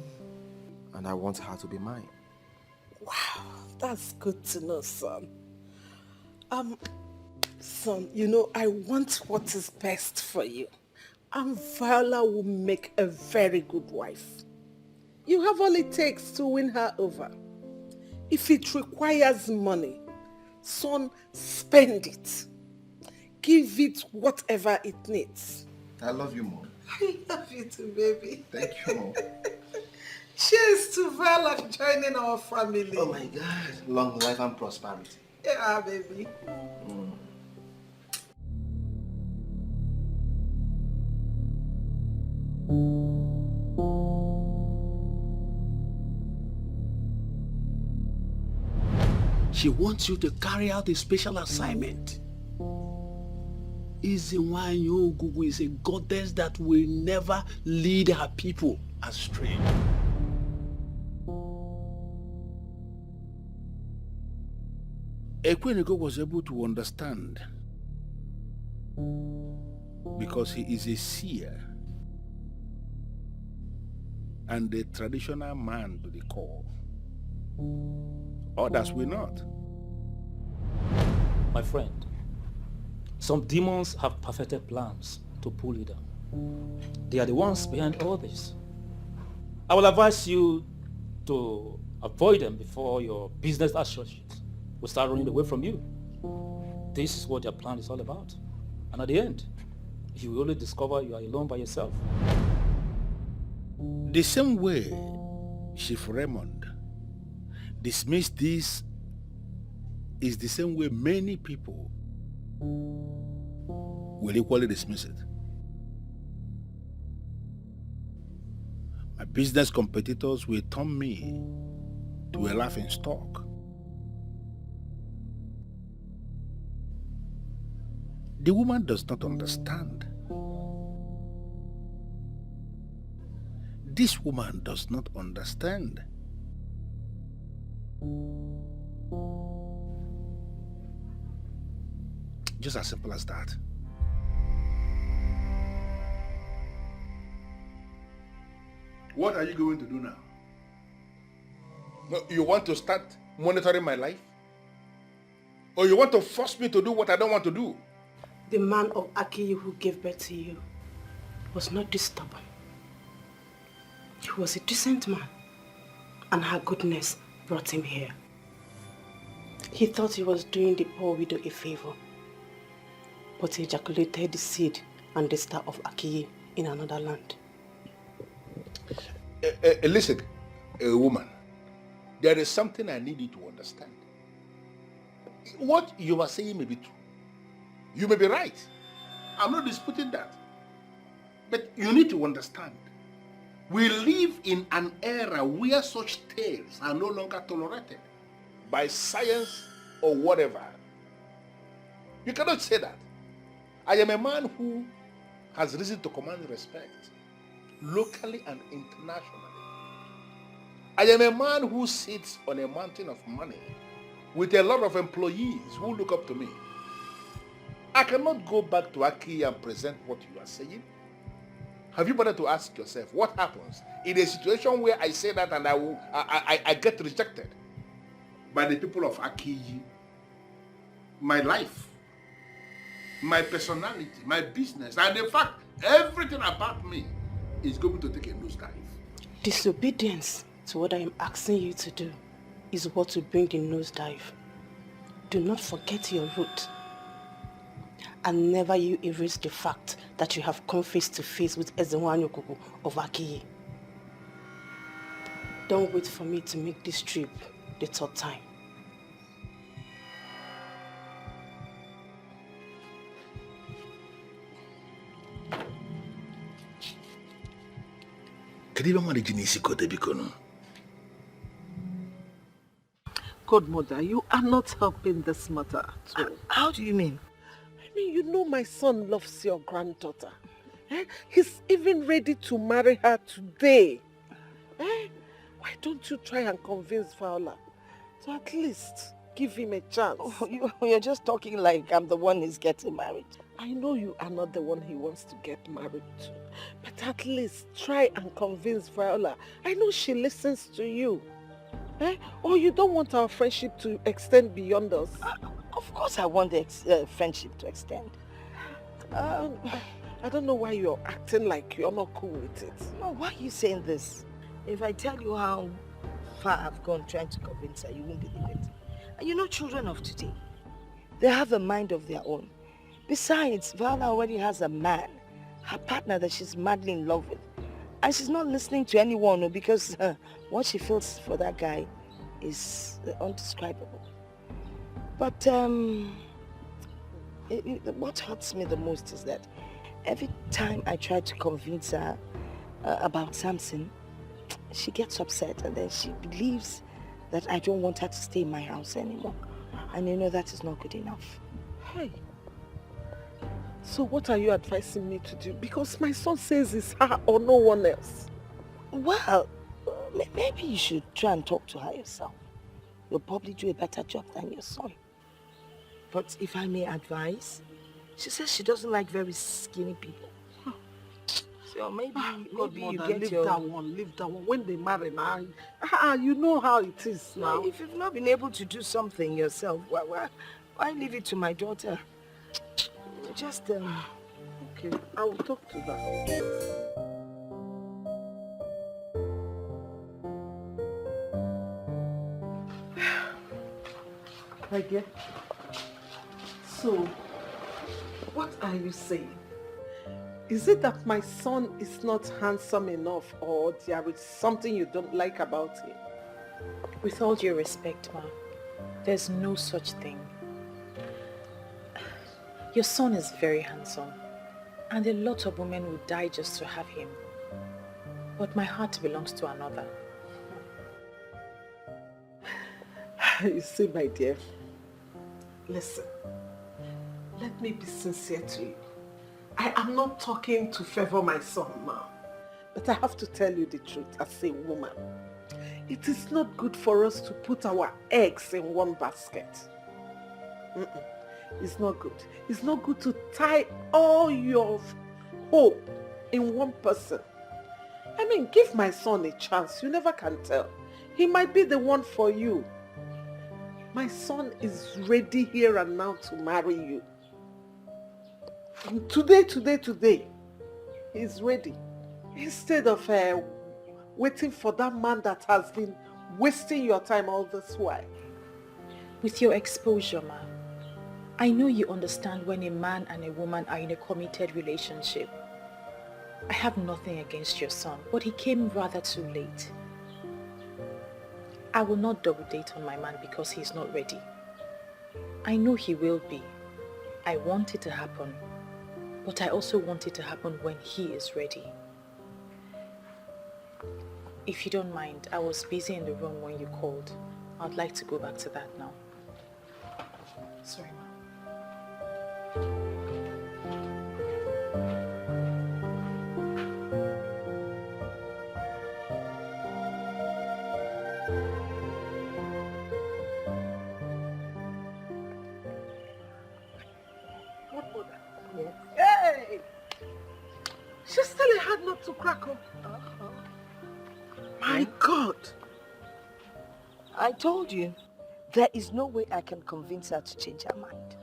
And I want her to be mine. Wow, that's good to know, son. Son, you know, I want what is best for you. And Viola will make a very good wife. You have all it takes to win her over. If it requires money, son, spend it. Give it whatever it needs. I love you, Mom. I love you too, baby. Thank you, Mom. Cheers to Val of joining our family. Oh my God. Long life and prosperity. Yeah, baby. She wants you to carry out a special assignment. Izinwanyi Ogugu is a goddess that will never lead her people astray. Ekweneko was able to understand because he is a seer and a traditional man to the core. Others will not. My friend, some demons have perfected plans to pull you down. They are the ones behind all this. I will advise you to avoid them before your business associates will start running away from you. This is what their plan is all about. And at the end, you will only discover you are alone by yourself. The same way Chief Raymond dismissed this is the same way many people will equally dismiss it. My business competitors will turn me to a laughing stock. The woman does not understand. This woman does not understand. Just as simple as that. What are you going to do now? You want to start monitoring my life? Or you want to force me to do what I don't want to do? The man of Akiyi who gave birth to you was not this stubborn. He was a decent man, and her goodness brought him here. He thought he was doing the poor widow a favor, but he ejaculated the seed and the star of Akiyi in another land. Listen, a woman, there is something I need you to understand. What you are saying may be true. You may be right. I'm not disputing that. But you need to understand, we live in an era where such tales are no longer tolerated by science or whatever. You cannot say that. I am a man who has reason to command respect, locally and internationally. I am a man who sits on a mountain of money with a lot of employees who look up to me. I cannot go back to Aki and present what you are saying. Have you bothered to ask yourself what happens in a situation where I say that and I get rejected by the people of Aki? My life, my personality, my business, and in fact, everything about me is going to take a nosedive. Disobedience to what I am asking you to do is what will bring the nosedive. Do not forget your root. And never you erase the fact that you have come face to face with Ezenwanyi Ogugu of Akiyi. Don't wait for me to make this trip the third time. Godmother, you are not helping this matter at all. How do you mean? I mean, you know my son loves your granddaughter. He's even ready to marry her today. Why don't you try and convince Fowler to at least give him a chance? Oh, you're just talking like I'm the one he's getting married. I know you are not the one he wants to get married to. But at least try and convince Viola. I know she listens to you. Or you don't want our friendship to extend beyond us? Of course I want the friendship to extend. I don't know why you're acting like you're not cool with it. No, why are you saying this? If I tell you how far I've gone trying to convince her, you won't believe it. And you know children of today, they have a mind of their own. Besides, Viola already has a man, her partner that she's madly in love with. And she's not listening to anyone because what she feels for that guy is undescribable. But what hurts me the most is that every time I try to convince her about Samson, she gets upset and then she believes that I don't want her to stay in my house anymore. And you know that is not good enough. Hey. So what are you advising me to do? Because my son says it's her or no one else. Well, maybe you should try and talk to her yourself. You'll probably do a better job than your son. But if I may advise, she says she doesn't like very skinny people. So maybe you get leave your... leave that one. When they marry now, you know how it is now. If you've not been able to do something yourself, why leave it to my daughter? Just, Okay, I will talk to her. My dear, so, what are you saying? Is it that my son is not handsome enough or there is something you don't like about him? With all due respect, Ma, there's no such thing. Your son is very handsome, and a lot of women would die just to have him. But my heart belongs to another. You see, my dear, listen, let me be sincere to you. I am not talking to favor my son now, but I have to tell you the truth as a woman. It is not good for us to put our eggs in one basket. It's not good. It's not good to tie all your hope in one person. I mean, give my son a chance. You never can tell. He might be the one for you. My son is ready here and now to marry you. Today, he's ready. Instead of waiting for that man that has been wasting your time all this while. With your exposure, Ma, I know you understand when a man and a woman are in a committed relationship. I have nothing against your son, but he came rather too late. I will not double date on my man because he's not ready. I know he will be. I want it to happen, but I also want it to happen when he is ready. If you don't mind, I was busy in the room when you called. I'd like to go back to that now. Sorry, Ma. Hey! She's still a hard nut to crack up. My God! I told you, there is no way I can convince her to change her mind.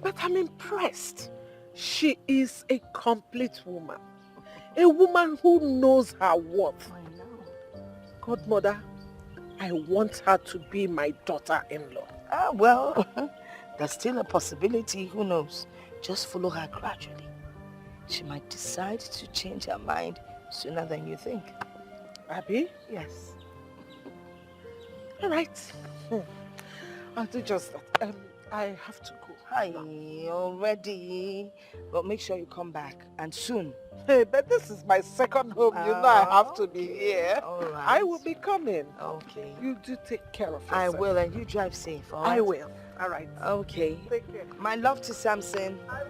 But I'm impressed. She is a complete woman. A woman who knows her worth. I know. Godmother, I want her to be my daughter-in-law. Well, there's still a possibility. Who knows? Just follow her gradually. She might decide to change her mind sooner than you think. Abby? Yes. All right. I'll do just that. I have to go. Hi, already. But make sure you come back, and soon. Hey, but this is my second home. You know I have to be here. All right. I will be coming. Okay. You do take care of yourself. I will, and you drive safe, all right? I will. All right. Okay. Take care. My love to Samson. Bye.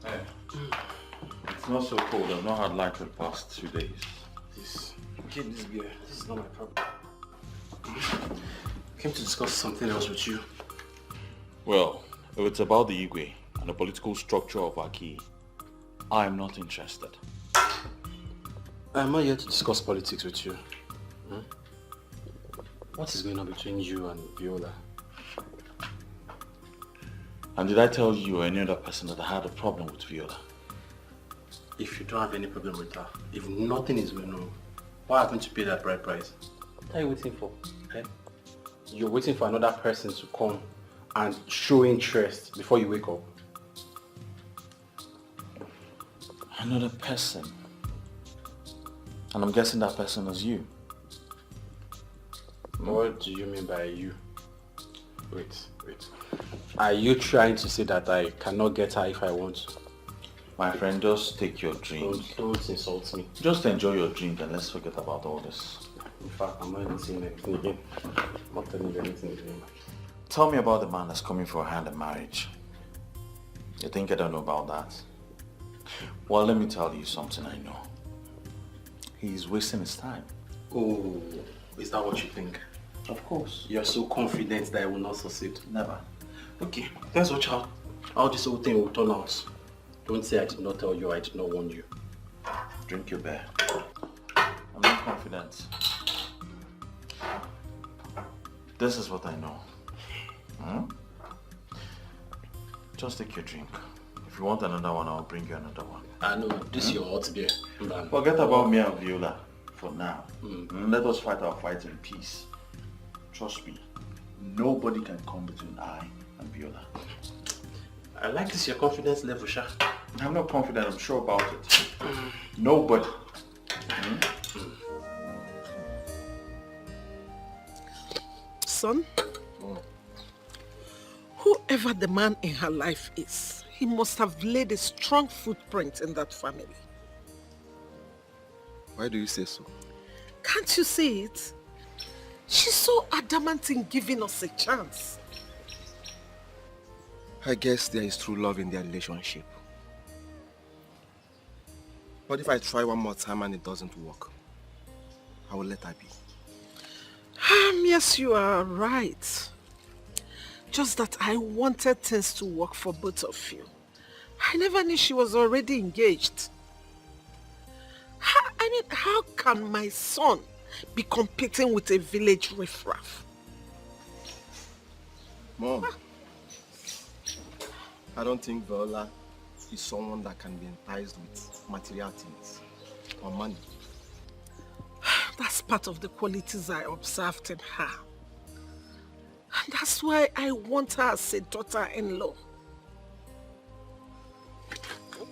Hey, it's not so cold. I've not had light for the past 2 days. Keep this beer. This is not my problem. I came to discuss something else with you. Well, if it's about the Igwe and the political structure of Aki, I'm not interested. I'm not here to discuss politics with you. What is going on between you and Viola? And did I tell you or any other person that I had a problem with Viola? If you don't have any problem with her, if nothing is going on, why haven't you paid that bride price? What are you waiting for? Okay? You're waiting for another person to come and show interest before you wake up. Another person? And I'm guessing that person is you. What do you mean by you? Wait. Are you trying to say that I cannot get her if I want to? My friend, just take your drink. Don't insult me. Just enjoy your drink and let's forget about all this. In fact, I'm not even saying anything again. I'm not telling you anything again. Tell me about the man that's coming for a hand in marriage. You think I don't know about that? Well, let me tell you something I know. He's wasting his time. Oh, is that what you think? Of course. You're so confident that I will not succeed. Never. Okay, let's watch how this whole thing will turn out. Don't say I did not tell you, I did not warn you. Drink your beer. I'm not confident. This is what I know. Just take your drink. If you want another one, I'll bring you another one. I know, this is your hot beer. Forget about me and Viola for now. Let us fight our fight in peace. Trust me, nobody can come between I and Viola. I like this your confidence level, Sha. I'm not confident, I'm sure about it. Nobody. Son, whoever the man in her life is, he must have laid a strong footprint in that family. Why do you say so? Can't you see it? She's so adamant in giving us a chance. I guess there is true love in their relationship. But if I try one more time and it doesn't work, I will let her be. Yes, you are right. Just that I wanted things to work for both of you. I never knew she was already engaged. How can my son be competing with a village riffraff? Mom, I don't think Viola is someone that can be enticed with material things or money. That's part of the qualities I observed in her. And that's why I want her as a daughter-in-law.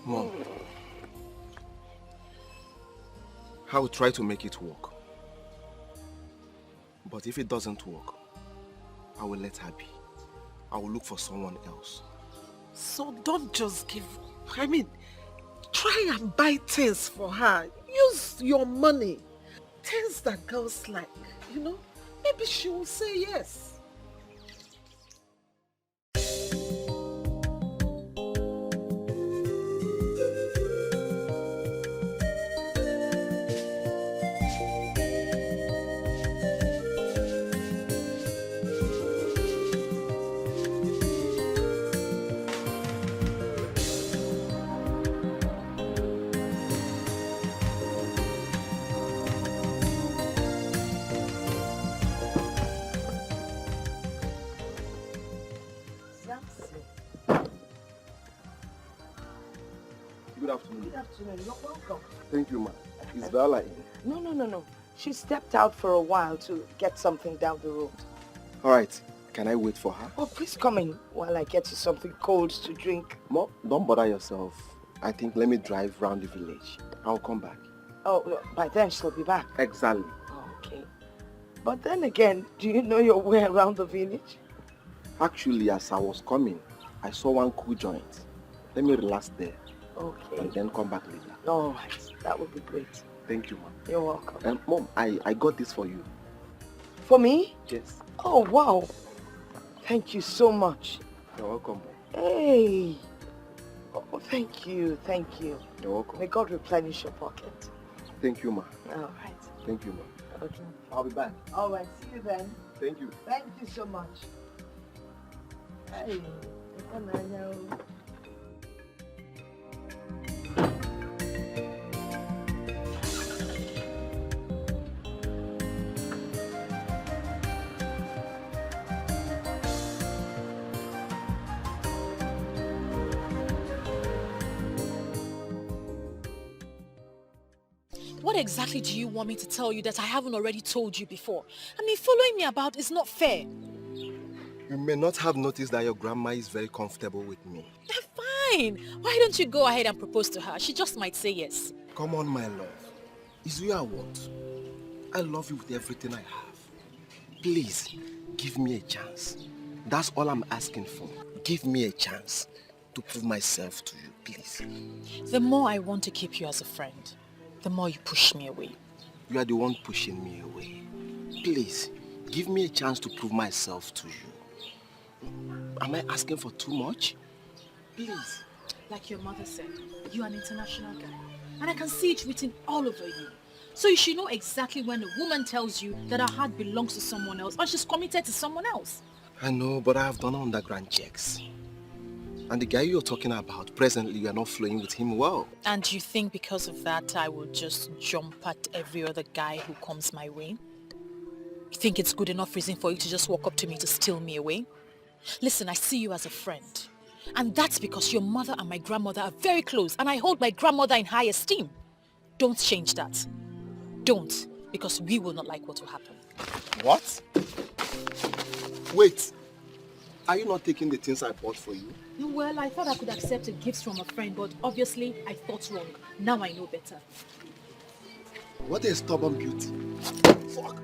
Mom, I will try to make it work. But if it doesn't work, I will let her be. I will look for someone else. So don't just give up. Try and buy things for her. Use your money. Things that girls like, maybe she will say yes. Good afternoon. Good afternoon. You're welcome. Thank you, ma. Is Viola in? No. She stepped out for a while to get something down the road. All right. Can I wait for her? Oh, please come in while I get you something cold to drink. Mom, don't bother yourself. I think let me drive around the village. I'll come back. Oh, by then she'll be back. Exactly. Okay. But then again, do you know your way around the village? Actually, as I was coming, I saw one cool joint. Let me relax there. Okay. And then come back later. All right. That would be great. Thank you, Mom. You're welcome. Mom, I got this for you. For me? Yes. Oh, wow. Thank you so much. You're welcome. Hey. Oh, thank you. Thank you. You're welcome. May God replenish your pocket. Thank you, Ma. All right. Thank you, Ma. Okay. I'll be back. All right. See you then. Thank you. Thank you so much. Hey. What exactly do you want me to tell you that I haven't already told you before? I mean, following me about is not fair. You may not have noticed that your grandma is very comfortable with me. Fine. Why don't you go ahead and propose to her? She just might say yes. Come on, my love. Is you I want. I love you with everything I have. Please, give me a chance. That's all I'm asking for. Give me a chance to prove myself to you, please. The more I want to keep you as a friend, the more you push me away. You are the one pushing me away. Please, give me a chance to prove myself to you. Am I asking for too much? Please. Like your mother said, you're an international guy. And I can see it written all over you. So you should know exactly when a woman tells you that her heart belongs to someone else or she's committed to someone else. I know, but I have done underground checks. And the guy you're talking about, presently you are not flowing with him well. And you think because of that I will just jump at every other guy who comes my way? You think it's good enough reason for you to just walk up to me to steal me away? Listen, I see you as a friend. And that's because your mother and my grandmother are very close and I hold my grandmother in high esteem. Don't change that. Don't, because we will not like what will happen. What? Wait. Are you not taking the things I bought for you? Well, I thought I could accept a gift from a friend, but obviously I thought wrong. Now I know better. What a stubborn beauty. Fuck.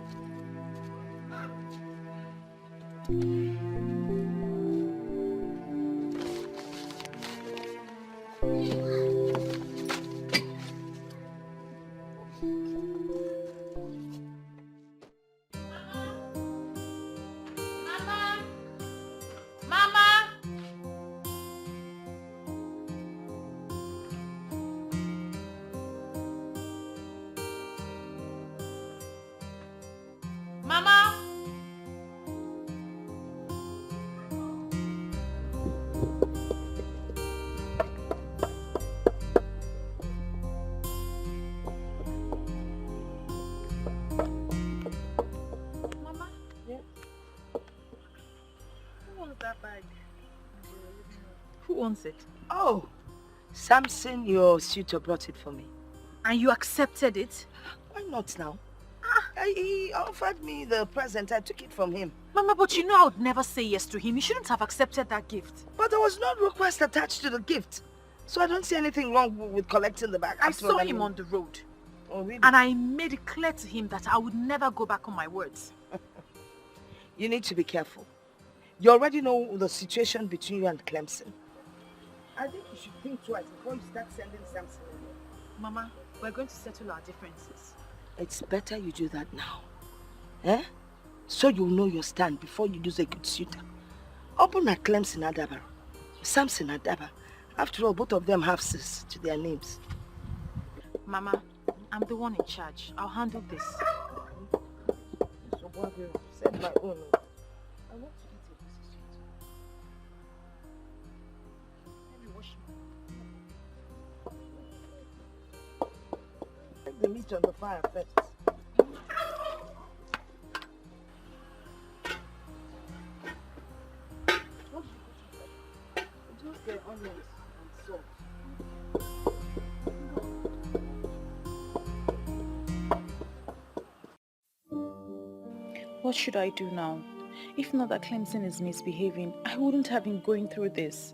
Who owns it? Oh, Samson, your suitor, brought it for me. And you accepted it? Why not now? He offered me the present. I took it from him. Mama, but you know I would never say yes to him. You shouldn't have accepted that gift. But there was no request attached to the gift. So I don't see anything wrong with collecting the bag. I saw him on the road. Oh, really? And I made it clear to him that I would never go back on my words. You need to be careful. You already know the situation between you and Clemson. I think you should think twice before you start sending Samson away. Mama, we're going to settle our differences. It's better you do that now. Eh? So you'll know your stand before you lose a good suitor. Open at Clemson Adaba. Samson Adaba. After all, both of them have sis to their names. Mama, I'm the one in charge. I'll handle this. So what will set my own? I want to eat a piece of sweet. Let me wash my... Take the meat on the fire first. Just the onions and salt. What should I do now? If not that Clemson is misbehaving, I wouldn't have been going through this.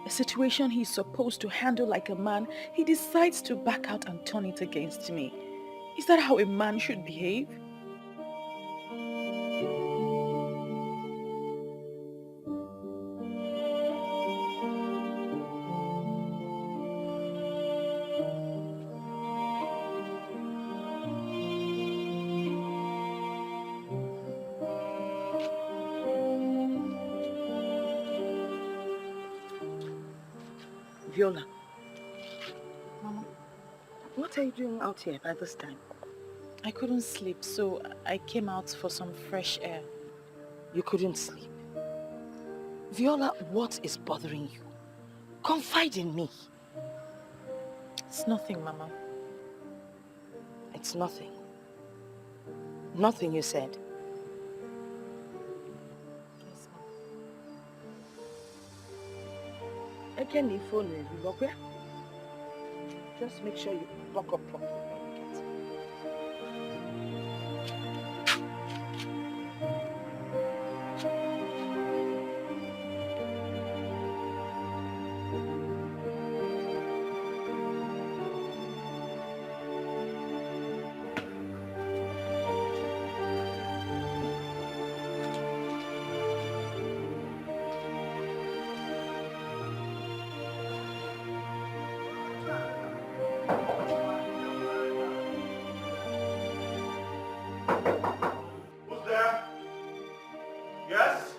A situation he's supposed to handle like a man, he decides to back out and turn it against me. Is that how a man should behave? Viola. Mama, what are you doing out here by this time? I couldn't sleep, so I came out for some fresh air. You couldn't sleep? Viola, what is bothering you? Confide in me. It's nothing, Mama. It's nothing. Nothing, you said. Yes, Mama. Again, you phone me, okay? Just make sure you buck up properly when you get. Who's there? Yes?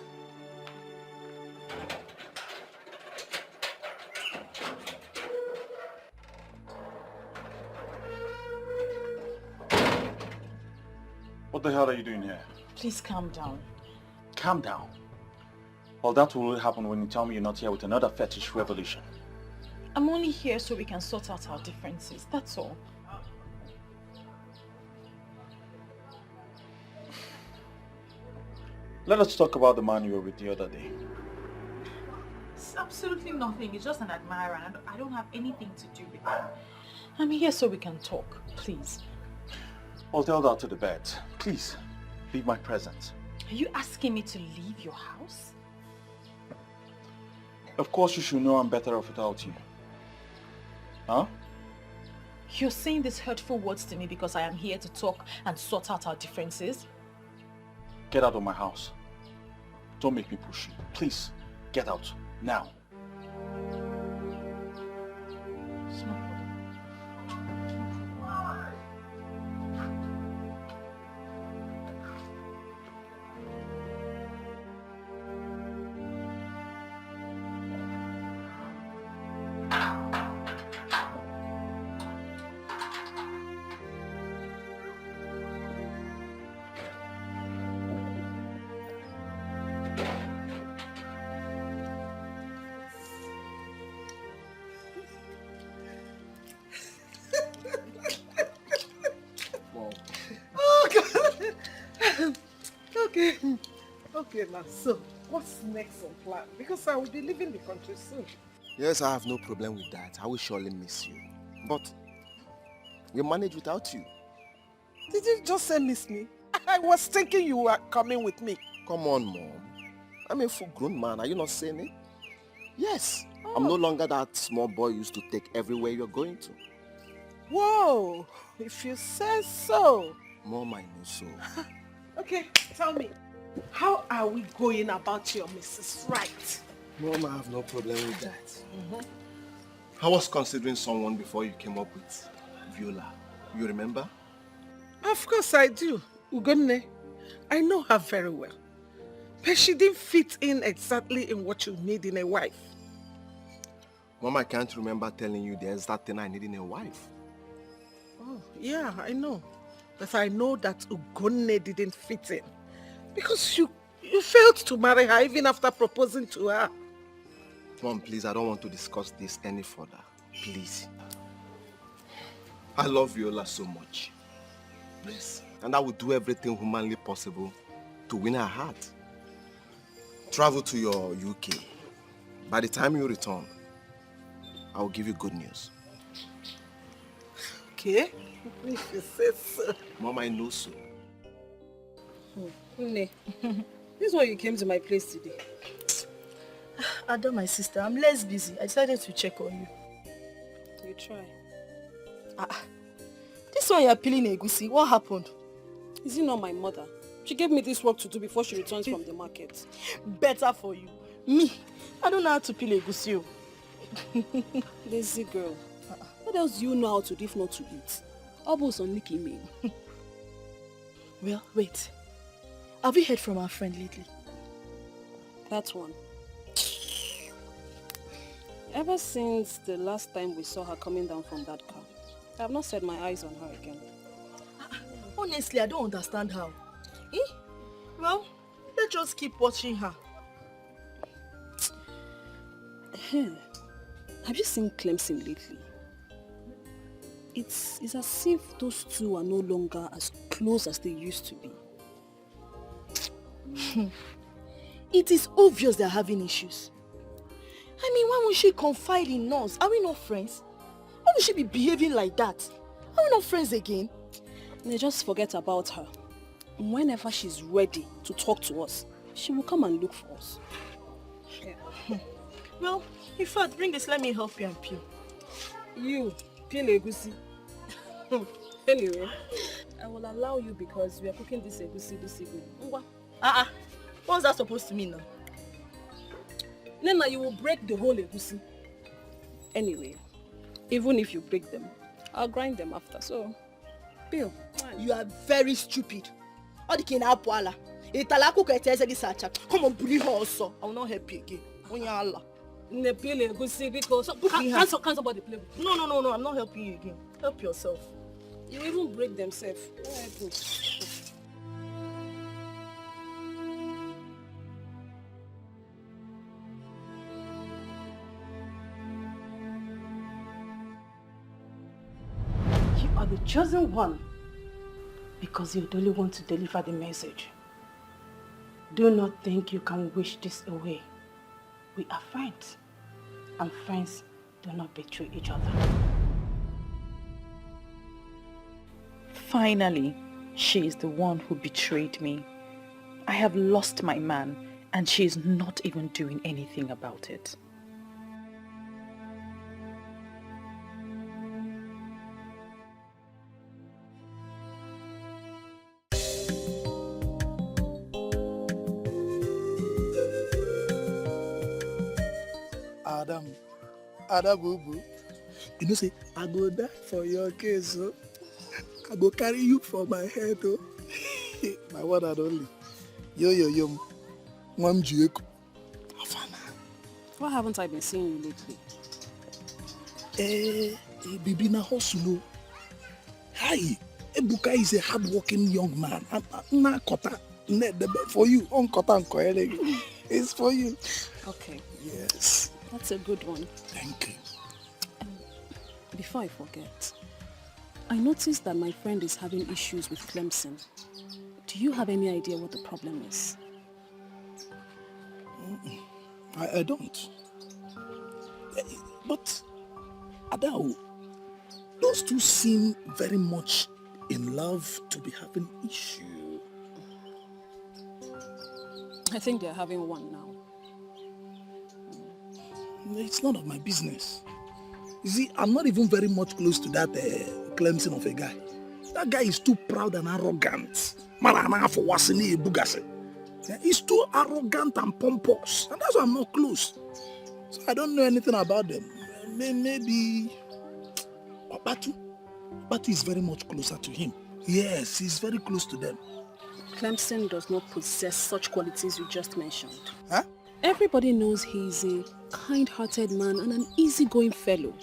What the hell are you doing here? Please calm down. Calm down. Well, that will only happen when you tell me you're not here with another fetish revolution. I'm only here so we can sort out our differences, that's all. Let us talk about the man you were with the other day. It's absolutely nothing. It's just an admirer and I don't have anything to do with him. I'm here so we can talk, please. Well, tell that to the bed. Please, leave my presence. Are you asking me to leave your house? Of course you should know I'm better off without you. Huh? You're saying these hurtful words to me because I am here to talk and sort out our differences? Get out of my house. Don't make me push you. Please, get out. Now. It's no problem. Okay, now, so what's next on plan? Because I will be leaving the country soon. Yes, I have no problem with that. I will surely miss you. But we manage without you. Did you just say miss me? I was thinking you were coming with me. Come on, Mom. I'm a full-grown man. Are you not saying it? Yes. I'm no longer that small boy you used to take everywhere you're going to. Whoa, if you say so. Mom, I know so. Okay, tell me, how are we going about your Mrs. Right? Mom, I have no problem with that. I was considering someone before you came up with Viola. You remember? Of course I do. Ugonne, I know her very well. But she didn't fit in exactly in what you need in a wife. Mom, I can't remember telling you the exact thing I need in a wife. Oh, yeah, I know. But I know that Ugonne didn't fit in. Because you failed to marry her even after proposing to her. Mom, please, I don't want to discuss this any further. Please. I love Viola so much. Yes. And I will do everything humanly possible to win her heart. Travel to your UK. By the time you return, I will give you good news. Okay? If you say so. Mom, I know so. Nne, this is why you came to my place today. Ada, my sister, I'm less busy. I decided to check on you. You try. This one you're peeling egusi. What happened? Is it not my mother? She gave me this work to do before she returns from the market. Better for you. Me, I don't know how to peel egusi. Lazy girl. What else do you know how to do if not to eat? Almost on Nicky me. Well, wait. Have you heard from our friend lately? That one. Ever since the last time we saw her coming down from that car, I have not set my eyes on her again. Honestly, I don't understand how. Well, let's just keep watching her. Have you seen Clemson lately? It's as if those two are no longer as close as they used to be. It is obvious they're having issues. I mean, why won't she confide in us? Are we not friends? Why would she be behaving like that? Are we not friends again? They just forget about her. Whenever she's ready to talk to us, she will come and look for us. Yeah. Well, in fact, bring this, let me help you and peel. You, peel egusi. Anyway, I will allow you because we are cooking this egusi this evening. What's that supposed to mean now? Nena, you will break the whole egusi. Anyway, even if you break them, I'll grind them after, so peel. You are very stupid. Come on, bully her also. I will not help you again. Can somebody play with you? No, I'm not helping you again. Help yourself. You even break them safe. You are the chosen one because you're the only one to deliver the message. Do not think you can wish this away. We are friends, and friends do not betray each other. Finally, she is the one who betrayed me. I have lost my man, and she is not even doing anything about it. Ada boo. You know say, I go die for your case, oh. I go carry you for my head, oh. My one and only. Yo. Mwam Jueko. Why haven't I been seeing you lately? Bibi na hustle. Hi. Ebuka is a hard-working young man. Na kota. For you. On kota it's for you. Okay. Yes. That's a good one. Thank you. Before I forget, I noticed that my friend is having issues with Clemson. Do you have any idea what the problem is? I don't. But, Adao, those two seem very much in love to be having issue. I think they're having one now. It's none of my business. You see, I'm not even very much close to that Clemson of a guy. That guy is too proud and arrogant. He's too arrogant and pompous. And that's why I'm not close. So I don't know anything about them. Maybe Obatu. Obatu is very much closer to him. Yes, he's very close to them. Clemson does not possess such qualities you just mentioned. Huh? Everybody knows he's a kind-hearted man and an easygoing fellow.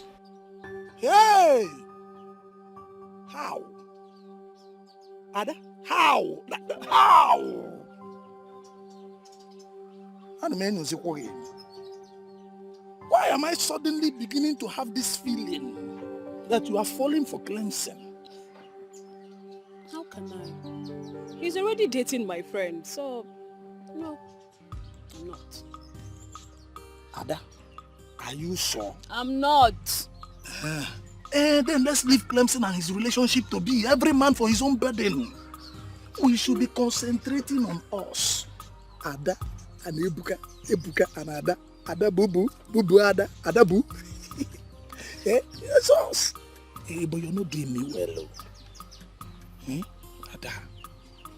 Hey! How? Ada? How? How? Why am I suddenly beginning to have this feeling that you are falling for Clemson? How can I? He's already dating my friend, so no, I'm not. Ada, are you sure? I'm not. Then let's leave Clemson and his relationship to be. Every man for his own burden. We should be concentrating on us. Ada and Ebuka and Ada. Ada Bubu, Bubu Ada, Ada Bu. It's us. But you're not doing me well. Ada,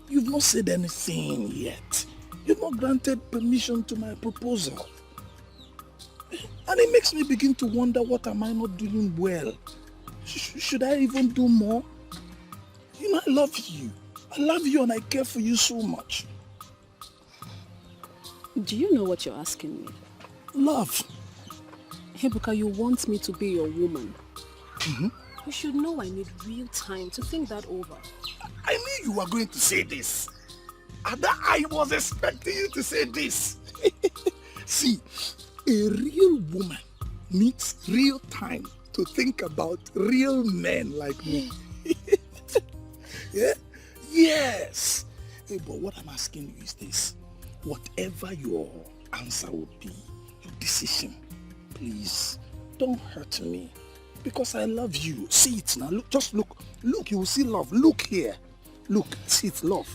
you've not said anything yet. You've not granted permission to my proposal. And it makes me begin to wonder, what am I not doing well? Should I even do more? You know, I love you. I love you and I care for you so much. Do you know what you're asking me? Love. Ebuka, you want me to be your woman. Mm-hmm. You should know I need real time to think that over. I knew you were going to say this. Ada, I was expecting you to say this. See, a real woman needs real time to think about real men like me. Yeah? Yes. Hey, but what I'm asking you is this. Whatever your answer would be, your decision, please don't hurt me. Because I love you. See it now. Look, just look. Look, you will see love. Look here. Look, see it, love.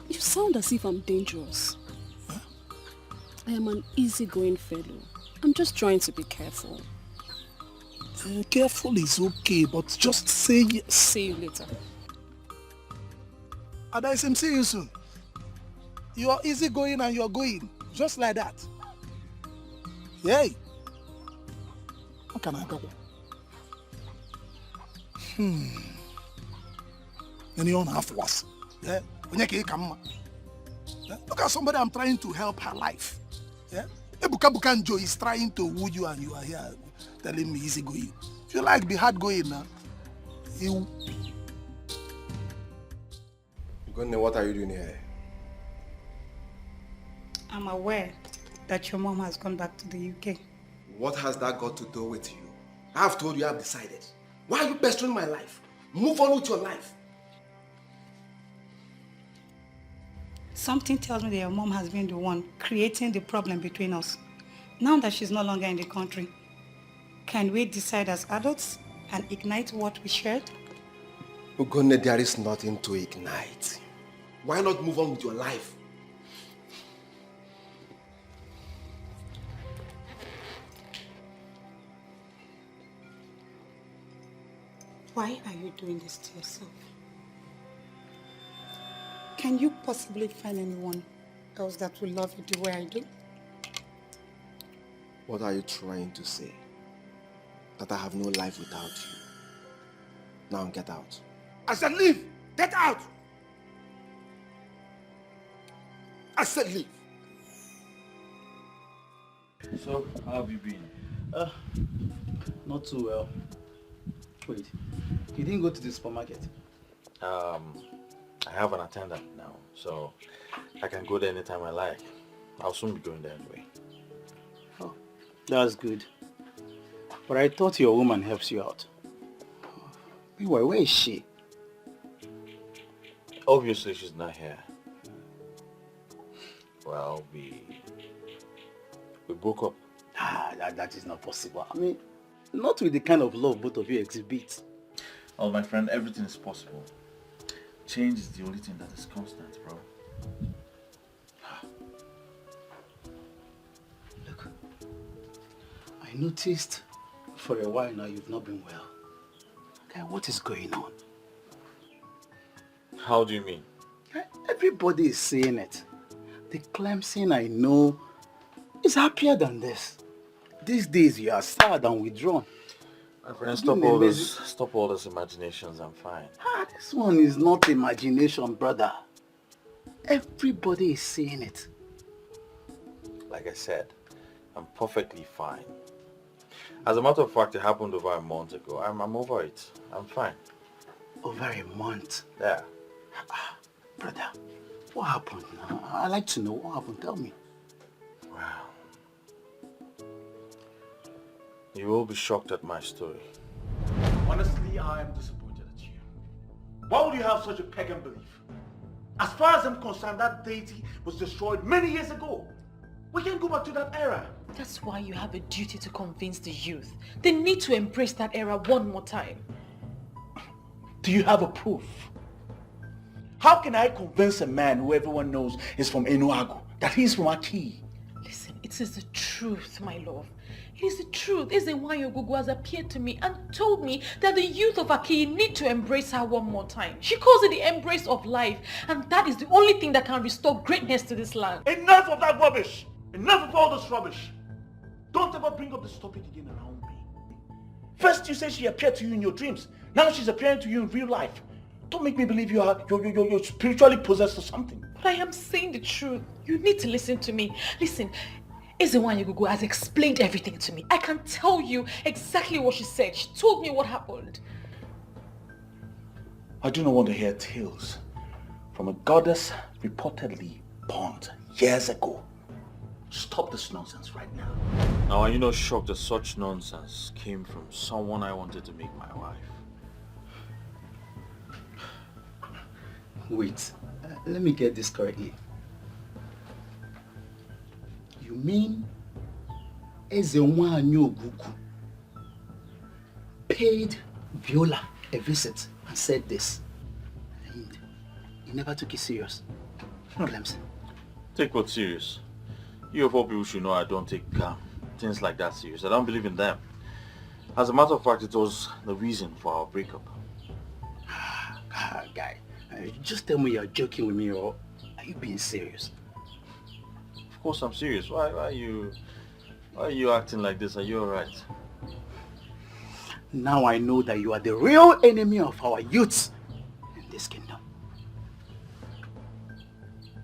You sound as if I'm dangerous. Huh? I am an easygoing fellow. I'm just trying to be careful. Careful is okay, but just say yes. See you later. Adaisim, see you soon. You are easygoing and you are going. Just like that. Yay. What can I do? And you don't have worse. Yeah? Look at somebody I'm trying to help her life. Yeah? Ebuka Bukanjo is trying to woo you and you are here telling me easy going. If you like, be hard going now. You. Gunne, what are you doing here? I'm aware that your mom has gone back to the UK. What has that got to do with you? I've told you I've decided. Why are you pestering my life? Move on with your life. Something tells me that your mom has been the one creating the problem between us. Now that she's no longer in the country, can we decide as adults and ignite what we shared? Ugonne, there is nothing to ignite. Why not move on with your life? Why are you doing this to yourself? Can you possibly find anyone else that will love you the way I do? What are you trying to say? That I have no life without you. Now get out. I said leave! Get out! I said leave! So, how have you been? Not too well. Wait, you didn't go to the supermarket? I have an attendant now, so I can go there anytime I like. I'll soon be going there anyway. Oh, that's good. But I thought your woman helps you out. Meanwhile, where is she? Obviously, she's not here. Well, we broke up. That is not possible. I mean, not with the kind of love both of you exhibit. Oh, my friend, everything is possible. Change is the only thing that is constant, bro. Look, I noticed for a while now you've not been well. Okay, what is going on? How do you mean? Everybody is saying it. The Clemson I know is happier than this. These days you are sad and withdrawn. My friend, stop all those imaginations. I'm fine. This one is not imagination, brother. Everybody is saying it. Like I said, I'm perfectly fine. As a matter of fact, it happened over a month ago. I'm over it. I'm fine. Over a month? Yeah. Brother, what happened? I'd like to know what happened. Tell me. Wow. You will be shocked at my story. Honestly, I am disappointed at you. Why would you have such a pagan belief? As far as I'm concerned, that deity was destroyed many years ago. We can't go back to that era. That's why you have a duty to convince the youth. They need to embrace that era one more time. Do you have a proof? How can I convince a man who everyone knows is from Enuagu that he's from Aki? Listen, it is the truth, my love. It is the truth. Ezenwayo Gugu has appeared to me and told me that the youth of Aki need to embrace her one more time. She calls it the embrace of life, and that is the only thing that can restore greatness to this land. Enough of that rubbish! Enough of all this rubbish! Don't ever bring up this topic again around me. First you say she appeared to you in your dreams. Now she's appearing to you in real life. Don't make me believe you're spiritually possessed or something. But I am saying the truth. You need to listen to me. Listen, Ezenwayo has explained everything to me. I can tell you exactly what she said. She told me what happened. I do not want to hear tales from a goddess reportedly born years ago. Stop this nonsense right now. Now, are you not shocked that such nonsense came from someone I wanted to make my wife? Wait, let me get this correctly. You mean Ezenwayo Gugu paid Viola a visit and said this. And he never took it serious. Clemson. Take what serious? You of all people should know I don't take things like that serious. I don't believe in them. As a matter of fact, it was the reason for our breakup. Guy, just tell me you're joking with me or are you being serious? Of course I'm serious. Why are you acting like this? Are you alright? Now I know that you are the real enemy of our youth in this kingdom.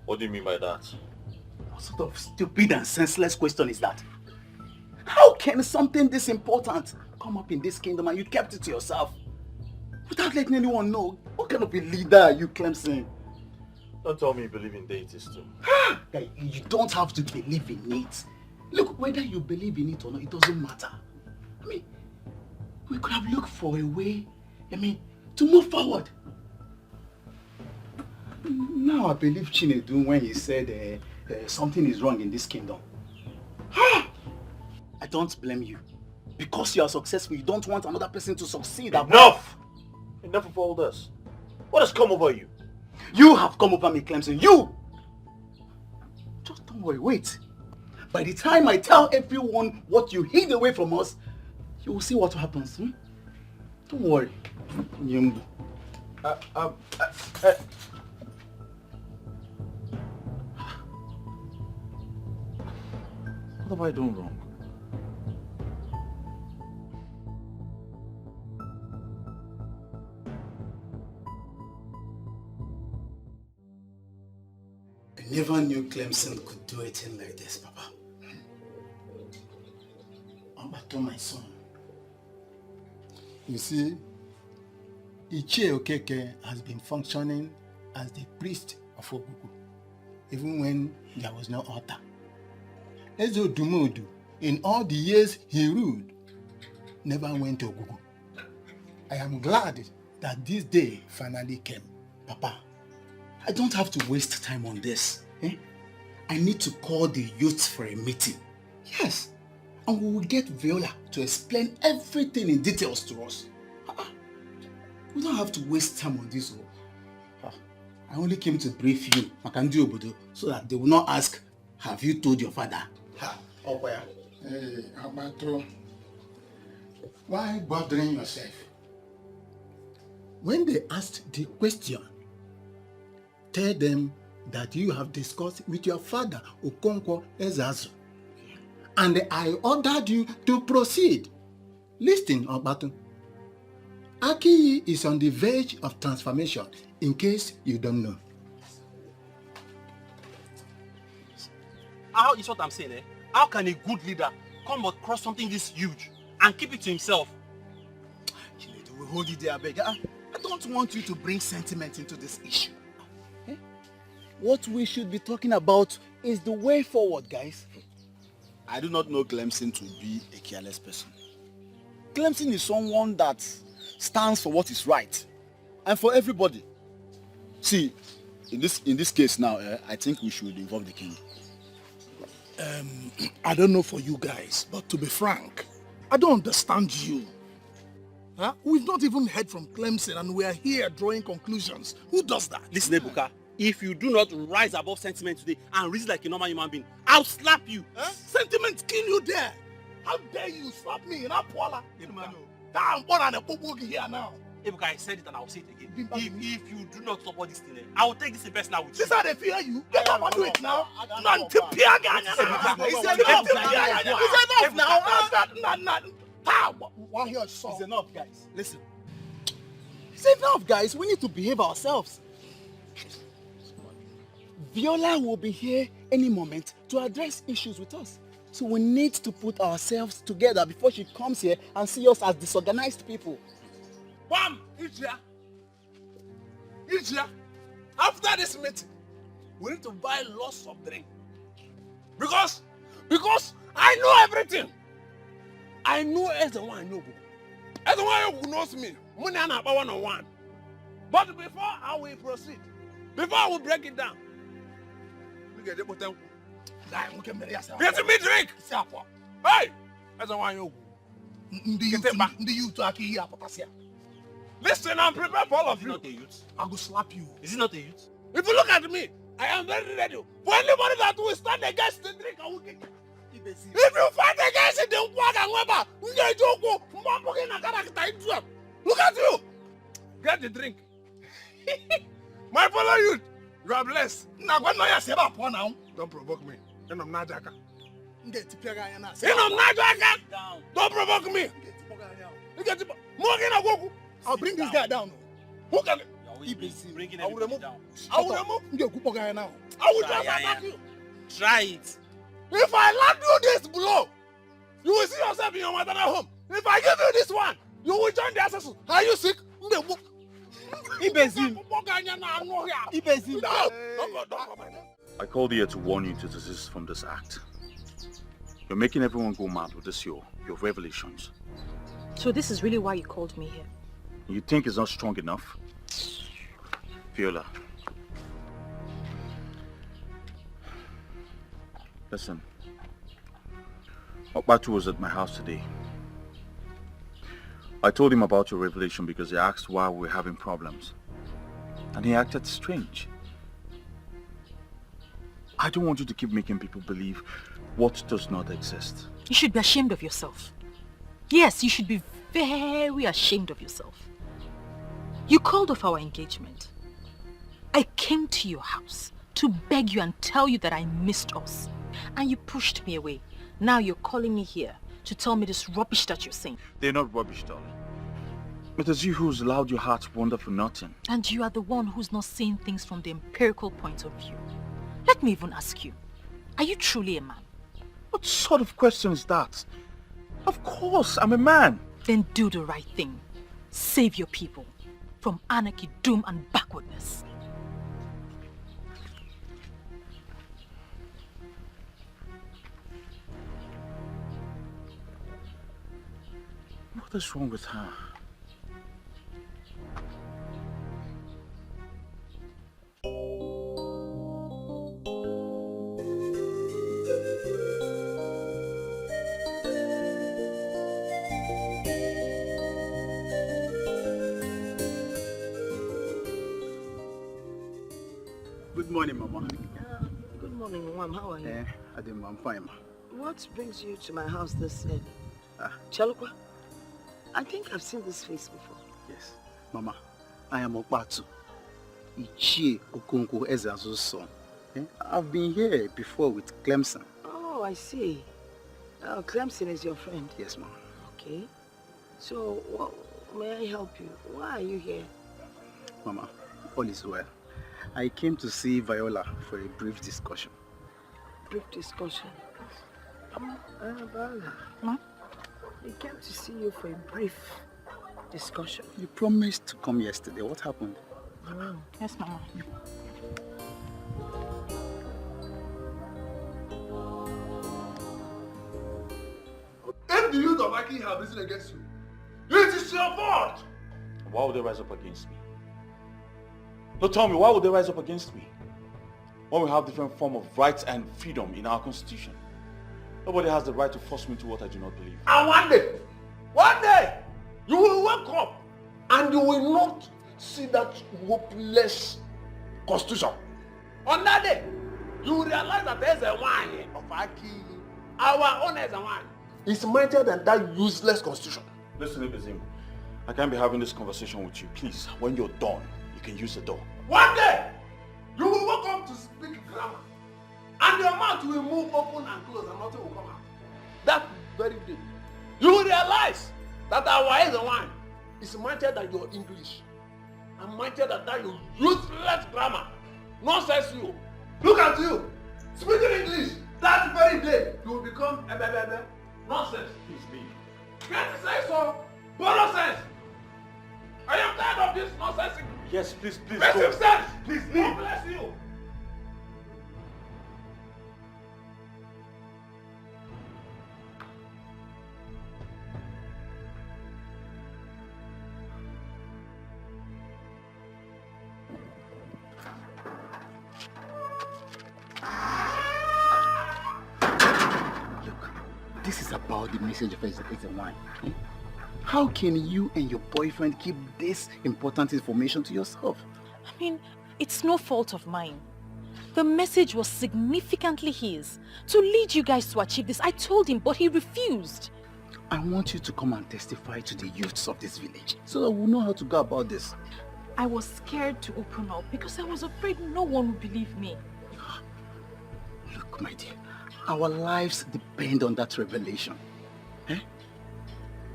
What do you mean by that? What sort of stupid and senseless question is that? How can something this important come up in this kingdom and you kept it to yourself? Without letting anyone know? What kind of a leader are you, Clemson? Don't tell me you believe in deities too. Guy, you don't have to believe in it. Look, whether you believe in it or not, it doesn't matter. I mean, we could have looked for a way, to move forward. Now I believe Chinedu when he said something is wrong in this kingdom. I don't blame you. Because you are successful, you don't want another person to succeed. Enough! Enough of all this. What has come over you? You have come over me, Clemson. You! Just don't worry, wait. By the time I tell everyone what you hid away from us, you will see what happens. Don't worry. Nyumbu. What have I done wrong? I never knew Clemson could do a thing like this, Papa. Ambato, my son. You see, Ichie Okeke has been functioning as the priest of Ogugu, even when there was no altar. Ezo Dumodu, in all the years he ruled, never went to Ogugu. I am glad that this day finally came. Papa, I don't have to waste time on this. I need to call the youth for a meeting. Yes. And we will get Viola to explain everything in details to us. We don't have to waste time on this. I only came to brief you, Makandu Obodo, so that they will not ask, have you told your father? Hey, Abato, why bothering yourself? When they asked the question, tell them that you have discussed with your father, Okonkwo Ezazu, and I ordered you to proceed. Listen, Abato. Aki is on the verge of transformation, in case you don't know. How is what I'm saying, How can a good leader come across something this huge and keep it to himself? We hold it there, beg. I don't want you to bring sentiment into this issue. What we should be talking about is the way forward, guys. I do not know Clemson to be a careless person. Clemson is someone that stands for what is right and for everybody. See, in this case now, I think we should involve the king. I don't know for you guys, but to be frank, I don't understand you. We've not even heard from Clemson and we are here drawing conclusions. Who does that? Listen, Ebuka, if you do not rise above sentiment today and reason like a normal human being, I'll slap you. Sentiment kill you there. How dare you slap me in Apuala? I'm born and a popo here now. Ebuka, I said it and I'll say it again. If you do not support this thing, I will take this in personal with you. This is how they fear you. Get up and do it now. It's enough now. One here, It's enough, guys. Listen. It's enough, guys. We need to behave ourselves. Viola will be here any moment to address issues with us. So we need to put ourselves together before she comes here and see us as disorganized people. Bam! Ijia, after this meeting, we need to buy lots of drink. Because I know everything. I know as the one I know. As the one who knows me, money and about 101. But before I will proceed, before I will break it down, we get it. Get me drink. Hey, as the one you Listen, I'm prepared for all of you. I will slap you. Is it not a youth? If you look at me, I am very ready. For anybody that will stand against the drink, I will kick. If you fight against it, then look at you. Get the drink. My fellow youth, you are blessed. Don't provoke me. Don't provoke me. I'll bring this guy down. Who can I will remove. I will remove. I will just attack you. Try it. If I land you this blow, you will see yourself in your maternal home. If I give you this one, you will join the ancestral. Are you sick? I called here to warn you to desist from this act. You're making everyone go mad with this your revelations. So this is really why you called me here? You think it's not strong enough? Viola. Listen. Okbatu was at my house today. I told him about your revelation because he asked why we're having problems. And he acted strange. I don't want you to keep making people believe what does not exist. You should be ashamed of yourself. Yes, you should be very ashamed of yourself. You called off our engagement. I came to your house to beg you and tell you that I missed us. And you pushed me away. Now you're calling me here to tell me this rubbish that you're saying. They're not rubbish, darling. It is you who's allowed your heart to wander for nothing. And you are the one who's not seeing things from the empirical point of view. Let me even ask you, are you truly a man? What sort of question is that? Of course, I'm a man. Then do the right thing. Save your people from anarchy, doom and backwardness. What is wrong with her? Good morning, Mama. Good morning, Mom. How are you? I'm fine, Ma. What brings you to my house this early? Chalukwa, I think I've seen this face before. Yes. Mama, I am Okbatu. Ichie Okonkwo Ezeazu's son. I've been here before with Clemson. Oh, I see. Clemson is your friend? Yes, Mom. Okay. So, may I help you? Why are you here? Mama, all is well. I came to see Viola for a brief discussion. Brief discussion? Viola. Ma? We came to see you for a brief discussion. You promised to come yesterday. What happened? Yes, Mama. If the youth of Aki have risen against you, it is your fault! Why would they rise up against me? No, tell me, why would they rise up against me? When we have different form of rights and freedom in our constitution. Nobody has the right to force me to what I do not believe. And one day, you will wake up and you will not see that hopeless constitution. On that day, you will realize that there's a wine of Aki, our own as a wine. It's mightier than that useless constitution. Listen, Ibezim, I can't be having this conversation with you. Please, when you're done, you can use the door. One day, you will wake up to speak grammar. And your mouth will move open and close and nothing will come out. That very day, you will realize that our eyes and wine is mightier than your English. And mightier than that your useless grammar. Nonsense you. Look at you. Speaking English. That very day, you will become a nonsense. Please leave. Can't you say so? Borrow sense. I am tired of this nonsense. Yes, please, please. Make go. sense. Please leave. God bless you. this is about the message of Eze1. How can you and your boyfriend keep this important information to yourself? I mean, it's no fault of mine. The message was significantly his. To lead you guys to achieve this, I told him, but he refused. I want you to come and testify to the youths of this village so that we'll know how to go about this. I was scared to open up because I was afraid no one would believe me. Look, my dear, our lives depend on that revelation. Eh?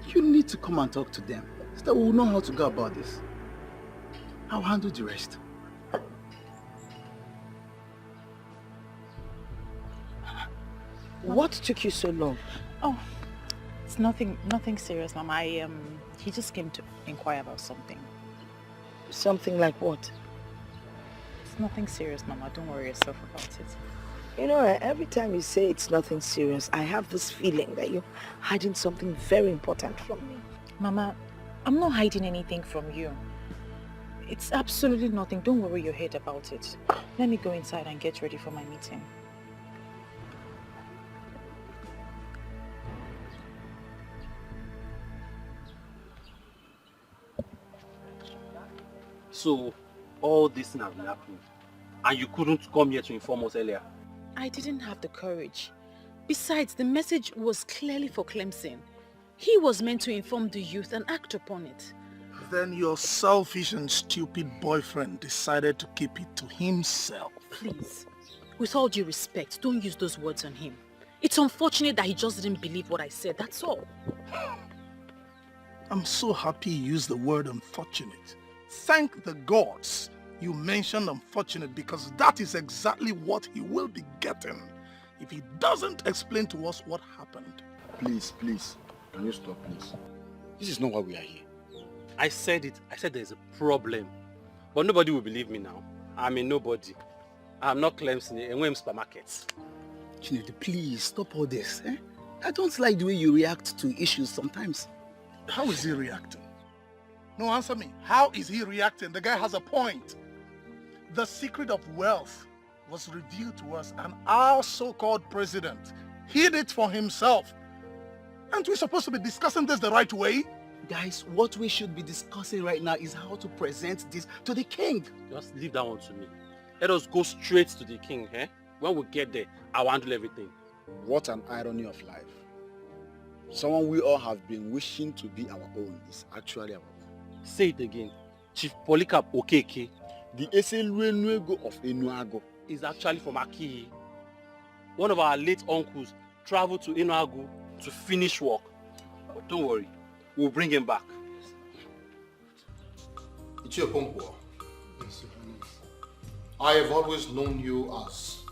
You need to come and talk to them so that we'll know how to go about this. I'll handle the rest. What took you so long? Oh, it's nothing serious, Mama. He just came to inquire about something. Something like what? It's nothing serious, Mama. Don't worry yourself about it. You know, every time you say it's nothing serious, I have this feeling that you're hiding something very important from me. Mama, I'm not hiding anything from you. It's absolutely nothing. Don't worry your head about it. Let me go inside and get ready for my meeting. So, all this thing has been happening, and you couldn't come here to inform us earlier? I didn't have the courage. Besides, the message was clearly for Clemson. He was meant to inform the youth and act upon it. Then your selfish and stupid boyfriend decided to keep it to himself. Please, with all due respect, don't use those words on him. It's unfortunate that he just didn't believe what I said, that's all. I'm so happy you used the word unfortunate. Thank the gods you mentioned unfortunate, because that is exactly what he will be getting if he doesn't explain to us what happened. Please, can you stop, please? This is not why we are here. I said it. I said there's a problem. But nobody will believe me now. I'm a nobody. I'm not Clemson in Wem supermarkets. Chinedu, please stop all this. Eh? I don't like the way you react to issues sometimes. How is he reacting? No, answer me. How is he reacting? The guy has a point. The secret of wealth was revealed to us, and our so-called president hid it for himself. Aren't we supposed to be discussing this the right way? Guys, what we should be discussing right now is how to present this to the king. Just leave that one to me. Let us go straight to the king, eh? When we get there, I'll handle everything. What an irony of life. Someone we all have been wishing to be our own is actually our own. Say it again. Chief Polycarp Okeke. The Eseluenuego of Enuago is actually from Aki. One of our late uncles traveled to Enuago to finish work. But don't worry, we'll bring him back. Ichiokonkwo, I have always known you as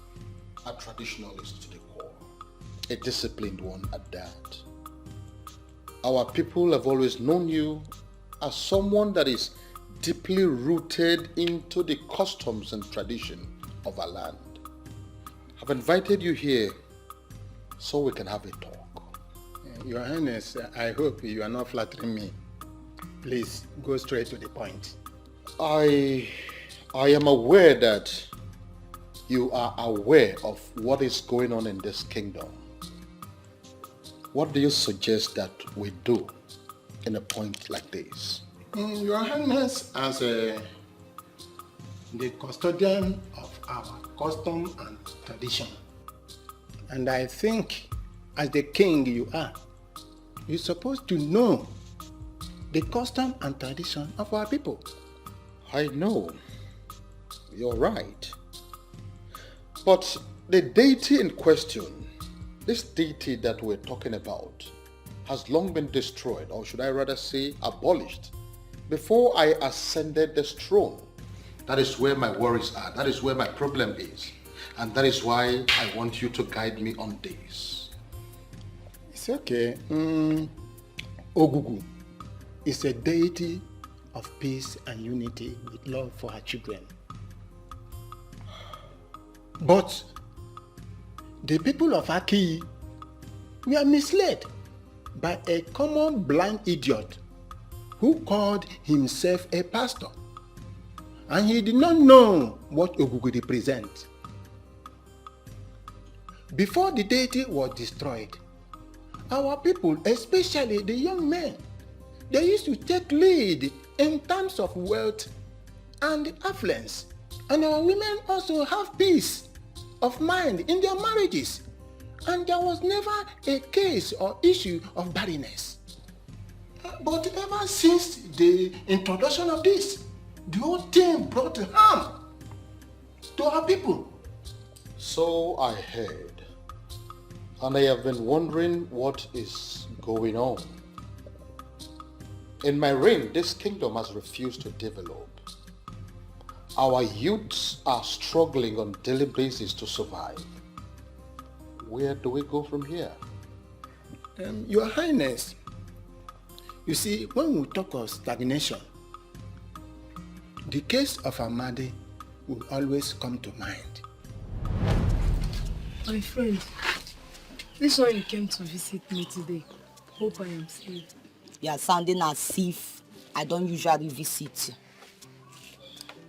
a traditionalist to the core, a disciplined one at that. Our people have always known you as someone that is deeply rooted into the customs and tradition of our land. I've invited you here so we can have a talk. Your Highness, I hope you are not flattering me. Please, go straight to the point. I am aware that you are aware of what is going on in this kingdom. What do you suggest that we do in a point like this? Your Highness, as the custodian of our custom and tradition, and I think as the king you are, you're supposed to know the custom and tradition of our people. I know. You're right. But the deity in question, this deity that we're talking about, has long been destroyed, or should I rather say abolished, before I ascended this throne. That is where my worries are. That is where my problem is. And that is why I want you to guide me on this. It's okay. Ogugu is a deity of peace and unity with love for her children. But the people of Aki were misled by a common blind idiot who called himself a pastor, and he did not know what Ogugu represents. Before the deity was destroyed, our people, especially the young men, they used to take lead in terms of wealth and affluence. And our women also have peace of mind in their marriages. And there was never a case or issue of barrenness. But ever since the introduction of this, the whole thing brought harm to our people. So I heard. And I have been wondering what is going on. In my reign, this kingdom has refused to develop. Our youths are struggling on a daily basis to survive. Where do we go from here? Your Highness, you see, when we talk of stagnation, the case of Amadi will always come to mind. My friend, this one you came to visit me today. Hope I am safe. You are sounding as if I don't usually visit you.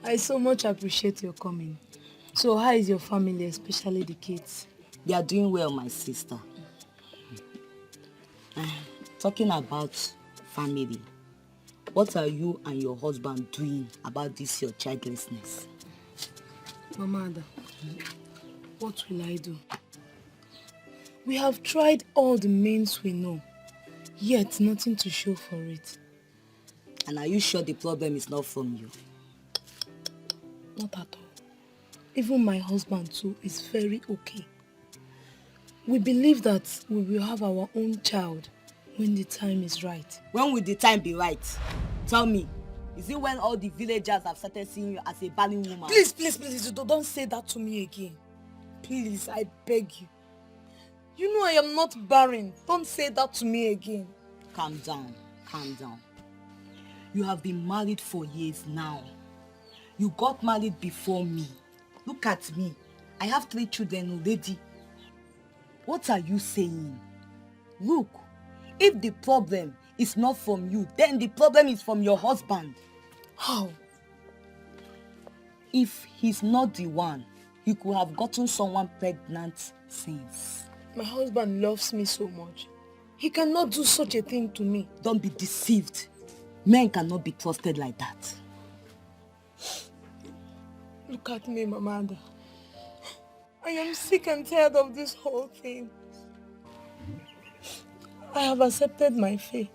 I so much appreciate your coming. So how is your family, especially the kids? They are doing well, my sister. Talking about family, what are you and your husband doing about this your childlessness? Mama Ada, what will I do? We have tried all the means we know, yet nothing to show for it. And are you sure the problem is not from you? Not at all. Even my husband too is very okay. We believe that we will have our own child when the time is right. When will the time be right? Tell me, is it when all the villagers have started seeing you as a barren woman? Please, please, please, don't say that to me again. Please, I beg you. You know I am not barren. Don't say that to me again. Calm down, calm down. You have been married for years now. You got married before me. Look at me. I have 3 children already. What are you saying? Look, if the problem is not from you, then the problem is from your husband. How? If he's not the one, he could have gotten someone pregnant since. My husband loves me so much. He cannot do such a thing to me. Don't be deceived. Men cannot be trusted like that. Look at me, Mama Ada. I am sick and tired of this whole thing. I have accepted my fate.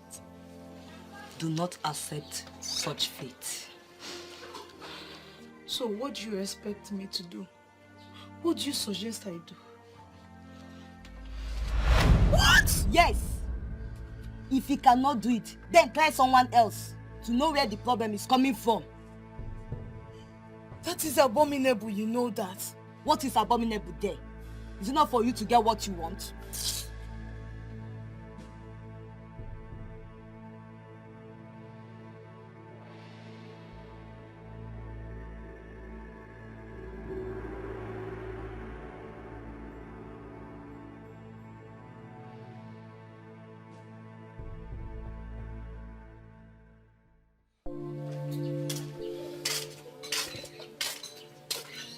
Do not accept such fate. So what do you expect me to do? What do you suggest I do? What? Yes. If he cannot do it, then try someone else to know where the problem is coming from. That is abominable, you know that. What is abominable there? Is it not for you to get what you want?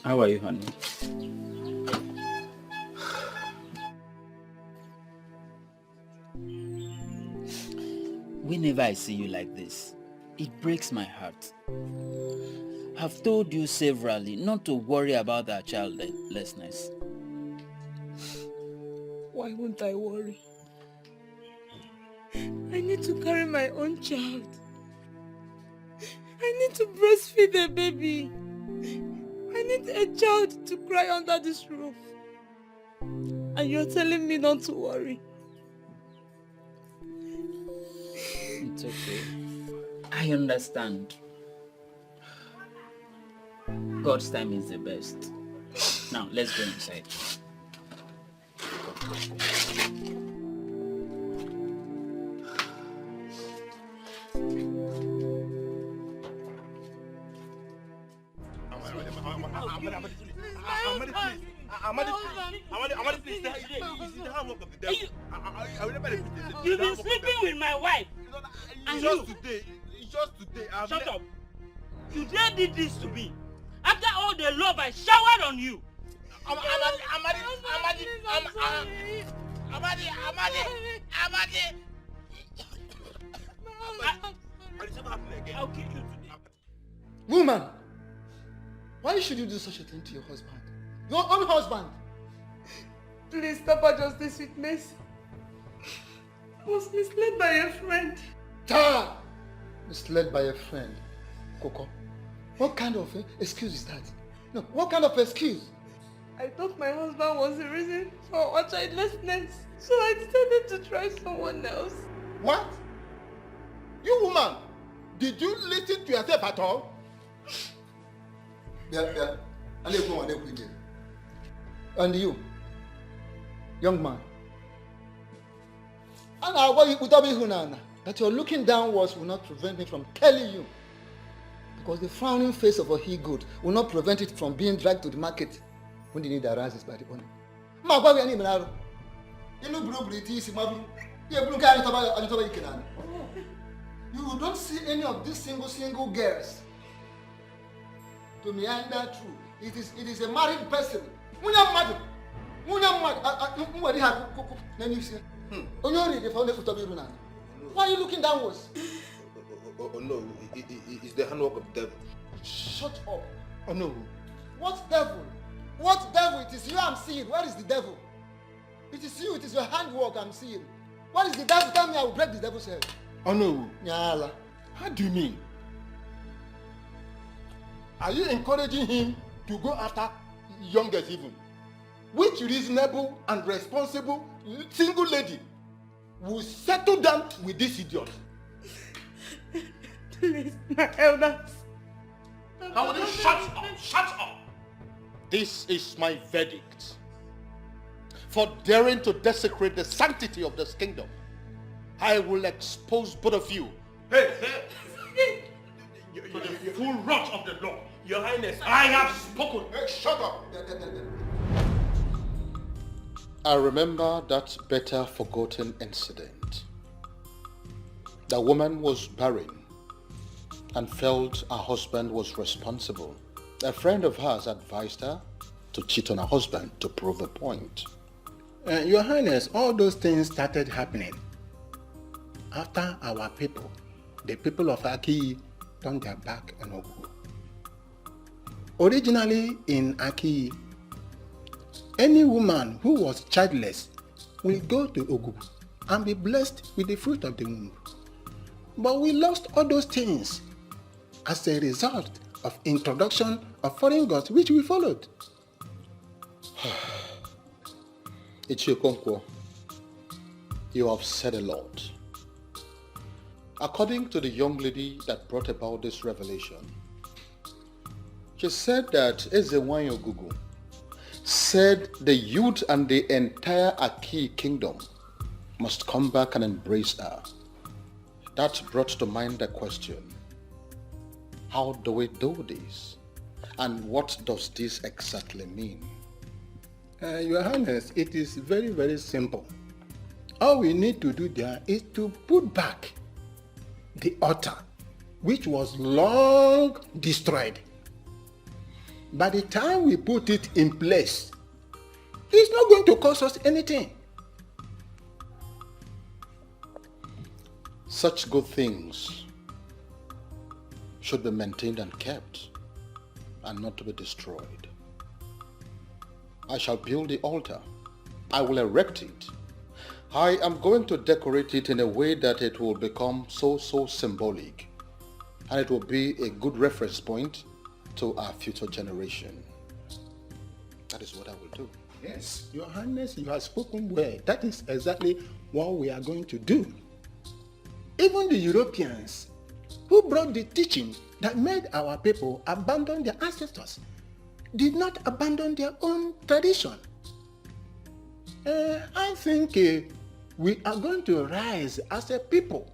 How are you, honey? Whenever I see you like this, it breaks my heart. I've told you severally not to worry about our childlessness. Why won't I worry? I need to carry my own child. I need to breastfeed a baby. I need a child to cry under this roof. And you're telling me not to worry. It's okay. I understand. God's time is the best. Now, let's go inside. You've been sleeping with my wife. And you. Just today. Shut up. You dare did this to me. After all the love I showered on you. Amadi! I'll kill you today. Woman, why should you do such a thing to your husband? Your own husband? Please, Papa Justice with mercy. I was misled by a friend. Ta! Misled by a friend. Coco, what kind of excuse is that? No, what kind of excuse? I thought my husband was the reason for our childlessness, so I decided to try someone else. What? You woman, did you listen to yourself at all? Yeah. And you, young man, that your looking downwards will not prevent me from telling you, because the frowning face of a he-goat will not prevent it from being dragged to the market when the need arises by the owner. You don't see any of these single girls to meander through. It is a married person. Why are you looking downwards? Oh no, it's the handwork of the devil. Shut up. Oh no. What devil? What devil? It is you I'm seeing. Where is the devil? It is you, it is your handwork I'm seeing. What is the devil? Tell me, I will break the devil's head. Oh no. Nyala. How do you mean? Are you encouraging him to go after youngest even? Which reasonable and responsible single lady will settle down with this idiot? Please, my elders. Now will you shut up? Shut up! This is my verdict. For daring to desecrate the sanctity of this kingdom, I will expose both of you. Hey! To the full wrath of the law. Your Highness, I have spoken. Hey, shut up! I remember that better forgotten incident. The woman was barren and felt her husband was responsible. A friend of hers advised her to cheat on her husband to prove a point. Your Highness, all those things started happening after our people, the people of Aki, turned their back on Ogu. Originally in Aki, any woman who was childless will go to Ogu and be blessed with the fruit of the womb. But we lost all those things as a result of introduction of foreign gods which we followed. Ichiokonkwo, you have said a lot. According to the young lady that brought about this revelation, she said that Ezewanyo Gugu said the youth and the entire Aki kingdom must come back and embrace her. That brought to mind the question, how do we do this? And what does this exactly mean? Your Highness, it is very, very simple. All we need to do there is to put back the altar, which was long destroyed. By the time we put it in place, it's not going to cost us anything. Such good things should be maintained and kept, and not to be destroyed. I shall build the altar. I will erect it. I am going to decorate it in a way that it will become so symbolic, and it will be a good reference point to our future generation. That is what I will do. Yes, Your Highness, you have spoken well. That is exactly what we are going to do. Even the Europeans who brought the teaching that made our people abandon their ancestors did not abandon their own tradition. I think we are going to rise as a people.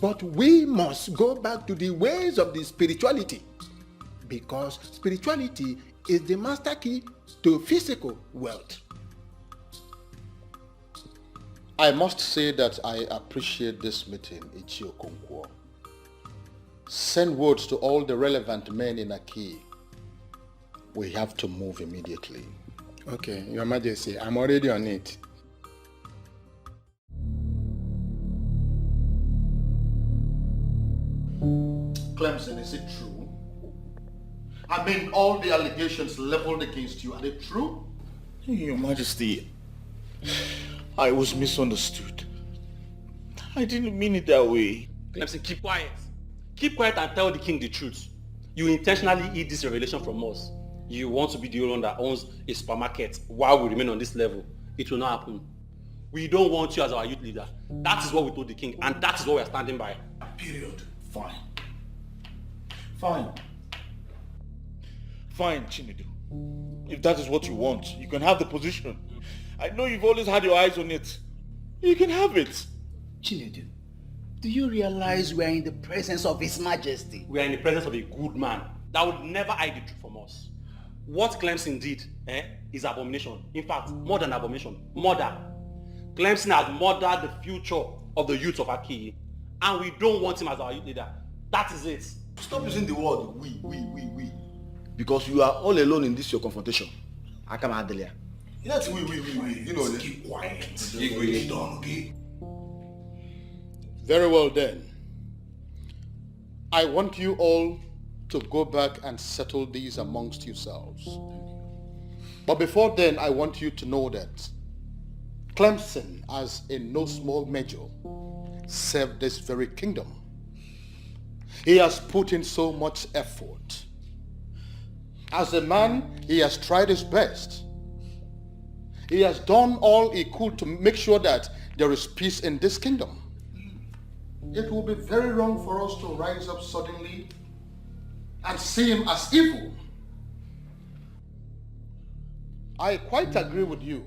But we must go back to the ways of the spirituality, because spirituality is the master key to physical wealth. I must say that I appreciate this meeting, Ichio Konkwo. Send words to all the relevant men in Aki. We have to move immediately. Okay, Your Majesty, I'm already on it. Clemson, is it true? I mean, all the allegations leveled against you, are they true? Your Majesty, I was misunderstood. I didn't mean it that way. Clemson, keep quiet. Keep quiet and tell the king the truth. You intentionally hid this revelation from us. You want to be the only one that owns a supermarket while we remain on this level. It will not happen. We don't want you as our youth leader. That is what we told the king, and that is what we are standing by. Period. Fine. Fine. Fine, Chinedu. If that is what you want, you can have the position. I know you've always had your eyes on it. You can have it. Chinedu, do you realize we are in the presence of His Majesty? We are in the presence of a good man that would never hide the truth from us. What Clemson did is abomination. In fact, more than abomination, murder. Clemson has murdered the future of the youth of Aki, and we don't want him as our youth leader. That is it. Stop using the word we. Because you are all alone in this your confrontation. Akama Adelia. That's we. You know, keep quiet. Okay? Very well then. I want you all to go back and settle these amongst yourselves. But before then, I want you to know that Clemson, as in no small measure, served this very kingdom. He has put in so much effort. As a man, he has tried his best. He has done all he could to make sure that there is peace in this kingdom. It will be very wrong for us to rise up suddenly and see him as evil. I quite agree with you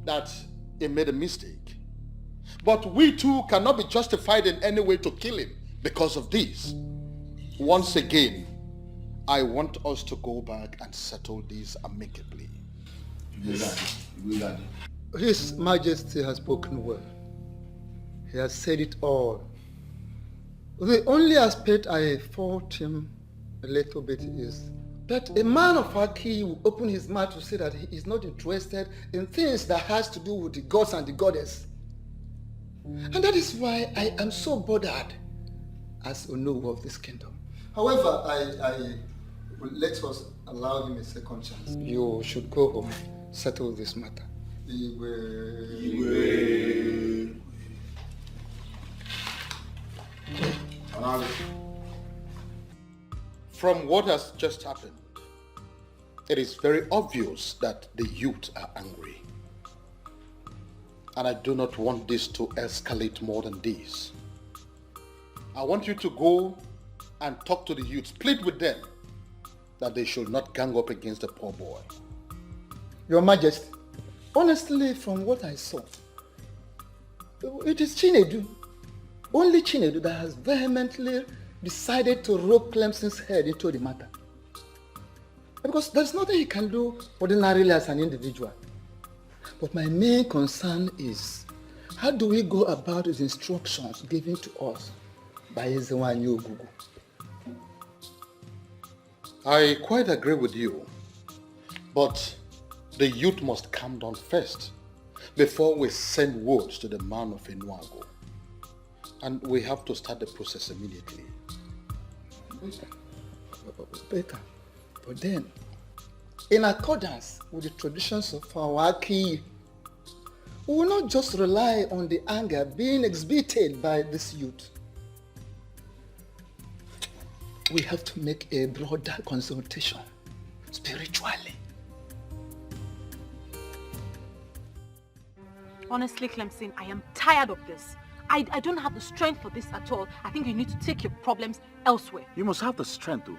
that he made a mistake. But we too cannot be justified in any way to kill him because of this. Once again, I want us to go back and settle these amicably. His Majesty has spoken well. He has said it all. The only aspect I fault him a little bit is that a man of Aki will open his mouth to say that he is not interested in things that has to do with the gods and the goddess. And that is why I am so bothered as Onowu of this kingdom. However, I will let us allow him a second chance. You should go home, settle this matter. From what has just happened, it is very obvious that the youth are angry. And I do not want this to escalate more than this. I want you to go and talk to the youth, plead with them that they should not gang up against the poor boy. Your Majesty, honestly, from what I saw, it is Chinedu, only Chinedu, that has vehemently decided to rope Clemson's head into the matter. Because there's nothing he can do ordinarily as an individual. But my main concern is, how do we go about his instructions given to us by Ezewanyi Ogugu? I quite agree with you, but the youth must calm down first before we send word to the man of Enuago. And we have to start the process immediately. Better. But then, in accordance with the traditions of our Aki, we will not just rely on the anger being exhibited by this youth. We have to make a broader consultation, spiritually. Honestly, Clemson, I am tired of this. I don't have the strength for this at all. I think you need to take your problems elsewhere. You must have the strength, though.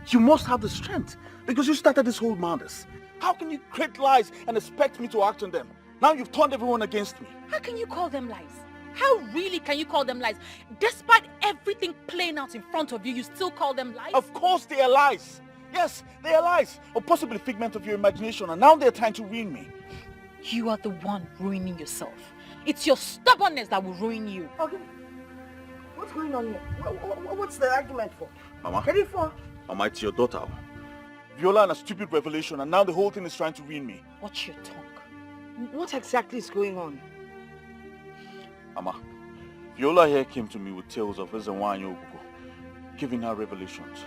You must have the strength, because you started this whole madness. How can you create lies and expect me to act on them? Now you've turned everyone against me. How can you call them lies? How really can you call them lies? Despite everything playing out in front of you, you still call them lies? Of course they are lies. Yes, they are lies. Or possibly a figment of your imagination, and now they're trying to ruin me. You are the one ruining yourself. It's your stubbornness that will ruin you. Okay. What's going on here? What's the argument for? Mama. Ready for? Mama, it's your daughter. Viola and a stupid revelation, and now the whole thing is trying to ruin me. Watch your tongue. What exactly is going on? Mama, Viola here came to me with tales of Ezenwa and Ogugo, giving her revelations.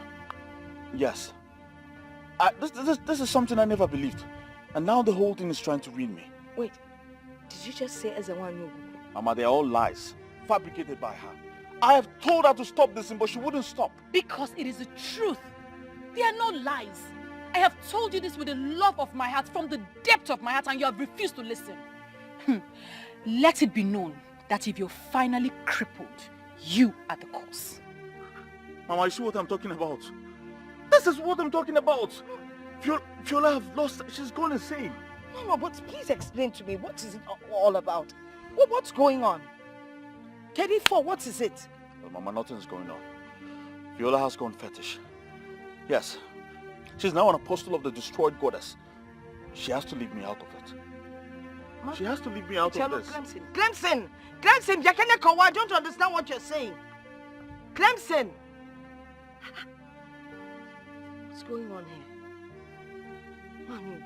Yes. This is something I never believed. And now the whole thing is trying to ruin me. Wait, did you just say Ezenwa and Ogugo? Mama, they are all lies, fabricated by her. I have told her to stop this, but she wouldn't stop. Because it is the truth. They are not lies. I have told you this with the love of my heart, from the depth of my heart, and you have refused to listen. Let it be known that if you're finally crippled, you are the cause. Mama, you see what I'm talking about? This is what I'm talking about. Viola have lost, she's gone insane. Mama, but please explain to me, what is it all about? What's going on? KD4, what is it? Well, Mama, nothing's going on. Viola has gone fetish. Yes. She's now an apostle of the destroyed goddess. She has to leave me out of it. Huh? She has to leave me out of this. Clemson, I don't understand what you're saying. Clemson! What's going on here? Mommy.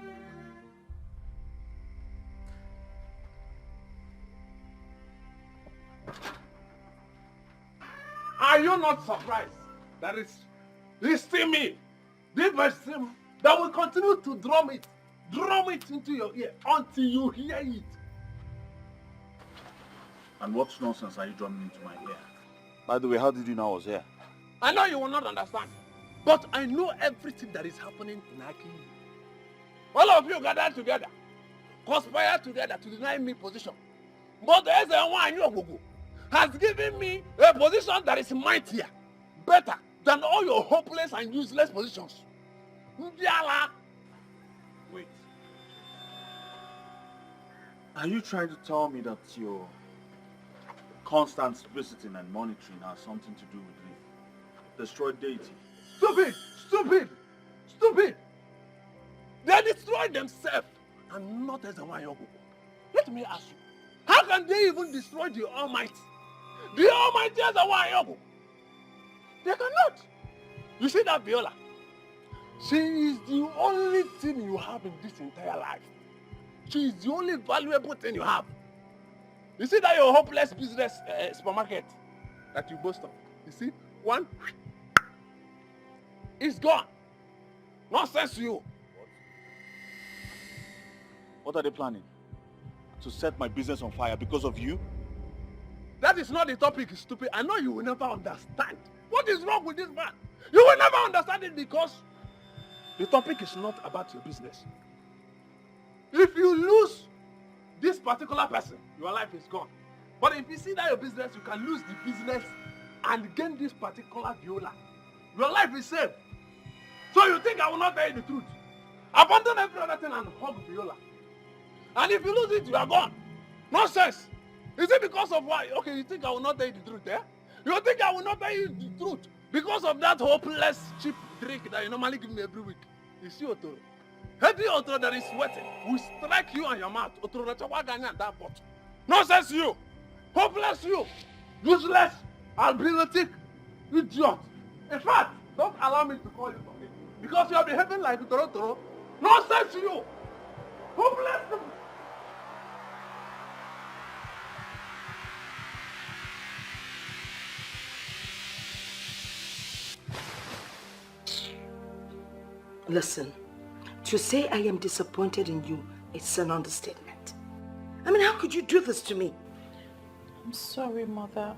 Are you not surprised that it's still me, this person, that will continue to drum it into your ear until you hear it? And what nonsense are you drumming into my ear? By the way, how did you know I was here? I know you will not understand, but I know everything that is happening in Aki. All of you gathered together, conspire together to deny me position. But the Ezenwa has given me a position that is mightier, better than all your hopeless and useless positions. Wait. Are you trying to tell me that your constant visiting and monitoring has something to do with the destroyed deity? Stupid! They destroyed themselves and not Ezenwa Ogugo. Let me ask you, how can they even destroy the Almighty? The Almighty Ezenwa Ogugo? They cannot. You see that Viola? She is the only thing you have in this entire life. She is the only valuable thing you have. You see that your hopeless business supermarket that you boast of? You see? One, it's gone. Nonsense to you. What are they planning? To set my business on fire because of you? That is not the topic, stupid. I know you will never understand. What is wrong with this man? You will never understand it because the topic is not about your business. If you lose this particular person, your life is gone. But if you see that your business, you can lose the business and gain this particular Viola. Your life is safe. So you think I will not tell you the truth? Abandon every other thing and hug Viola. And if you lose it, you are gone. Nonsense. Is it because of why? Okay, you think I will not tell you the truth, eh? You think I will not tell you the truth because of that hopeless cheap drink that you normally give me every week? You see, Otoro? Heavy Otoro that is sweating will strike you on your mouth. Otoro, that's why I got that pot. Nonsense you! Hopeless you! Useless! Albinetic! Idiot! In fact, don't allow me to call you something because you are behaving like Otoro. Nonsense you! Hopeless! Listen, to say I am disappointed in you, it's an understatement. I mean, how could you do this to me? I'm sorry, Mother.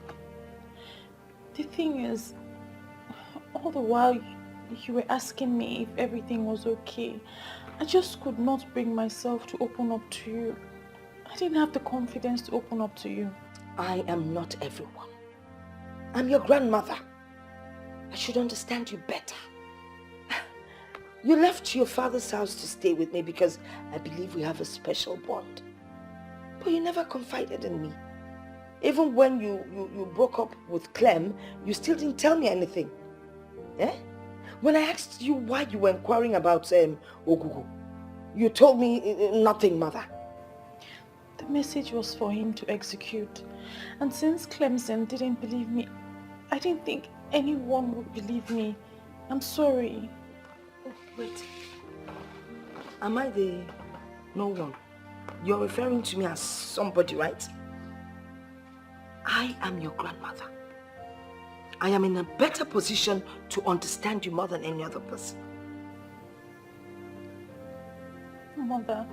The thing is, all the while you were asking me if everything was okay, I just could not bring myself to open up to you. I didn't have the confidence to open up to you. I am not everyone. I'm your grandmother. I should understand you better. You left your father's house to stay with me because I believe we have a special bond. But you never confided in me. Even when you broke up with Clem, you still didn't tell me anything. Eh? When I asked you why you were inquiring about Ogugo, you told me nothing, Mother. The message was for him to execute. And since Clemson didn't believe me, I didn't think anyone would believe me. I'm sorry. Okay. Wait. Am I the no one? You're referring to me as somebody, right? I am your grandmother. I am in a better position to understand you more than any other person. Mother,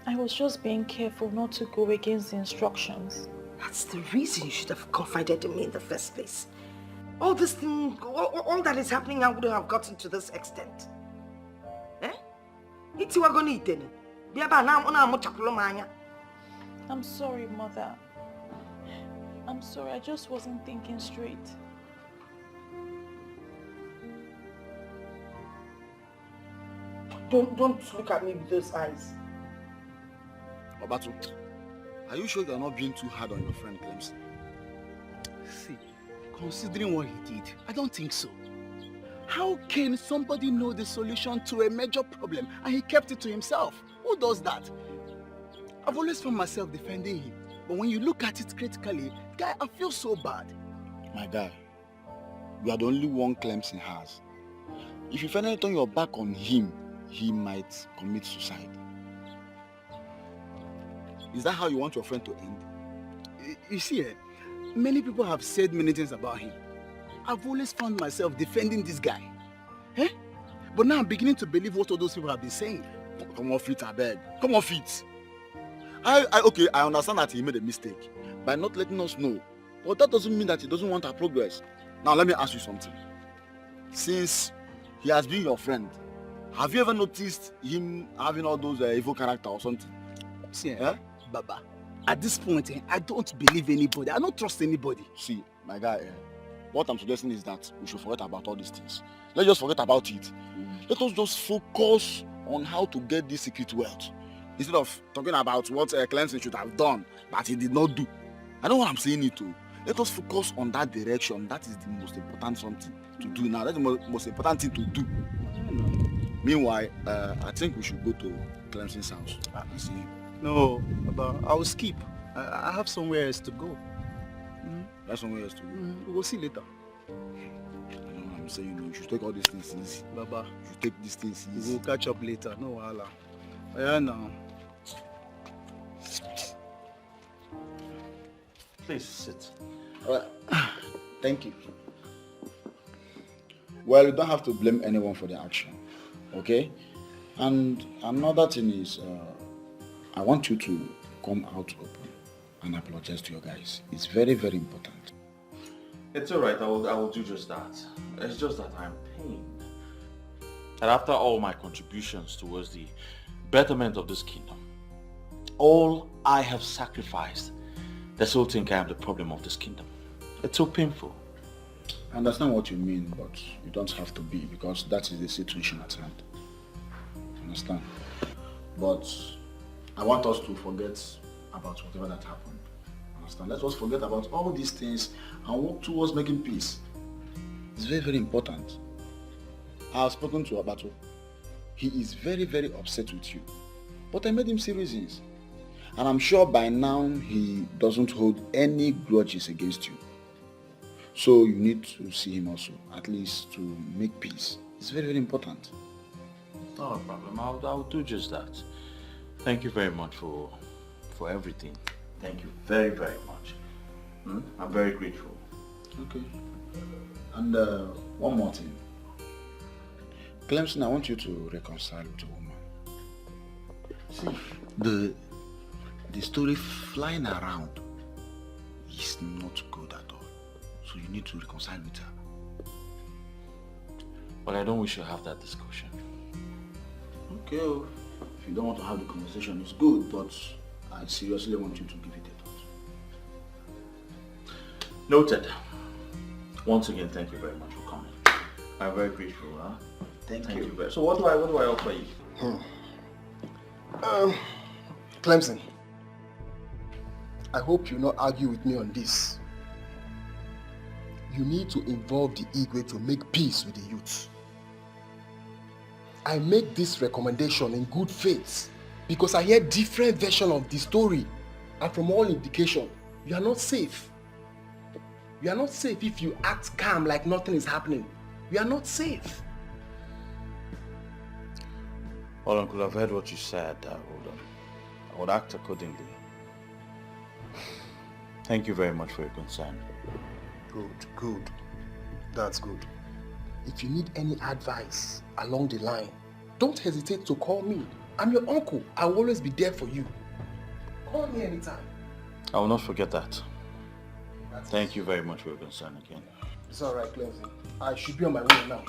I was just being careful not to go against the instructions. That's the reason you should have confided in me in the first place. All this thing, all that is happening now wouldn't have gotten to this extent. Eh? I'm sorry, Mother. I'm sorry, I just wasn't thinking straight. Don't look at me with those eyes. Obatu, are you sure you're not being too hard on your friend Clemson? See, considering what he did, I don't think so. How can somebody know the solution to a major problem and he kept it to himself? Who does that? I've always found myself defending him, but when you look at it critically, guy, I feel so bad. My guy, you are the only one Clemson has. If you finally turn your back on him, he might commit suicide. Is that how you want your friend to end? You see, many people have said many things about him. I've always found myself defending this guy. Eh? But now I'm beginning to believe what all those people have been saying. Come off it, I beg. Come off it. Okay, I understand that he made a mistake by not letting us know. But that doesn't mean that he doesn't want our progress. Now let me ask you something. Since he has been your friend, have you ever noticed him having all those evil character or something? See, Baba, at this point, I don't believe anybody. I don't trust anybody. See, my guy, what I'm suggesting is that we should forget about all these things. Let's just forget about it. Let us just focus on how to get this secret wealth. Instead of talking about what Clemson should have done, but he did not do. I know what I'm saying it to. Let us focus on that direction. That is the most important something to do now. That's the most important thing to do. Meanwhile, I think we should go to Clemson's house and see him. No, Baba, I will skip. I have somewhere else to go. That's somewhere else to go. We'll see later. I'm saying you should take all these things easy. Baba, you should take these things easy. We'll catch up later. No wahala. Yeah, now. Please sit. Thank you. Well, you don't have to blame anyone for the action, okay? And another thing is, I want you to come out open and apologize to your guys. It's very, very important. It's alright, I will do just that. It's just that I'm pained. And after all my contributions towards the betterment of this kingdom, all I have sacrificed, they still think I am the problem of this kingdom. It's so painful. I understand what you mean, but you don't have to be, because that is the situation at hand. Understand? But I want us to forget about whatever that happened. Understand? Let us forget about all these things and work towards making peace. It's very, very important. I have spoken to Abato. He is very, very upset with you. But I made him see reasons. And I'm sure by now he doesn't hold any grudges against you. So you need to see him also, at least to make peace. It's very, very important. Not a problem. I'll do just that. Thank you very much for everything. Thank you very, very much. I'm very grateful. Okay. And one more thing. Clemson, I want you to reconcile with a woman. See, the story flying around is not good at all. So you need to reconcile with her. But I don't wish to have that discussion. Okay, if you don't want to have the conversation, it's good, but I seriously want you to give it a thought. Noted. Once again, thank you very much for coming. I'm very grateful. Huh? Thank you. Very. So what do I offer you? Clemson, I hope you not argue with me on this. You need to involve the Igwe to make peace with the youth. I make this recommendation in good faith because I hear different versions of the story, and from all indication, you are not safe. You are not safe if you act calm like nothing is happening. You are not safe. Well, Uncle, I've heard what you said. I would act accordingly. Thank you very much for your concern. Good. That's good. If you need any advice along the line, don't hesitate to call me. I'm your uncle. I will always be there for you. Call me anytime. I will not forget that. Thank you very much for your concern again. It's alright, Clemson. I should be on my way now.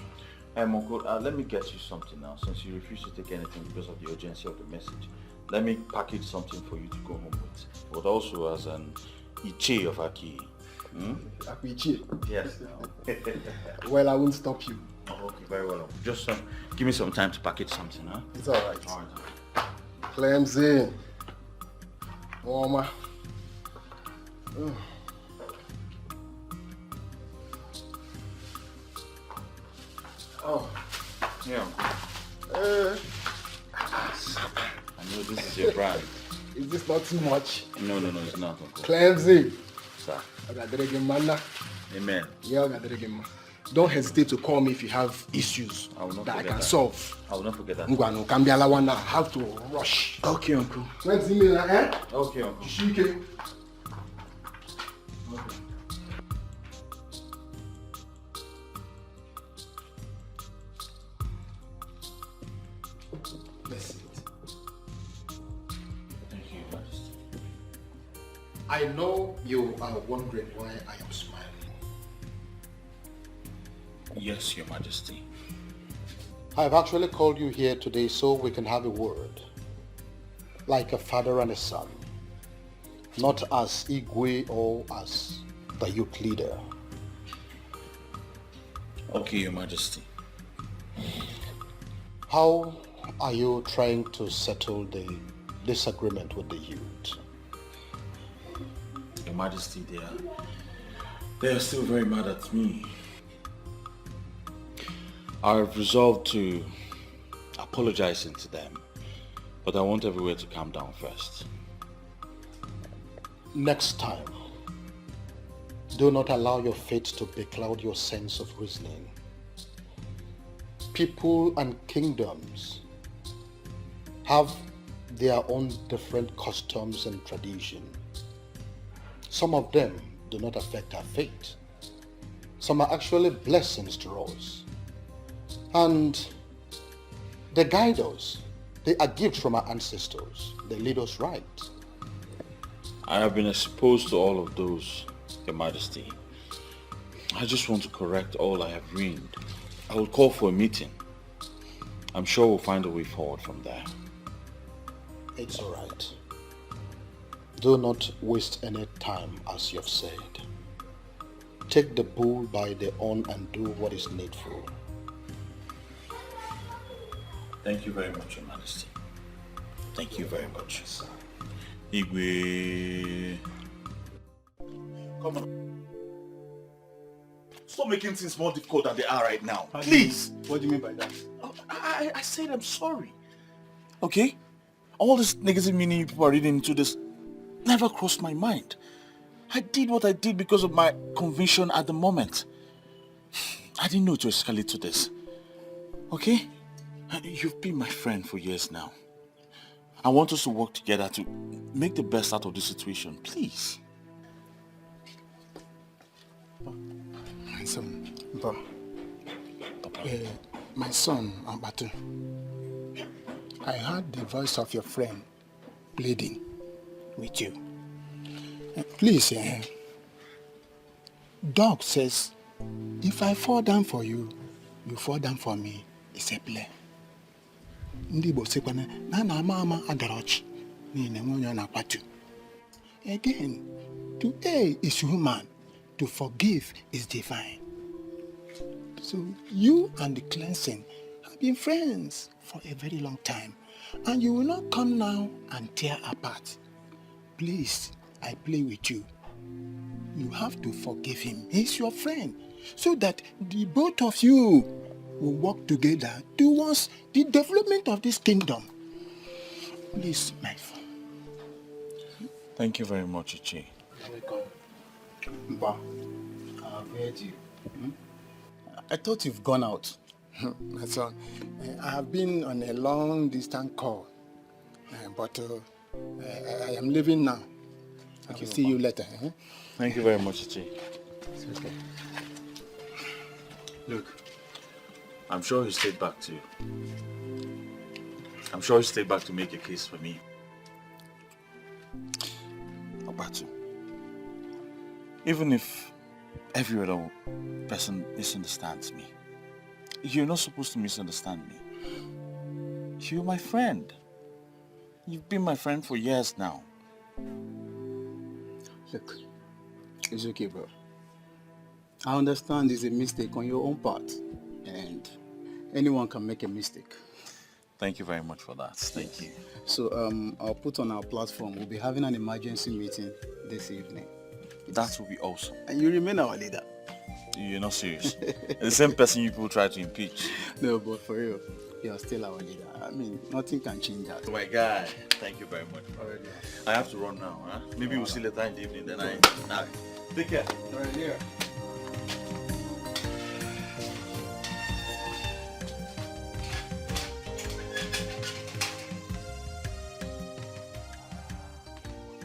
Uncle, let me get you something now, since you refuse to take anything because of the urgency of the message. Let me package something for you to go home with, but also as an Iche of Aki. Iche? Yes. Well, I won't stop you. Oh, okay, very well. Just give me some time to package something, huh? It's alright. Clemson. Oma. Oh, yeah. I know this is your brand. Is this not too much? No, it's not, Uncle. Clemson. Sir. Amen. Yeah, don't hesitate to call me if you have issues that I can solve. I will not forget that. I have to rush. Okay, Uncle. When's email, eh? Okay, Uncle. Shike. I know you are wondering why I am smiling. Yes, Your Majesty. I've actually called you here today so we can have a word. Like a father and a son. Not as Igwe or as the youth leader. Okay, Your Majesty. How are you trying to settle the disagreement with the youth? Your Majesty, they are still very mad at me. I have resolved to apologize to them, but I want everywhere to calm down first. Next time, do not allow your fate to becloud your sense of reasoning. People and kingdoms have their own different customs and traditions. Some of them do not affect our fate. Some are actually blessings to us. And they guide us. They are gifts from our ancestors. They lead us right. I have been exposed to all of those, Your Majesty. I just want to correct all I have ruined. I will call for a meeting. I'm sure we'll find a way forward from there. It's all right. Do not waste any time, as you have said. Take the bull by the horn and do what is needful. Thank you very much, Your Majesty. Thank you very much. Igwe. Come on. Stop making things more difficult than they are right now. Please. What do you mean by that? I said I'm sorry. Okay? All this negative meaning people are reading into this never crossed my mind. I did what I did because of my conviction at the moment. I didn't know to escalate to this. Okay? You've been my friend for years now. I want us to work together to make the best out of this situation. Please. My son, my son, Ambatu, I heard the voice of your friend pleading with you. Please, Doc says, if I fall down for you, you fall down for me. It's a play. Again, to err is human, to forgive is divine. So you and the Clemson have been friends for a very long time, and you will not come now and tear apart. Please, I play with you. You have to forgive him. He's your friend, so that the both of you will work together towards the development of this kingdom. Please, my friend. Thank you very much, Ichi. You're welcome. Mba, I've heard you. I thought you've gone out. My son, I have been on a long distance call, but I am leaving now. I will see you later. Thank you very much, Ichi. It's okay. Look, I'm sure he stayed back to you. I'm sure he stayed back to make a case for me. Obatu, even if every other person misunderstands me, you're not supposed to misunderstand me. You're my friend. You've been my friend for years now. Look, it's okay, bro. I understand it's a mistake on your own part, and anyone can make a mistake. Thank you very much for that. Thank you. So I'll put on our platform. We'll be having an emergency meeting this evening. That will be awesome. And you remain our leader. You're not serious. The same person you people try to impeach. No, but for real, you're still our leader. I mean, nothing can change that. My guy, thank you very much. Alright, I have to run now. Huh? Maybe we'll see later in the evening. Then take care. Alright, yeah.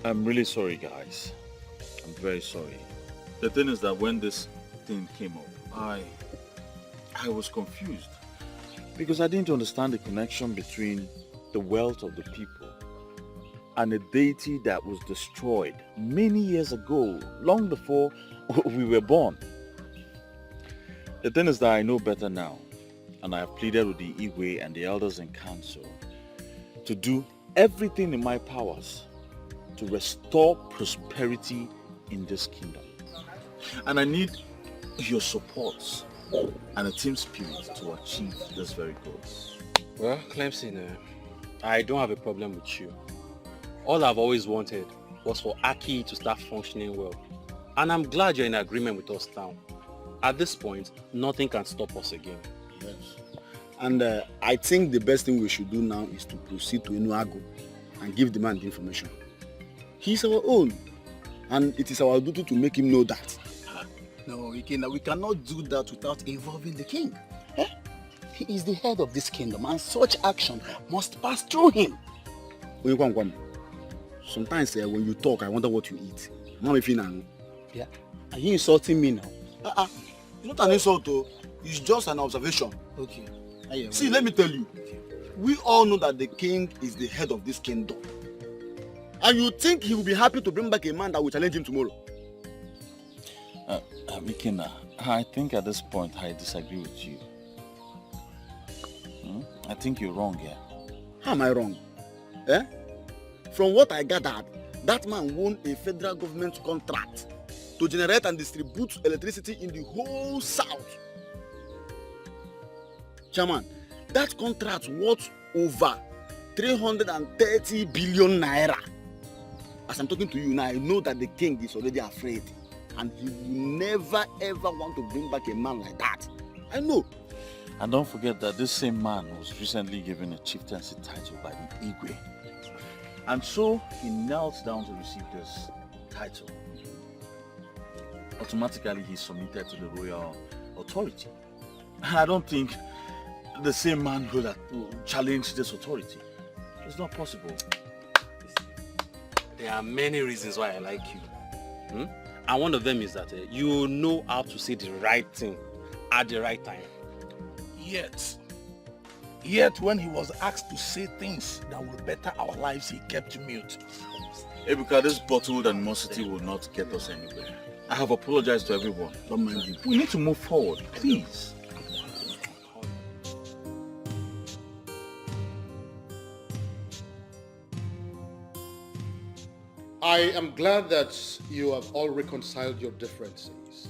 I'm really sorry, guys. I'm very sorry. The thing is that when this thing came up, I was confused because I didn't understand the connection between the wealth of the people and a deity that was destroyed many years ago, long before we were born. The thing is that I know better now, and I have pleaded with the Igwe and the elders in council to do everything in my powers to restore prosperity in this kingdom. And I need your support and a team spirit to achieve this very goal. Well, Clemson, I don't have a problem with you. All I've always wanted was for Aki to start functioning well. And I'm glad you're in agreement with us now. At this point, nothing can stop us again. Yes. And I think the best thing we should do now is to proceed to Inuagu and give the man the information. He's our own. And it is our duty to make him know that. No, we cannot do that without involving the king. Eh? He is the head of this kingdom, and such action must pass through him. Sometimes when you talk, I wonder what you eat. Yeah. Are you insulting me now? It's not an insult, though. It's just an observation. Okay. See, let me tell you. We all know that the king is the head of this kingdom. And you think he will be happy to bring back a man that will challenge him tomorrow? Mikina, I think at this point I disagree with you. I think you're wrong here. How am I wrong? Eh? From what I gathered, that man won a federal government contract to generate and distribute electricity in the whole South. Chairman, that contract worth over 330 billion naira. As I'm talking to you now, I know that the king is already afraid. And he will never ever want to bring back a man like that. I know. And don't forget that this same man was recently given a chieftaincy title by the Igwe. And so he knelt down to receive this title. Automatically he's submitted to the royal authority. And I don't think the same man will challenge this authority. It's not possible. There are many reasons why I like you. And one of them is that you know how to say the right thing at the right time. Yet when he was asked to say things that will better our lives, he kept mute. Ebuka, this bottled animosity will not get us anywhere. I have apologized to everyone. Don't mind you. We need to move forward, please. I am glad that you have all reconciled your differences.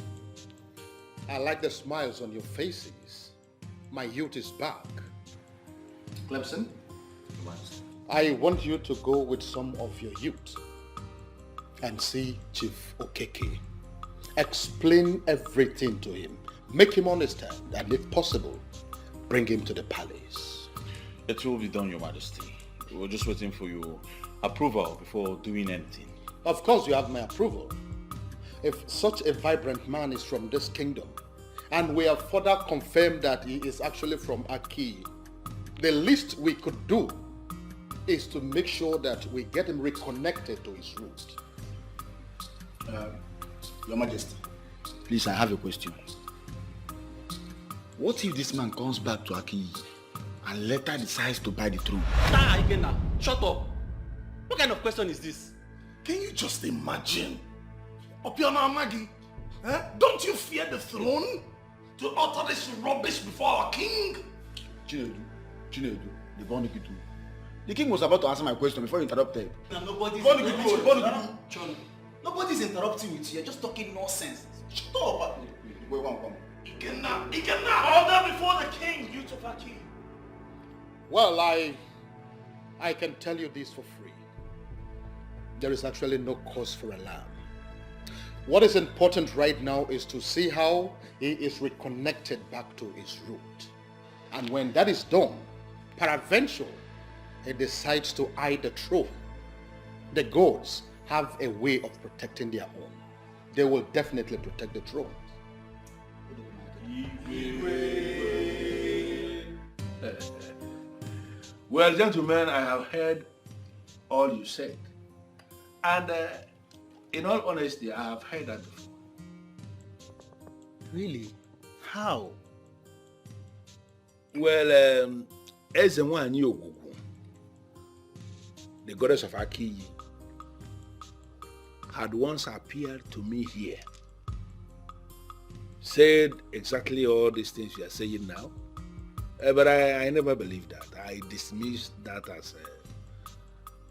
I like the smiles on your faces. My youth is back. Clemson, I want you to go with some of your youth and see Chief Okeke. Explain everything to him. Make him understand, and if possible, bring him to the palace. It will be done, Your Majesty. We're just waiting for your approval before doing anything. Of course you have my approval. If such a vibrant man is from this kingdom, and we have further confirmed that he is actually from Aki, the least we could do is to make sure that we get him reconnected to his root. Your Majesty, please, I have a question. What if this man comes back to Aki and later decides to buy the throne? Ikenna, shut up. What kind of question is this? Can you just imagine? Opiona Amagi, don't you fear the throne to utter this rubbish before our king? Chinedu, the king was about to answer my question before you interrupted. Nobody's interrupting with you. You're just talking nonsense. Shut up. Ikenna, order before the king, you to Aki. Well, I can tell you this for free. There is actually no cause for alarm. What is important right now is to see how he is reconnected back to his root. And when that is done, peradventure, he decides to hide the throne. The gods have a way of protecting their own. They will definitely protect the throne. Well, gentlemen, I have heard all you said. And in all honesty, I have heard that before. Really? How? Well, Ezenwani Ogugu, the goddess of Aki, had once appeared to me here, said exactly all these things you are saying now, but I never believed that. I dismissed that as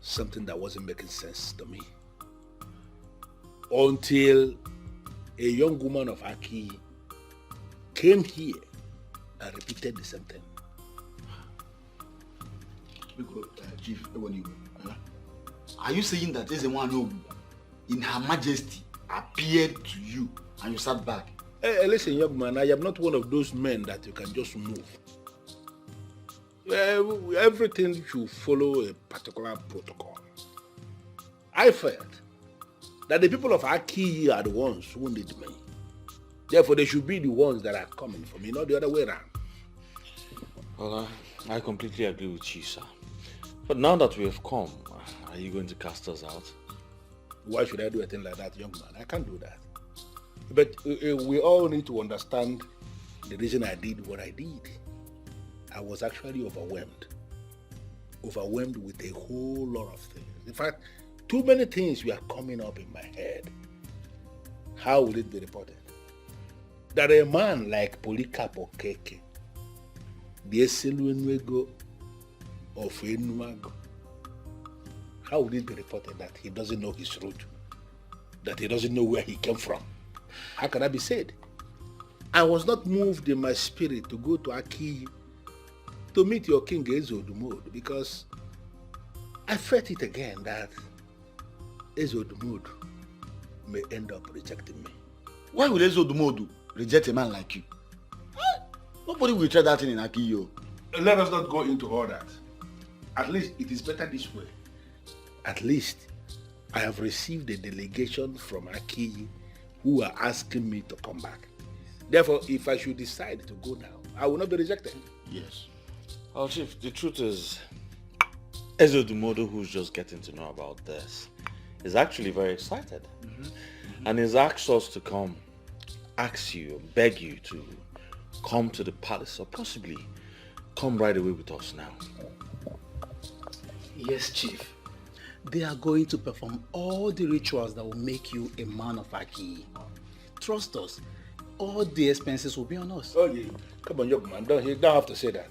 something that wasn't making sense to me. Until a young woman of Aki came here and repeated the same thing. Because, Chief, are you saying that Ezenwani in Her Majesty appeared to you and you sat back? Hey, listen, young man, I am not one of those men that you can just move. Everything should follow a particular protocol. I felt that the people of Aki are the ones who need me. Therefore, they should be the ones that are coming for me, not the other way around. Well, I completely agree with you, sir. But now that we have come, are you going to cast us out? Why should I do a thing like that, young man? I can't do that. But we all need to understand the reason I did what I did. I was actually overwhelmed. Overwhelmed with a whole lot of things. In fact, too many things were coming up in my head. How will it be reported? That a man like Polycarp Okeke, the Eseluenwego of Enuago, how would it be reported that he doesn't know his root? That he doesn't know where he came from? How can that be said? I was not moved in my spirit to go to Aki to meet your king Ezodumod because I felt it again that Ezodumod may end up rejecting me. Why would Ezodumod reject a man like you? Nobody will try that thing in Aki, yo. Let us not go into all that. At least it is better this way. At least I have received a delegation from Aki who are asking me to come back. Therefore, if I should decide to go now, I will not be rejected. Yes. Well, Chief, the truth is, Ezodumodo, who's just getting to know about this, is actually very excited. And he's asked us to come, ask you, beg you to come to the palace, or possibly come right away with us now. Yes, Chief. They are going to perform all the rituals that will make you a man of Aki. Trust us. All the expenses will be on us. Oh, yeah. Come on, young man. You don't have to say that.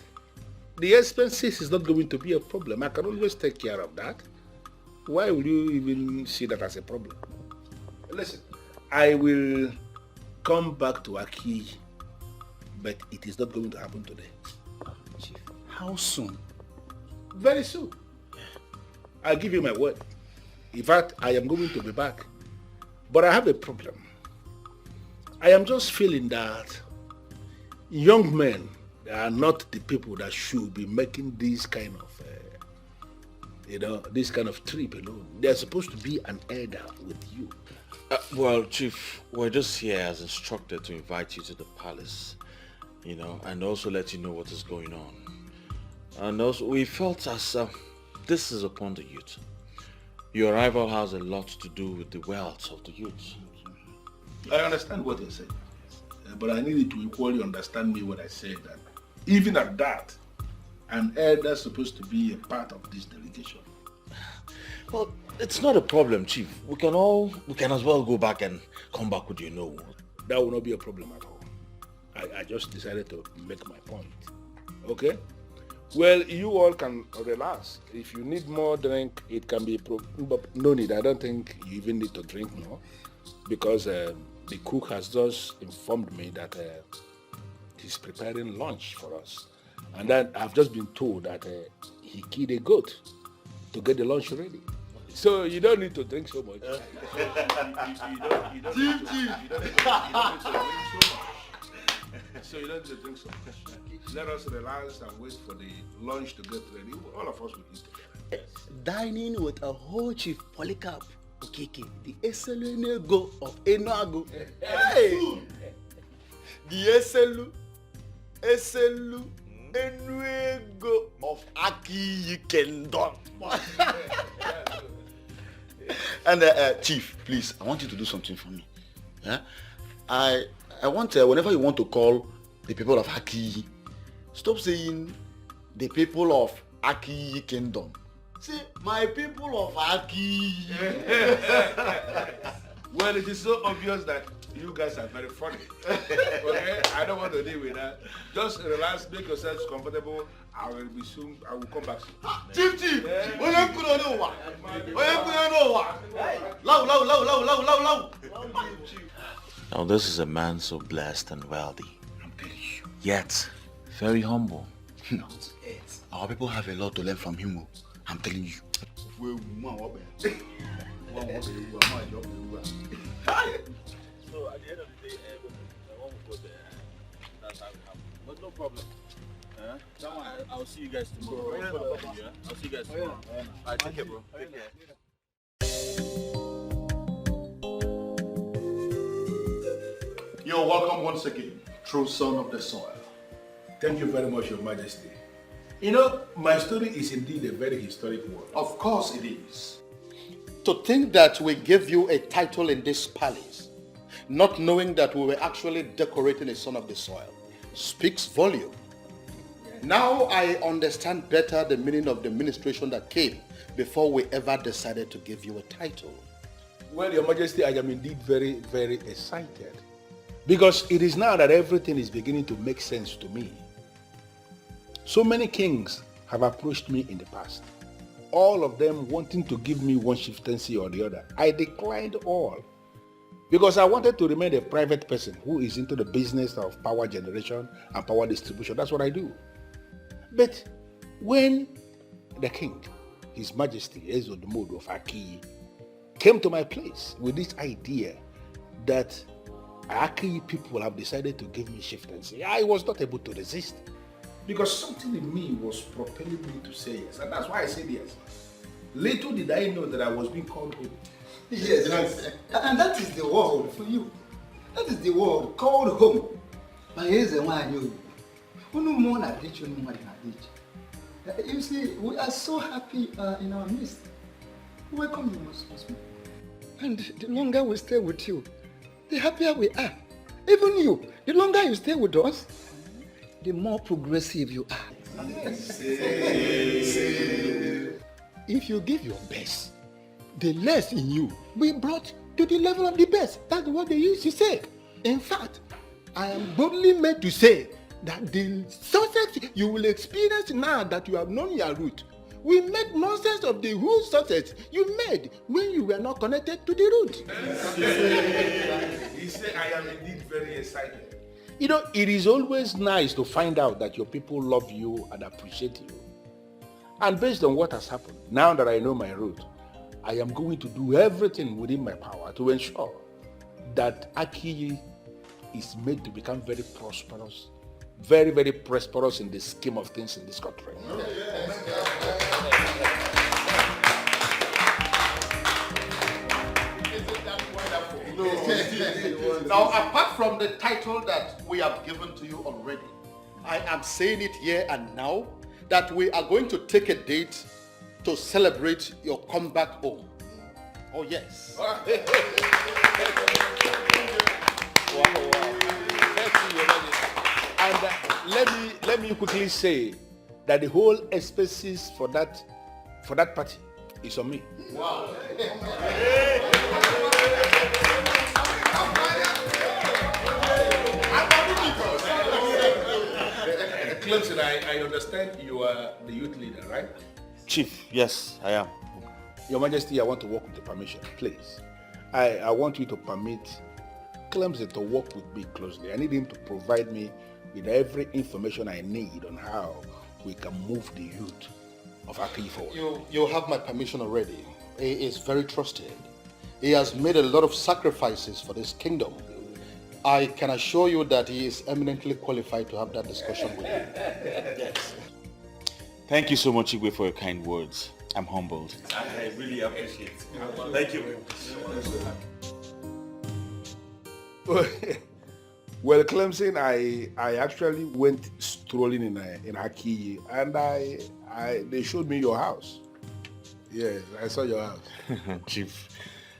The expenses is not going to be a problem. I can always take care of that. Why will you even see that as a problem? Listen, I will come back to Aki, but it is not going to happen today. Chief, how soon? Very soon. I'll give you my word. In fact, I am going to be back. But I have a problem. I am just feeling that young men are not the people that should be making these kind of You know, this kind of trip alone. There's supposed to be an elder with you. Well, Chief, we're just here as instructed to invite you to the palace, you know, and also let you know what is going on. And also, we felt as this is upon the youth. Your arrival has a lot to do with the wealth of the youth. I understand what you're saying, but I need you to equally understand me when I say that even at that, an elder is supposed to be a part of this delegation. Well, it's not a problem, Chief. We can as well go back and come back with you know. That will not be a problem at all. I just decided to make my point. Okay? Well, you all can relax. If you need more drink, it can be but no need. I don't think you even need to drink more, because the cook has just informed me that he's preparing lunch for us. And then I've just been told that he killed a goat to get the lunch ready. So you don't need to drink so much. You don't need to drink so much. So you don't need to drink so much. Let us relax and wait for the lunch to get ready. All of us will eat together. Dining with a whole Chief Polycarp Okeke, the Eselunego of Enuagu. Hey! The Eselu Enuego of Aki Kingdom. And Chief, please, I want you to do something for me. Yeah? I want, whenever you want to call the people of Aki, stop saying the people of Aki Kingdom. Say, my people of Aki. Well, it is so obvious that you guys are very funny. Okay? I don't want to deal with that. Just relax, make yourselves comfortable. I will come back soon. Chief! Now this is a man so blessed and wealthy, yet very humble. Our people have a lot to learn from him, I'm telling you. So at the end of the day, I won't go there. That's how it happens. But no problem. I'll see you guys tomorrow. I'll see you guys tomorrow. Alright, take care, bro. Take care. You're welcome once again, true son of the soil. Thank you very much, Your Majesty. You know, my story is indeed a very historic one. Of course it is. To think that we gave you a title in this palace, not knowing that we were actually decorating a son of the soil, speaks volume. Now I understand better the meaning of the ministration that came before we ever decided to give you a title. Well, Your Majesty, I am indeed very, very excited. Because it is now that everything is beginning to make sense to me. So many kings have approached me in the past, all of them wanting to give me one chieftaincy or the other. I declined all because I wanted to remain a private person who is into the business of power generation and power distribution. That's what I do. But when the king, His Majesty Ezodmodo of Aki, came to my place with this idea that Aki people have decided to give me chieftaincy, I was not able to resist. Because something in me was propelling me to say yes. And that's why I said yes. Little did I know that I was being called home. Yes, and that is the word for you. That is the word called home. But here's the one I knew. You see, we are so happy in our midst. Welcome you, most husband. And the longer we stay with you, the happier we are. Even you, the longer you stay with us, the more progressive you are. If you give your best, the less in you will be brought to the level of the best. That's what they used to say. In fact, I am boldly made to say that the success you will experience now that you have known your root will make nonsense of the whole success you made when you were not connected to the root. He said, I am indeed very excited. You know, it is always nice to find out that your people love you and appreciate you. And based on what has happened, now that I know my root, I am going to do everything within my power to ensure that Aki is made to become very prosperous, very, very prosperous in the scheme of things in this country. Now, apart from the title that we have given to you already, I am saying it here and now that we are going to take a date to celebrate your comeback home. Oh, yes. Wow. And let me quickly say that the whole expenses for that party is on me. Wow. Clemson, I understand you are the youth leader, right? Chief, yes, I am. Your Majesty, I want to work with the permission, please. I want you to permit Clemson to work with me closely. I need him to provide me with every information I need on how we can move the youth of Aki forward. You have my permission already. He is very trusted. He has made a lot of sacrifices for this kingdom. I can assure you that he is eminently qualified to have that discussion with you. Yes. Thank you so much, Igwe, for your kind words. I'm humbled. I really appreciate it. Thank you very much. Well, Clemson, I actually went strolling in Aki, and they showed me your house. Yes, I saw your house. Chief,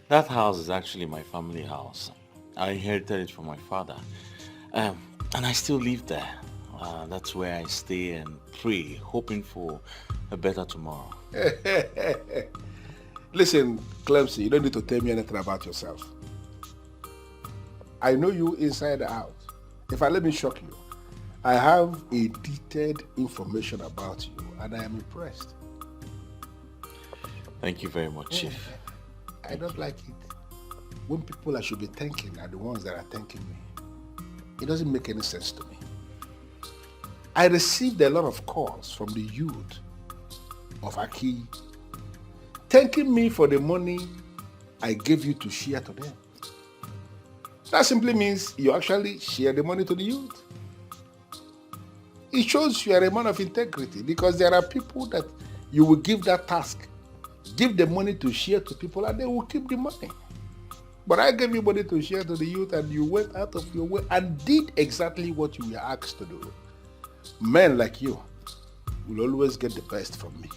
that house is actually my family house. I inherited it from my father, and I still live there. That's where I stay and pray, hoping for a better tomorrow. Listen, Clemson, you don't need to tell me anything about yourself. I know you inside and out. If I let me shock you, I have a detailed information about you, and I am impressed. Thank you very much, Chief. I don't like it when people I should be thanking are the ones that are thanking me. It doesn't make any sense to me. I received a lot of calls from the youth of Aki thanking me for the money I gave you to share to them. That simply means you actually share the money to the youth. It shows you are a man of integrity, because there are people that you will give that task, give the money to share to people, and they will keep the money. But I gave you money to share to the youth, and you went out of your way and did exactly what you were asked to do. Men like you will always get the best from me.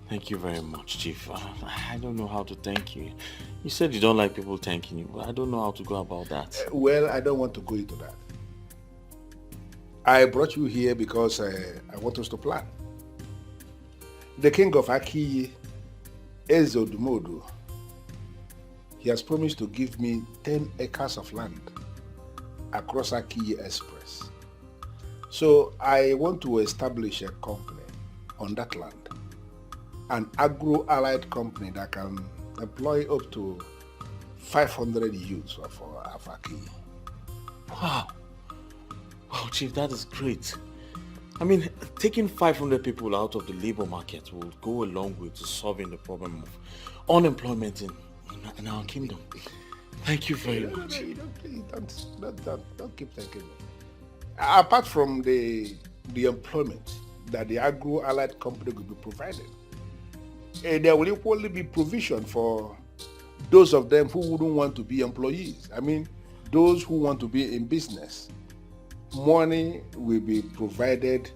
Thank you very much, Chief. I don't know how to thank you. You said you don't like people thanking you, but I don't know how to go about that. Well, I don't want to go into that. I brought you here because I want us to plan. The king of Aki, Ezodumodu, he has promised to give me 10 acres of land across Aki Express. So I want to establish a company on that land, an agro-allied company that can employ up to 500 youths of Aki. Wow. Wow, Chief, that is great. I mean, taking 500 people out of the labor market will go a long way to solving the problem of unemployment in our kingdom. Thank you very much. Don't keep thanking me. Apart from the employment that the agro-allied company will be provided, there will equally be provision for those of them who wouldn't want to be employees. I mean, those who want to be in business. Money will be provided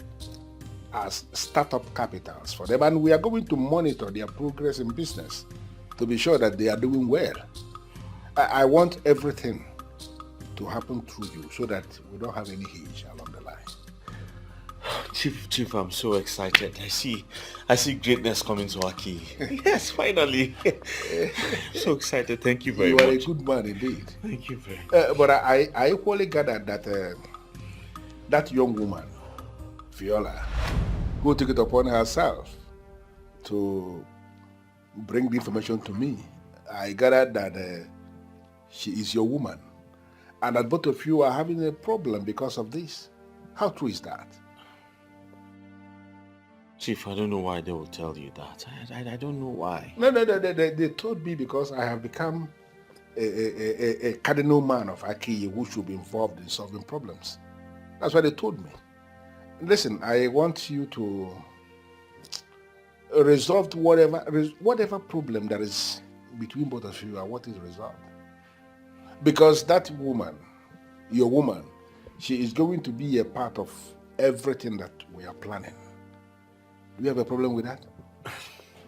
as startup capitals for them, and we are going to monitor their progress in business to be sure that they are doing well. I want everything to happen through you so that we don't have any hitch along the line. Chief, I'm so excited. I see greatness coming to Aki. Yes, finally. So excited. Thank you very much. You are a good man indeed. Thank you very much. But I equally gathered that that young woman, Viola, who took it upon herself to bring the information to me, I gathered that she is your woman, and that both of you are having a problem because of this. How true is that? Chief, I don't know why they will tell you that. I don't know why. No, they told me because I have become a cardinal man of Aki who should be involved in solving problems. That's what they told me. Listen, I want you to resolve whatever problem that is between both of you. I want it resolved. Because that woman, your woman, she is going to be a part of everything that we are planning. Do you have a problem with that?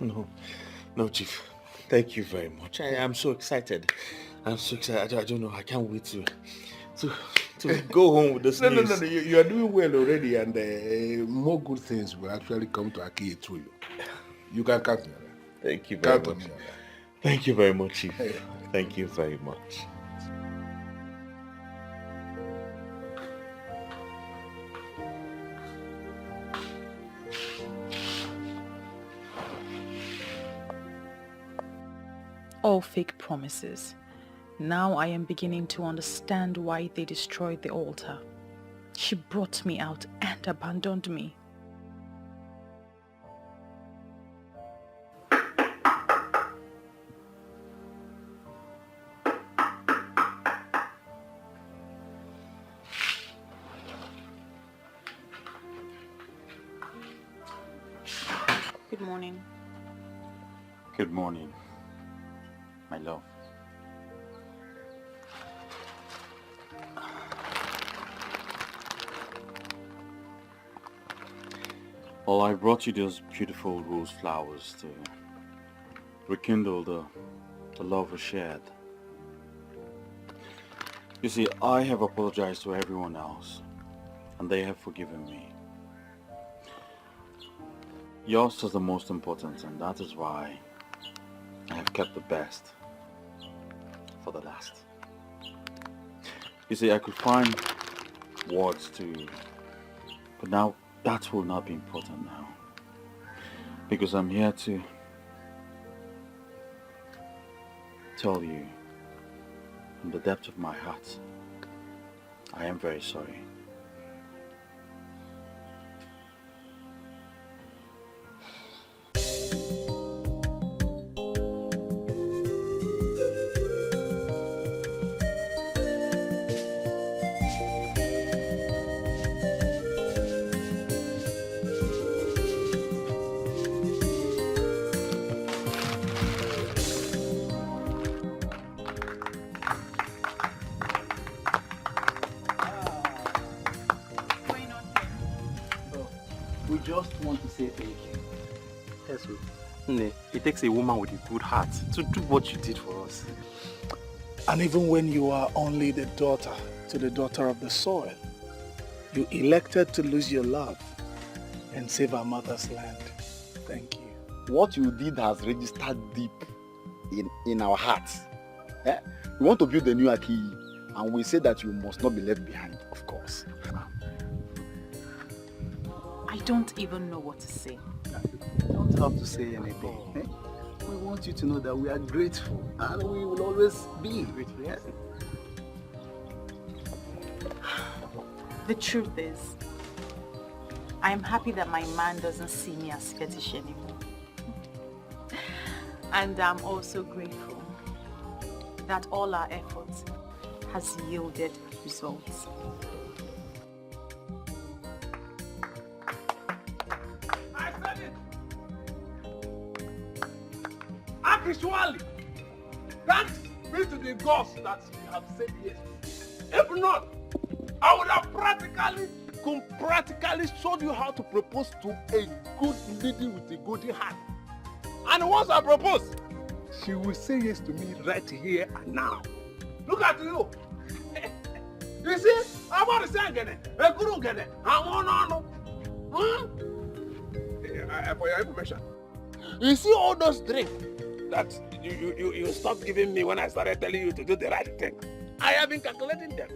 No, Chief. Thank you very much. I am so excited. I'm so excited. I don't know. I can't wait to go home with this news. No. You are doing well already, and more good things will actually come to Aki through you. You can count on that. Thank you very Count on much. me on that. Thank you very much, Chief. Thank you very much. All fake promises. Now I am beginning to understand why they destroyed the altar. She brought me out and abandoned me. Good morning. Good morning, my love. Well, I brought you those beautiful rose flowers to rekindle the love we shared. You see, I have apologized to everyone else, and they have forgiven me. Yours is the most important, and that is why I have kept the best for the last. You see, I could find words but now that will not be important now. Because I'm here to tell you from the depth of my heart, I am very sorry. We just want to say thank you. Yes, it takes a woman with a good heart to do what you did for us. And even when you are only the daughter to the daughter of the soil, you elected to lose your love and save our mother's land. Thank you. What you did has registered deep in our hearts. We want to build a new Aki, and we say that you must not be left behind, of course. I don't even know what to say. You don't have to say anything. We want you to know that we are grateful, and we will always be grateful. Yes? The truth is, I am happy that my man doesn't see me as fetish anymore. And I'm also grateful that all our efforts has yielded results. I said it! Actually, thanks be to the gods that you have said yes. If not, I would have practically showed you how to propose to a good lady with a good heart. And once I propose, she will say yes to me right here and now. Look at you. You see, I'm about to say again. For your information, you see all those drinks that you stopped giving me when I started telling you to do the right thing. I have been calculating them.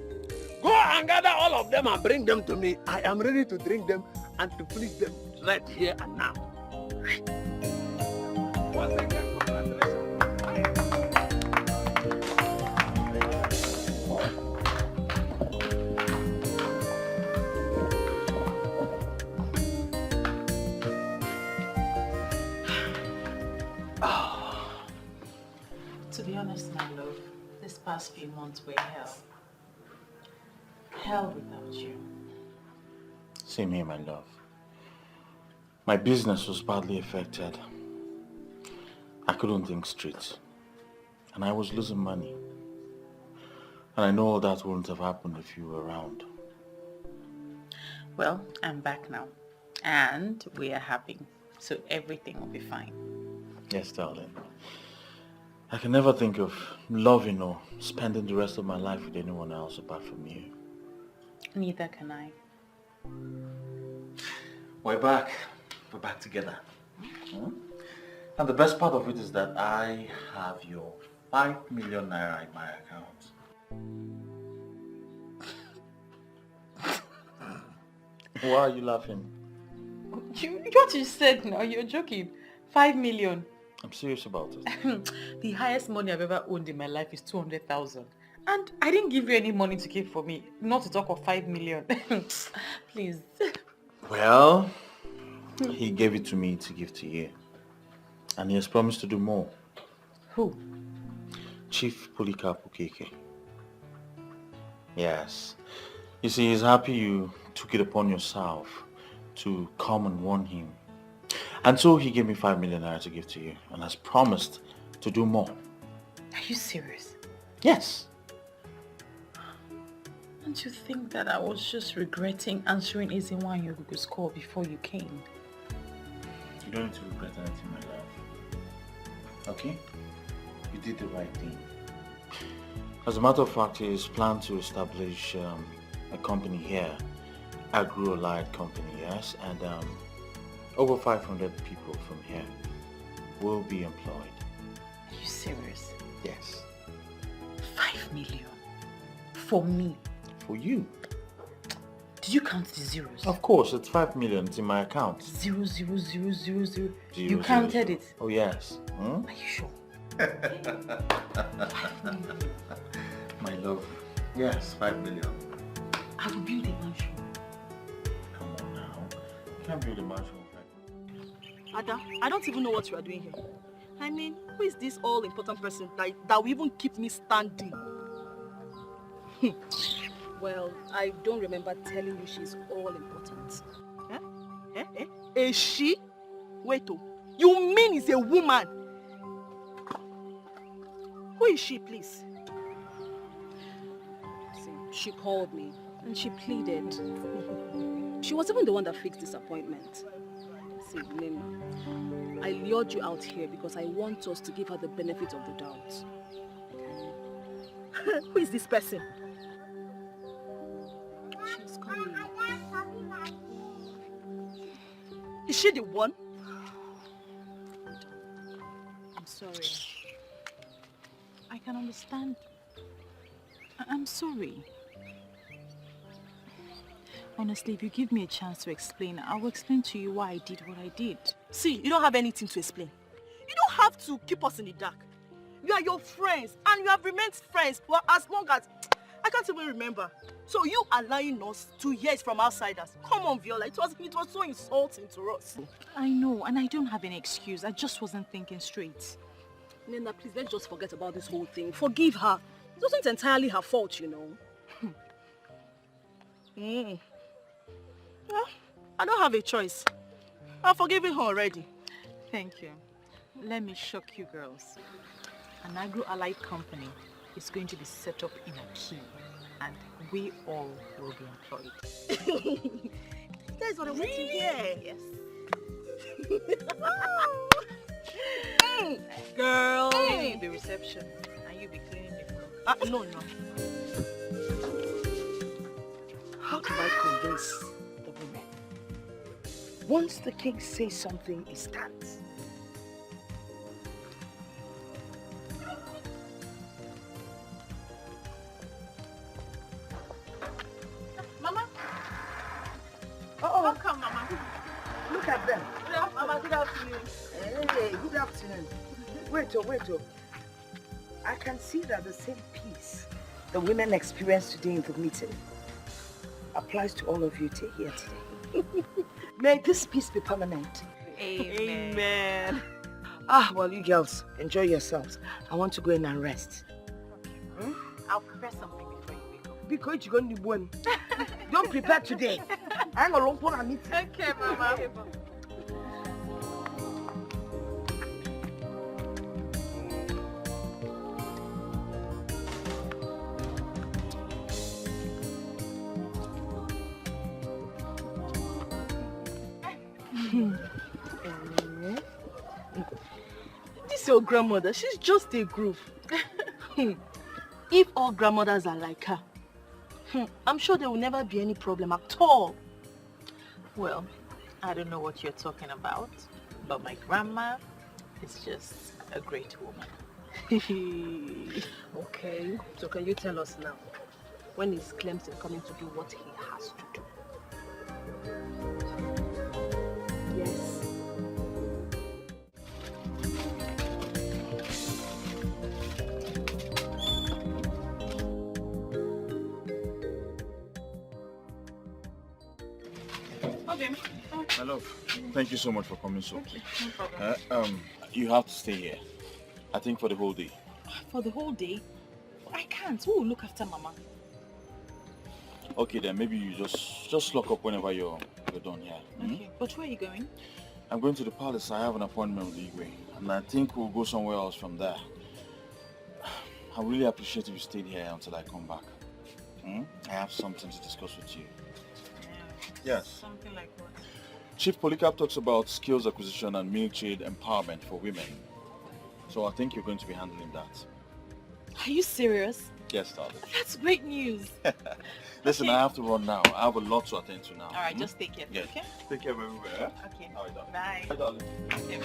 Go and gather all of them and bring them to me. I am ready to drink them and to please them right here and now. Once again, To be honest, my love, this past few months were hell. Hell without you. Same here, my love. My business was badly affected. I couldn't think straight. And I was losing money. And I know all that wouldn't have happened if you were around. Well, I'm back now. And we are happy. So everything will be fine. Yes, darling. I can never think of loving or spending the rest of my life with anyone else apart from you. Neither can I. We're back. We're back together. And the best part of it is that I have your 5 million naira in my account. Why are you laughing? What you said now, you're joking. 5 million. I'm serious about it. The highest money I've ever owned in my life is 200,000. And I didn't give you any money to keep for me. Not to talk of 5 million. Please. Well, he gave it to me to give to you. And he has promised to do more. Who? Chief Polycarp Okeke. Yes. You see, he's happy you took it upon yourself to come and warn him. And so he gave me 5 million naira to give to you and has promised to do more. Are you serious? Yes. Don't you think that I was just regretting answering Ezinwa and Yogugu's call before you came? You don't need to regret anything, my love. Okay? You did the right thing. As a matter of fact, he is planned to establish a company here, Agro-Allied Company, yes? And over 500 people from here will be employed. Are you serious? Yes. 5 million? For me? For you. Did you count the zeros? Of course, it's 5 million. It's in my account. 0, 0, 0, 0, 0. You Zero, counted zero. it? Oh, yes. Hmm? Are you sure? My love. Yes, 5 million. I will build a mansion. Come on now. You can't build a mansion. Ada, I don't even know what you are doing here. I mean, who is this all-important person that will even keep me standing? Well, I don't remember telling you she's all-important. A she? Wait, you mean it's a woman? Who is she, please? See, she called me and she pleaded. She was even the one that fixed this appointment. See, Nima, I lured you out here because I want us to give her the benefit of the doubt. Who is this person? She's coming. Is she the one? I'm sorry. I can understand. I'm sorry. Honestly, if you give me a chance to explain, I will explain to you why I did what I did. See, you don't have anything to explain. You don't have to keep us in the dark. We are your friends, and you have remained friends for as long as... I can't even remember. So you are lying us to hear it from outsiders. Come on, Viola, it was so insulting to us. I know, and I don't have any excuse. I just wasn't thinking straight. Nena, please, let's just forget about this whole thing. Forgive her. It wasn't entirely her fault, you know. Well, I don't have a choice. I've forgiven her already. Thank you. Let me shock you girls. An agro-allied company is going to be set up in a key, and we all will be employed. That's what I want to hear. Yes. Girl. Cleaning the reception, and you be cleaning the floor. No. How do I convince the women? Once the king says something, it stands. Mama? Oh, come, Mama. Look at them. Mama, good afternoon. Hey, good afternoon. Wait. I can see that the same peace the women experienced today in the meeting applies to all of you here today. May this peace be permanent. Amen. Well, you girls, enjoy yourselves. I want to go in and rest. I'll prepare something before you wake up. Because you're going to win. Don't prepare today. I'm going to meet you. Okay, Mama. This your grandmother, she's just a group. If all grandmothers are like her, I'm sure there will never be any problem at all. Well, I don't know what you're talking about, but my grandma is just a great woman. Okay, so can you tell us now, when is Clemson coming to do what he has to do? Yes. Okay. My love, thank you so much for coming so. Okay, no problem. You have to stay here. I think for the whole day. For the whole day? I can't. Who will look after Mama? Okay then, maybe you just lock up whenever you're done here. Okay, but where are you going? I'm going to the palace. I have an appointment with Igwe, and I think we'll go somewhere else from there. I really appreciate if you stayed here until I come back. I have something to discuss with you. Yes. Something like what? Chief Polycarp talks about skills acquisition and military empowerment for women. So I think you're going to be handling that. Are you serious? Yes, darling. That's great news. Listen, Okay. I have to run now. I have a lot to attend to now. All right, just take care. Yes. Okay? Take care everywhere. Okay. All right, darling. Bye. Bye, darling. Okay.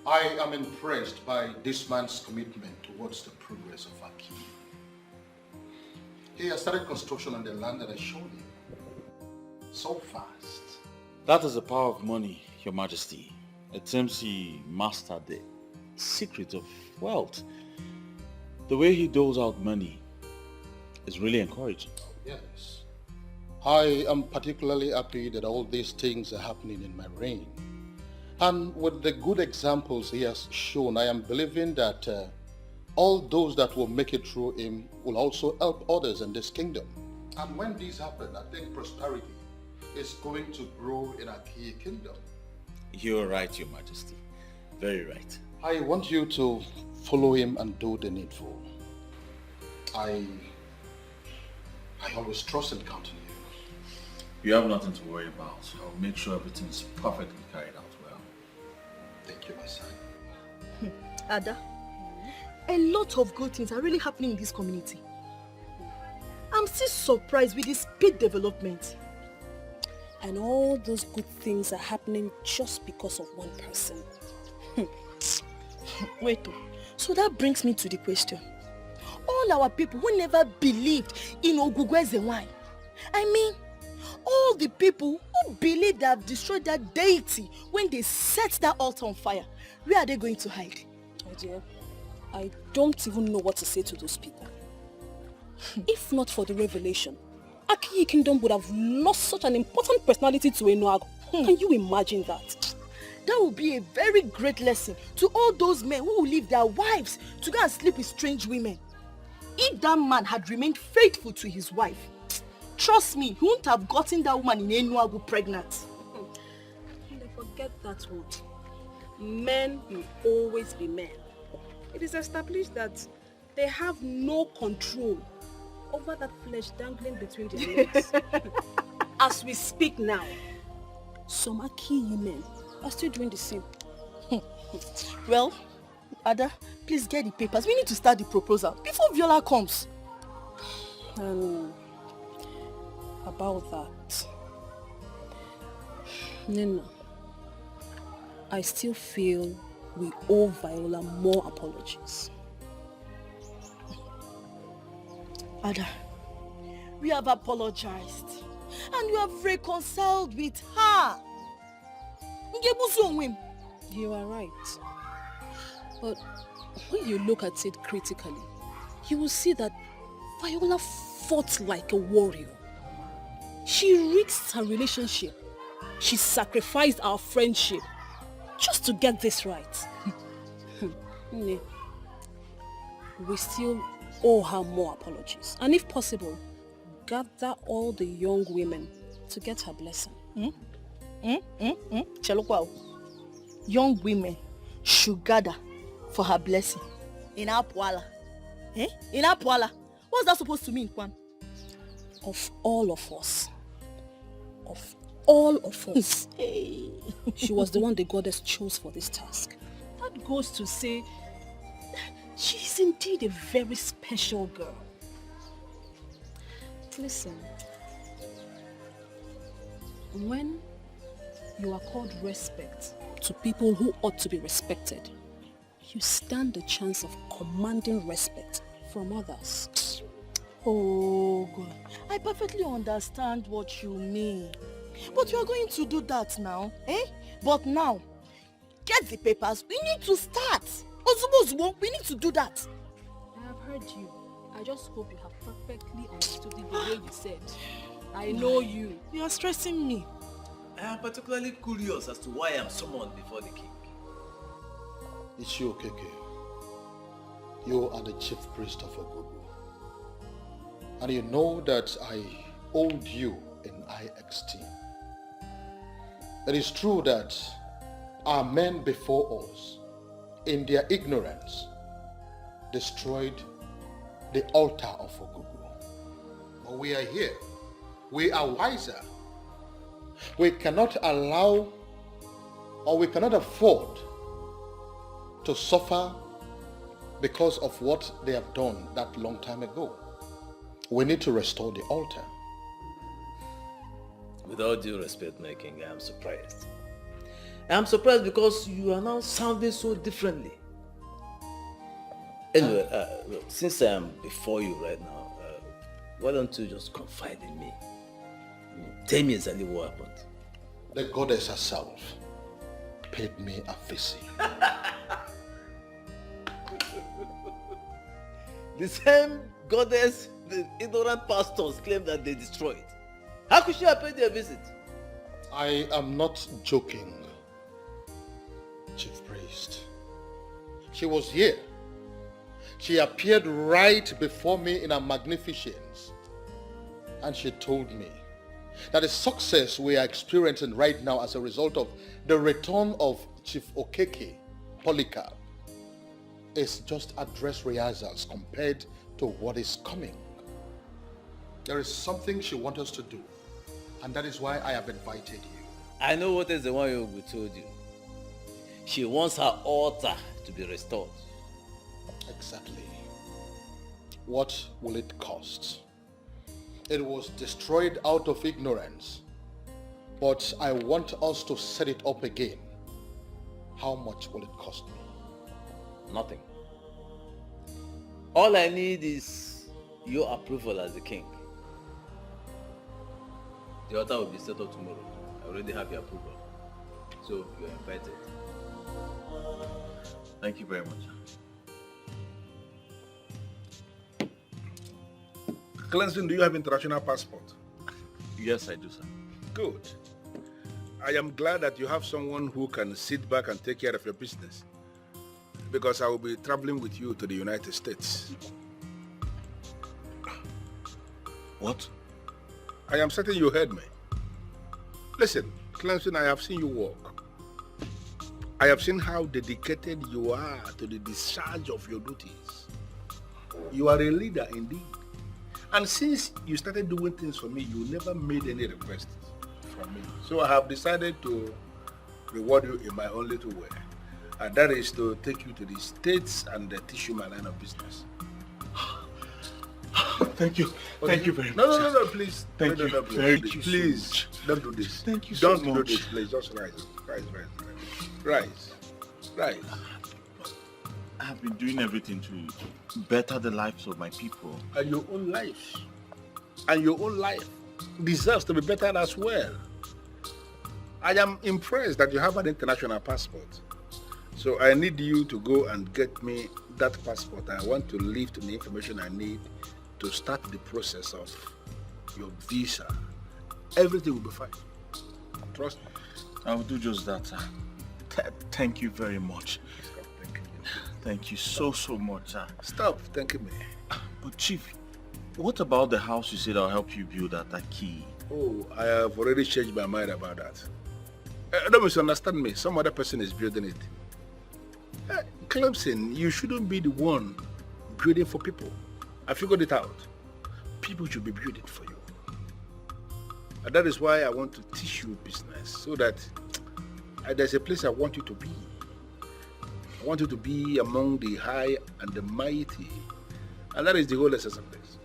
I am impressed by this man's commitment towards the progress of our king. He has started construction on the land that I showed him. So fast. That is the power of money, Your Majesty. It seems he mastered the secret of wealth. The way he doles out money is really encouraging. Yes. I am particularly happy that all these things are happening in my reign. And with the good examples he has shown, I am believing that all those that will make it through him will also help others in this kingdom. And when these happen, I think prosperity is going to grow in our key kingdom. You're right, Your Majesty. Very right. I want you to follow him and do the needful. I always trust and count on you. You have nothing to worry about. I'll make sure everything's perfectly carried out well. Thank you, my son. Ada, a lot of good things are really happening in this community. I'm still surprised with the speed development. And all those good things are happening just because of one person. Wait, so that brings me to the question. All our people who never believed in Ogugweze wine, I mean, all the people who believe they have destroyed that deity when they set that altar on fire, where are they going to hide? Oh dear, I don't even know what to say to those people. If not for the revelation, Akiyi Kingdom would have lost such an important personality to Enuago. Can you imagine that? That would be a very great lesson to all those men who will leave their wives to go and sleep with strange women. If that man had remained faithful to his wife, trust me, he wouldn't have gotten that woman in Enuago pregnant. And forget that word. Men will always be men. It is established that they have no control over that flesh dangling between their legs. As we speak now, some Akiyi men are still doing the same. Well, Ada, please get the papers. We need to start the proposal before Viola comes. About that, Nina, I still feel we owe Viola more apologies. Ada, we have apologized and you have reconciled with her. You are right. But when you look at it critically, you will see that Viola fought like a warrior. She risked her relationship. She sacrificed our friendship just to get this right. We still owe her more apologies. And if possible, gather all the young women to get her blessing. young women should gather for her blessing in Apuala. Eh? In Apuala. What's that supposed to mean, Kwan? Of all of us. Of all of us. Hey. She was the one the goddess chose for this task. That goes to say, she's indeed a very special girl. Listen, when you are called respect to people who ought to be respected, you stand a chance of commanding respect from others. Oh God, I perfectly understand what you mean. But you are going to do that now, eh? But now, get the papers, we need to start. Ozubo, we need to do that. I have heard you. I just hope you have perfectly understood it the way you said. I know you. You are stressing me. I am particularly curious as to why I am summoned before the king. It's you, Keke. You are the chief priest of Ogogo. And you know that I hold you in high esteem. It is true that our men before us, in their ignorance, destroyed the altar of Ogogo. But we are here. We are wiser. We cannot allow, or we cannot afford to suffer because of what they have done that long time ago. We need to restore the altar. With all due respect, my king, I am surprised. I am surprised because you are now sounding so differently. Anyway, look, since I am before you right now, why don't you just confide in me? Tell me exactly what happened. The goddess herself paid me a visit. The same goddess the ignorant pastors claim that they destroyed. How could she have paid their visit? I am not joking, Chief Priest. She was here. She appeared right before me in her magnificence. And she told me that the success we are experiencing right now as a result of the return of Chief Okeke, Polycarp, is just a dress rehearsals compared to what is coming. There is something she wants us to do, and that is why I have invited you. I know what is the one you told you. She wants her altar to be restored. Exactly. What will it cost? It was destroyed out of ignorance, but I want us to set it up again. How much will it cost me? Nothing. All I need is your approval as the king. The altar will be set up tomorrow. I already have your approval. So you are invited. Thank you very much. Clemson, do you have international passport? Yes, I do, sir. Good. I am glad that you have someone who can sit back and take care of your business. Because I will be traveling with you to the United States. What? I am certain you heard me. Listen, Clemson, I have seen you work. I have seen how dedicated you are to the discharge of your duties. You are a leader indeed. And since you started doing things for me, you never made any requests from me. So I have decided to reward you in my own little way. And that is to take you to the States and teach you my line of business. Thank you. Okay. Thank you very much. No, please. Thank you. Thank you Please, so much. don't do this. Thank you so much. Don't do this, please. Just rise. Rise. I have been doing everything to better the lives of my people. And your own life. And your own life deserves to be better as well. I am impressed that you have an international passport. So I need you to go and get me that passport. I want to lift the information I need to start the process of your visa. Everything will be fine. Trust me. I will do just that, sir. Thank you very much. Thank you so much, sir. Stop thanking me. But Chief, what about the house you said I'll help you build at Aki? Oh, I have already changed my mind about that. Don't misunderstand me. Some other person is building it. Clemson, you shouldn't be the one building for people. I figured it out. People should be building for you. And that is why I want to teach you business, so that there's a place I want you to be. I want you to be among the high and the mighty. And that is the whole essence of this.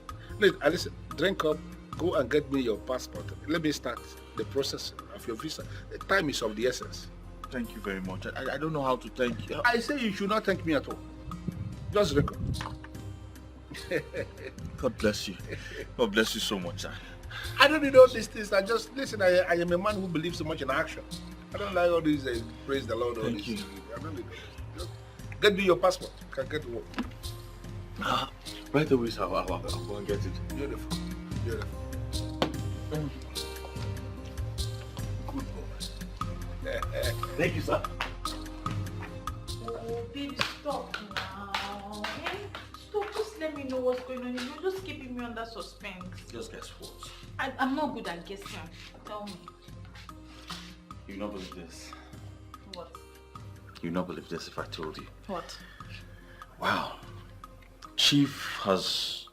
Listen, drink up, go and get me your passport. Let me start the process of your visa. The time is of the essence. Thank you very much. I don't know how to thank you. I say you should not thank me at all. Just drink up. God bless you. God bless you so much, sir. I don't need all these things. I just, listen, I am a man who believes so much in action. I don't like all these, praise the Lord. Thank you. I don't need all this. Get me your passport. Can get to work. Right away, sir. I'll go and get it. Beautiful. Beautiful. Good boy. Thank you, sir. Oh, baby, stop now. Okay? Stop, just let me know what's going on. You're just keeping me under suspense. Just guess what? I'm not good at guessing. Tell me. You not believe this. What? You not believe this if I told you. What? Wow. Chief has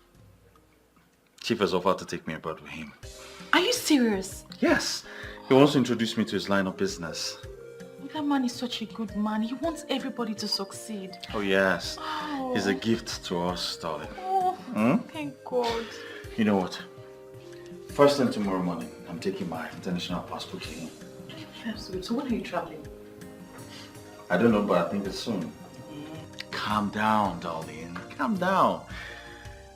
offered to take me abroad with him. Are you serious? Yes. He wants to introduce me to his line of business. That man is such a good man. He wants everybody to succeed. Oh yes. Oh. He's a gift to us, darling. Oh, thank God. You know what? First thing tomorrow morning, I'm taking my international passport to him. That's good. So when are you traveling? I don't know, but I think it's soon. Calm down, darling. Calm down.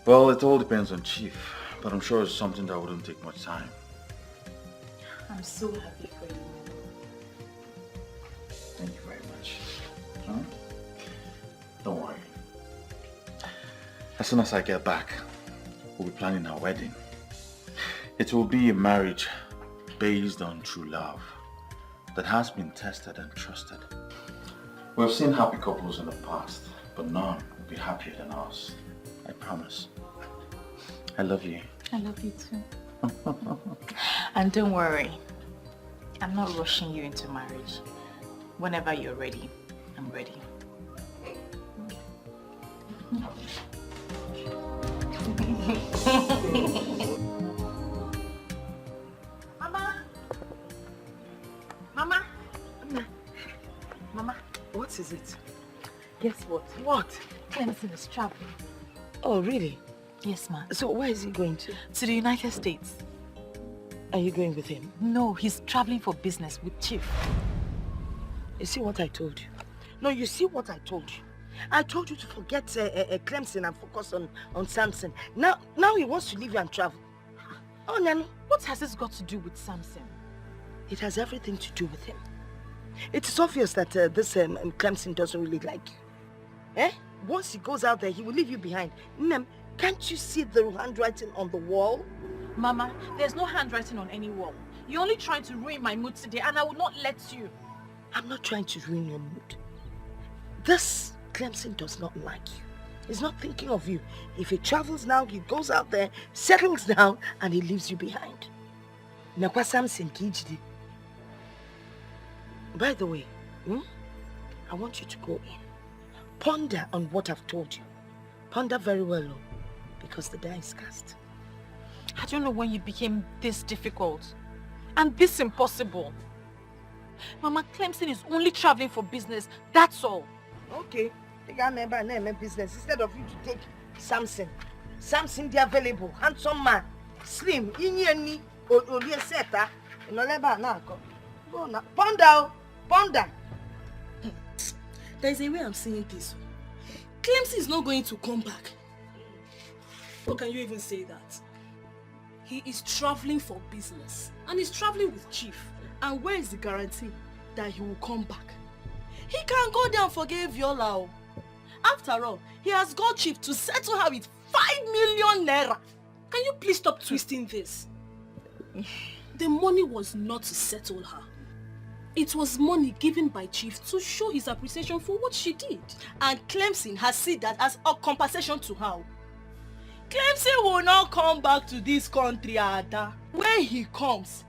Well, it all depends on Chief, but I'm sure it's something that wouldn't take much time. I'm so happy for you. Thank you very much. Huh? Don't worry. As soon as I get back, we'll be planning our wedding. It will be a marriage based on true love that has been tested and trusted. We've seen happy couples in the past, but none will be happier than us. I promise. I love you. I love you too. And don't worry, I'm not rushing you into marriage. Whenever you're ready, I'm ready. Mama! Mama, what is it? Guess what? What? Clemson is traveling. Oh, really? Yes, ma'am. So where is he going to? To the United States. Are you going with him? No, he's traveling for business with Chief. You see what I told you? No, you see what I told you? I told you to forget Clemson and focus on Samson. Now he wants to leave you and travel. Oh, Nano. What has this got to do with Samson? It has everything to do with him. It is obvious that this Clemson doesn't really like you. Eh? Once he goes out there, he will leave you behind. Nem, can't you see the handwriting on the wall? Mama, there's no handwriting on any wall. You're only trying to ruin my mood today, and I will not let you. I'm not trying to ruin your mood. This Clemson does not like you. He's not thinking of you. If he travels now, he goes out there, settles down, and he leaves you behind. Nakwa Samson Kijidi. By the way, I want you to go in. Ponder on what I've told you. Ponder very well, because the die is cast. I don't know when you became this difficult and this impossible. Mama, Clemson is only traveling for business, that's all. Okay, take a member name business instead of you to take Samson. Samson, the available, handsome man, slim, inyeni, only seta, no leba na go. Go na, ponder. There is a way I'm seeing this. Clemson is not going to come back. How can you even say that? He is traveling for business and he's traveling with Chief. And where is the guarantee that he will come back? He can go there and forgive Viola. After all, he has got Chief to settle her with 5 million naira. Can you please stop twisting this? The money was not to settle her. It was money given by Chief to show his appreciation for what she did. And Clemson has seen that as a compensation to her. Clemson will not come back to this country, Ada. When he comes,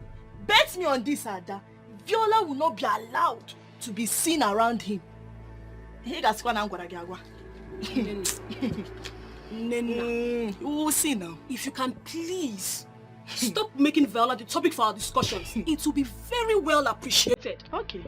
bet me on this, Ada, Viola will not be allowed to be seen around him. We will see now. If you can please stop making Viola the topic for our discussions, it will be very well appreciated. Okay.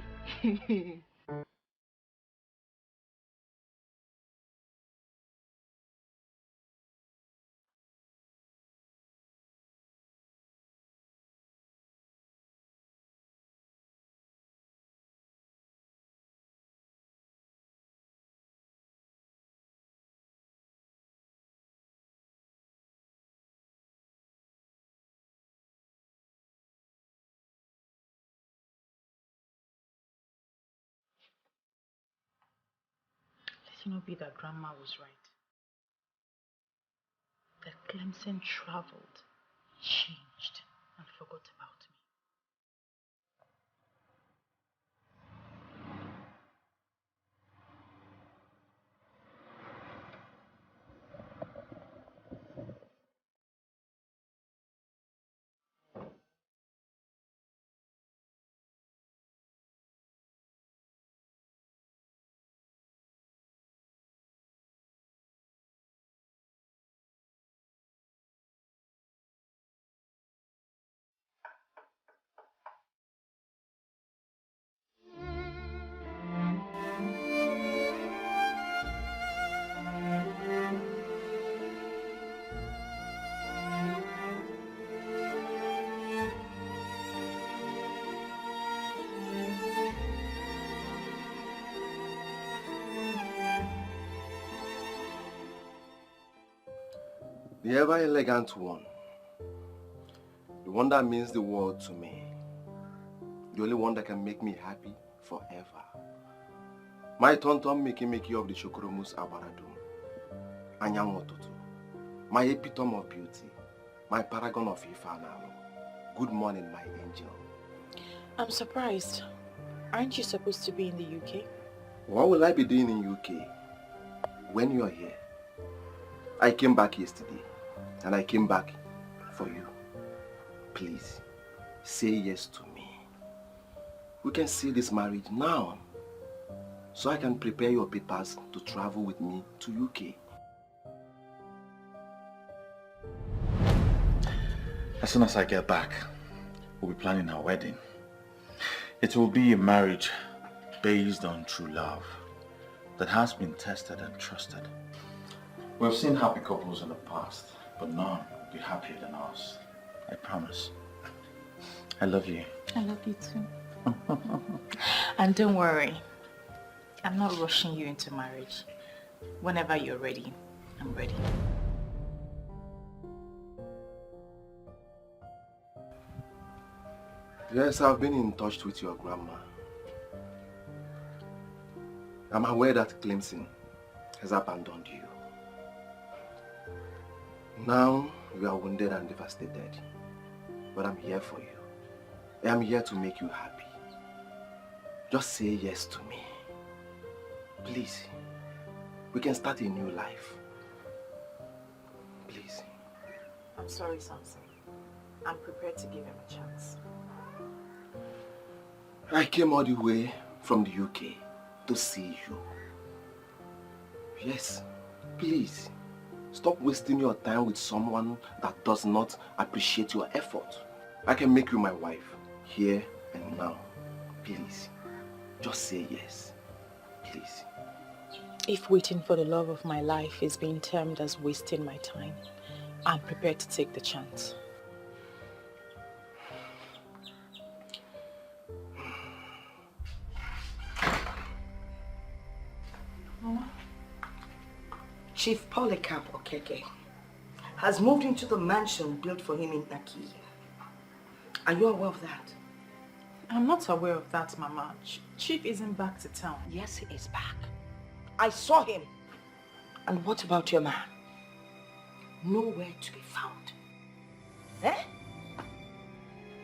Let it not be that Grandma was right. That Clemson traveled, changed, and forgot about me. The ever elegant one, the one that means the world to me, the only one that can make me happy forever. My tonton Miki of the Shokoromus Abaradum, Anyang Ototo, my epitome of beauty, my paragon of Ifanalo. Good morning, my angel. I'm surprised. Aren't you supposed to be in the UK? What will I be doing in UK when you are here? I came back yesterday, and I came back for you. Please, say yes to me. We can see this marriage now, so I can prepare your papers to travel with me to UK. As soon as I get back, we'll be planning our wedding. It will be a marriage based on true love that has been tested and trusted. We've seen happy couples in the past, but none will be happier than us. I promise. I love you. I love you too. And don't worry, I'm not rushing you into marriage. Whenever you're ready, I'm ready. Yes, I've been in touch with your grandma. I'm aware that Clemson has abandoned you. Now you are wounded and devastated, but I'm here for you. I'm here to make you happy. Just say yes to me. Please, we can start a new life. Please. I'm sorry, Samson. I'm prepared to give him a chance. I came all the way from the UK to see you. Yes, please. Stop wasting your time with someone that does not appreciate your effort. I can make you my wife, here and now. Please, just say yes. Please. If waiting for the love of my life is being termed as wasting my time, I'm prepared to take the chance. Mama? Chief Polycarp Okeke has moved into the mansion built for him in Naki. Are you aware of that? I'm not aware of that, Mama. Chief isn't back to town. Yes, he is back. I saw him. And what about your man? Nowhere to be found. Eh?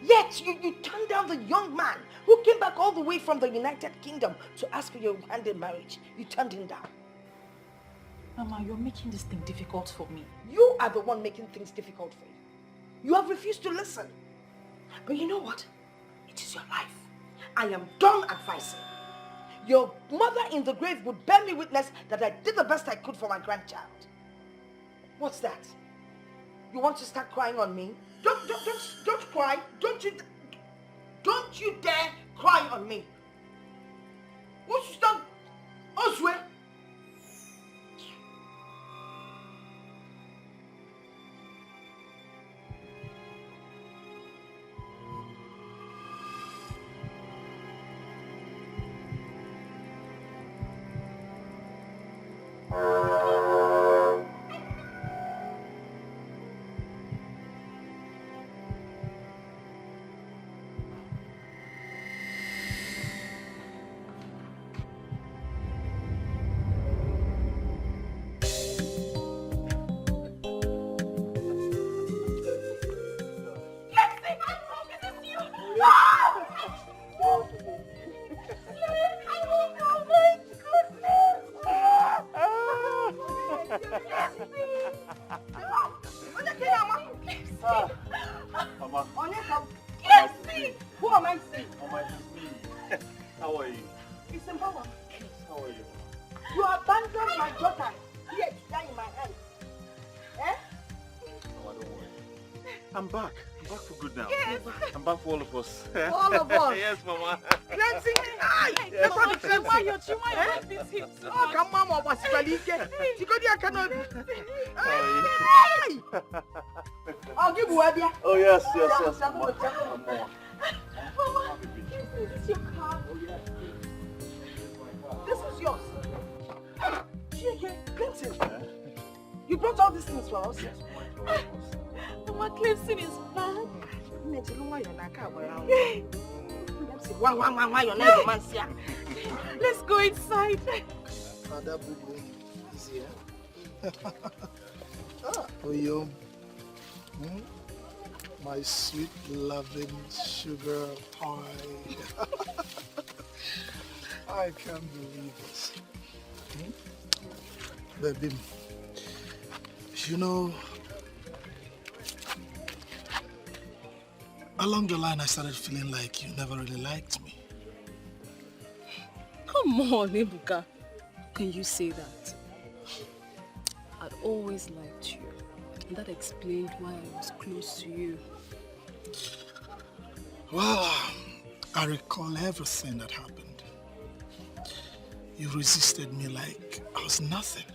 Yet you turned down the young man who came back all the way from the United Kingdom to ask for your hand in marriage. You turned him down. Mama, you're making this thing difficult for me. You are the one making things difficult for you. You have refused to listen. But you know what? It is your life. I am done advising. Your mother in the grave would bear me witness that I did the best I could for my grandchild. What's that? You want to start crying on me? Don't cry. Don't you dare cry on me. Won't you stop? Oswe. Mama. Who am I seeing? Mama, it's me. How are you? It's a mama. How are you? You abandoned my daughter here to die in my hands. Eh? Mama, don't worry. I'm back. I'm back for good now. Yes. I'm back for all of us. All of us? Yes, Mama. Clemson? Yes, Mama. Clemson. Oh, come on, Mama. I'll give you a beer. Oh, yes, Mama. Mama, is this your car? Oh, yes. This is yours. Clemson, you brought all these things for us? Yes, Mama, Clemson is back. Let's go inside. Father Bubu is here. Oh, yo. My sweet, loving sugar pie. I can't believe this. Baby, you know, along the line I started feeling like you never really liked me. Come on, Ebuka. Can you say that? I'd always liked you. And that explained why I was close to you. Well, I recall everything that happened. You resisted me like I was nothing.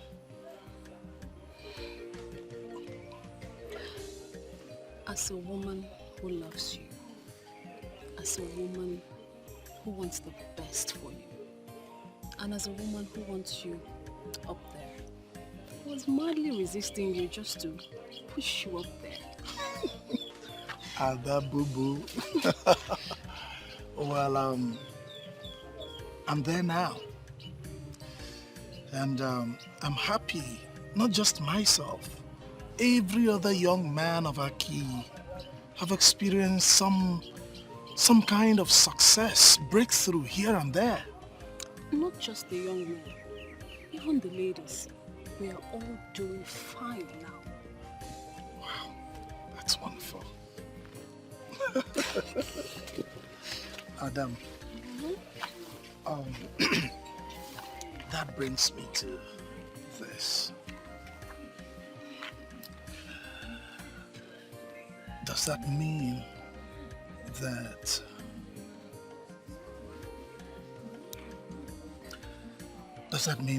As a woman who loves you, as a woman who wants the best for you, and as a woman who wants you up there, I was madly resisting you just to push you up there. Ada boo-boo. Well, I'm there now. And I'm happy, not just myself. Every other young man of Aki have experienced some kind of success, breakthrough here and there. Not just the young men, even the ladies. We are all doing fine now. Wow, that's wonderful. Adam, that brings me to this. Does that mean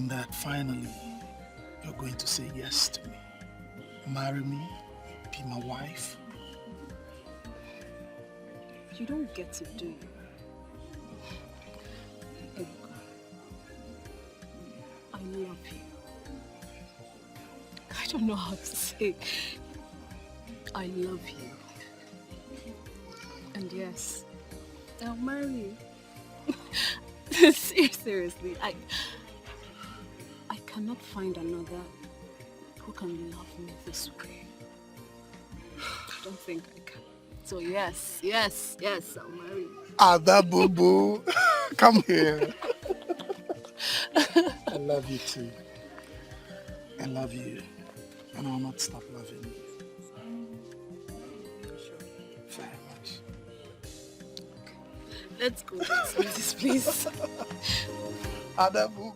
that finally you're going to say yes to me? Marry me? Be my wife? You don't get to do it. I love you. I don't know how to say. I love you. And yes, I'll marry you. Seriously, I cannot find another who can love me this way. I don't think I can. So yes, I'll marry you. Ada boo-boo, come here. I love you too. I love you. And I'll not stop loving you. Very much. Let's go to this place. Adamu.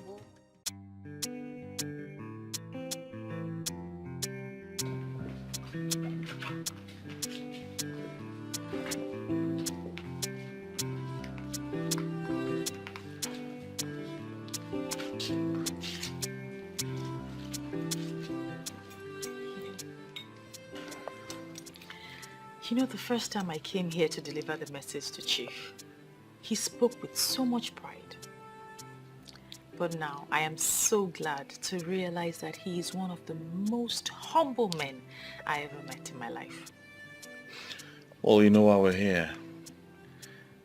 You know, the first time I came here to deliver the message to Chief, he spoke with so much pride. But now I am so glad to realize that he is one of the most humble men I ever met in my life. Well, you know why we're here.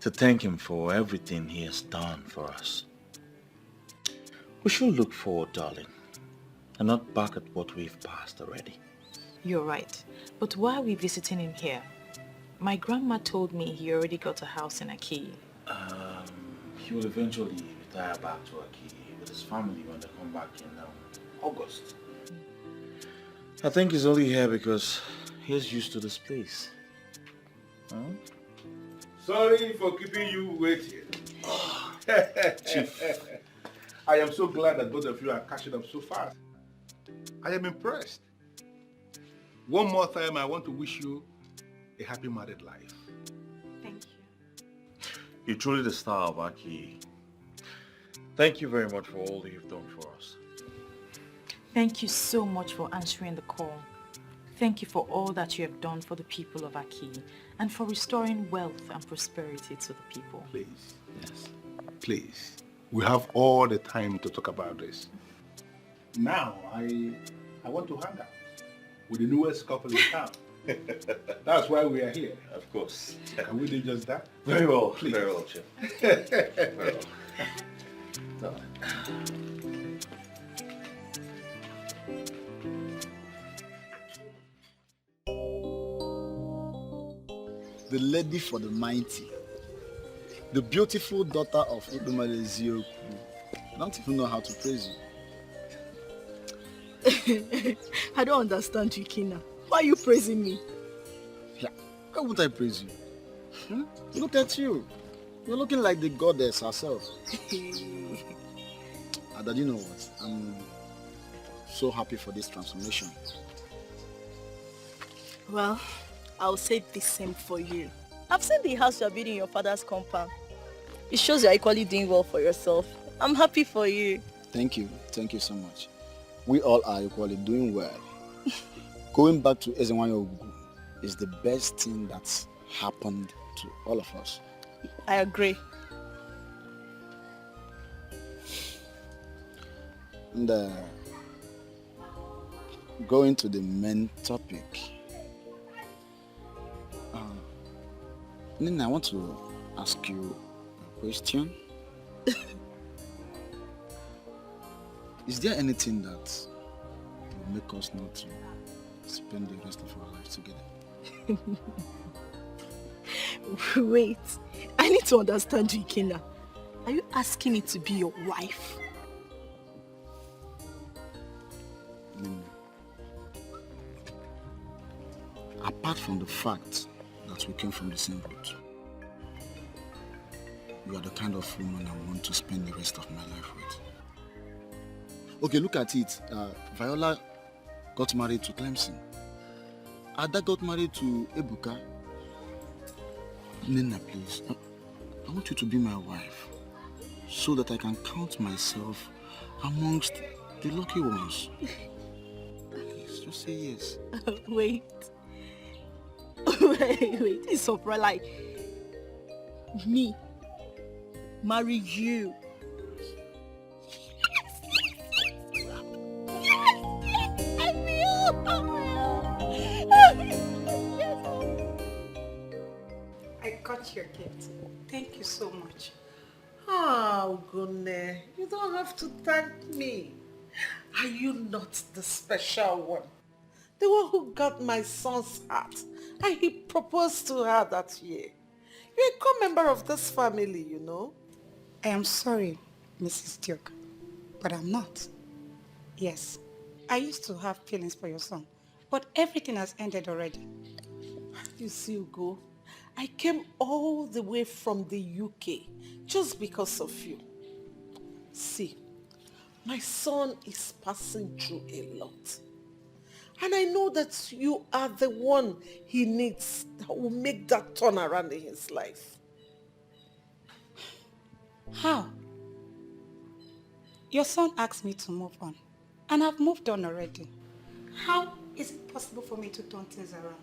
To thank him for everything he has done for us. We should look forward, darling, and not back at what we've passed already. You're right. But why are we visiting him here? My grandma told me he already got a house in Aki. He will eventually retire back to Aki with his family when they come back in August. I think he's only here because he's used to this place. Huh? Sorry for keeping you waiting. Chief. I am so glad that both of you are catching up so fast. I am impressed. One more time, I want to wish you a happy married life. Thank you. You're truly the star of Aki. Thank you very much for all that you've done for us. Thank you so much for answering the call. Thank you for all that you have done for the people of Aki and for restoring wealth and prosperity to the people. Please. Yes. Please. We have all the time to talk about this. Now, I want to hang out with the newest couple in town. That's why we are here. Of course. Can we do just that? Very well. Please. Very well, Chief. Very well. The lady for the mighty, the beautiful daughter of Idumale Zioku. I don't even know how to praise you. I don't understand you, Kina. Why are you praising me? Yeah, why would I praise you? Look at you. You're looking like the goddess herself. Ada, you know what? I'm so happy for this transformation. Well, I'll say the same for you. I've seen the house you're building in your father's compound. It shows you're equally doing well for yourself. I'm happy for you. Thank you. Thank you so much. We all are equally doing well. Going back to Ezenwayo Ogugu is the best thing that's happened to all of us. I agree. And going to the main topic. Nina, I want to ask you a question. Is there anything that will make us not to spend the rest of our lives together? Wait, I need to understand you, Kina. Are you asking me to be your wife? Nina, apart from the fact that we came from the same root, you are the kind of woman I want to spend the rest of my life with. Okay, look at it. Viola got married to Clemson. Ada got married to Ebuka. Nina, please. I want you to be my wife so that I can count myself amongst the lucky ones. Please, just say yes. Wait. Wait. It's so like me marry you. I got your gift. Thank you so much. Oh, Gunne, you don't have to thank me. Are you not the special one? The one who got my son's heart and he proposed to her that year. You're a co-member of this family, you know. I am sorry, Mrs. Duke, but I'm not. Yes, I used to have feelings for your son, but everything has ended already. You see, Ugo, I came all the way from the UK just because of you. See, my son is passing through a lot. And I know that you are the one he needs that will make that turnaround in his life. How? Your son asked me to move on, and I've moved on already. How is it possible for me to turn things around?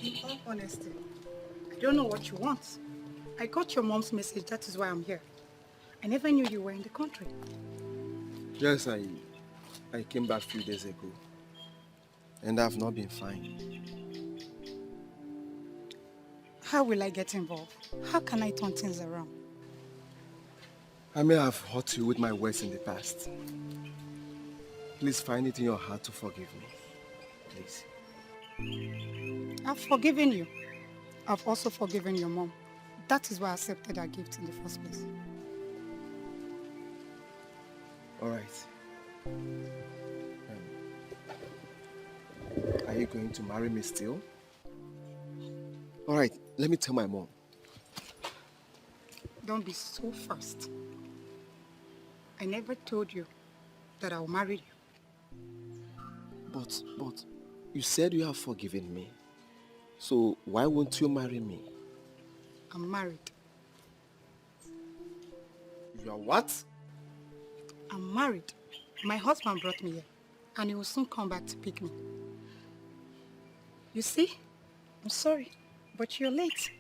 In all honesty, I don't know what you want. I got your mom's message, that is why I'm here. I never knew you were in the country. Yes, I came back a few days ago. And I've not been fine. How will I get involved? How can I turn things around? I may have hurt you with my words in the past. Please find it in your heart to forgive me. Please. I've forgiven you. I've also forgiven your mom. That is why I accepted her gift in the first place. All right. Are you going to marry me still? All right, let me tell my mom. Don't be so fast. I never told you that I'll marry you. But you said you have forgiven me. So why won't you marry me? I'm married. You are what? I'm married. My husband brought me here, and he will soon come back to pick me. You see, I'm sorry, but you're late.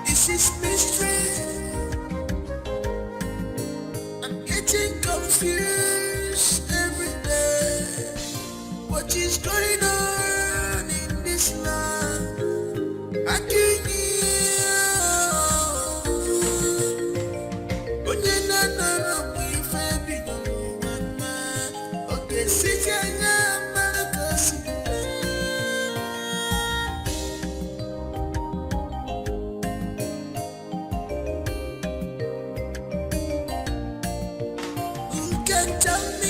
This is mystery. I'm getting confused every day. What is going on in this land? I can't hear. Okay, sit you can tell me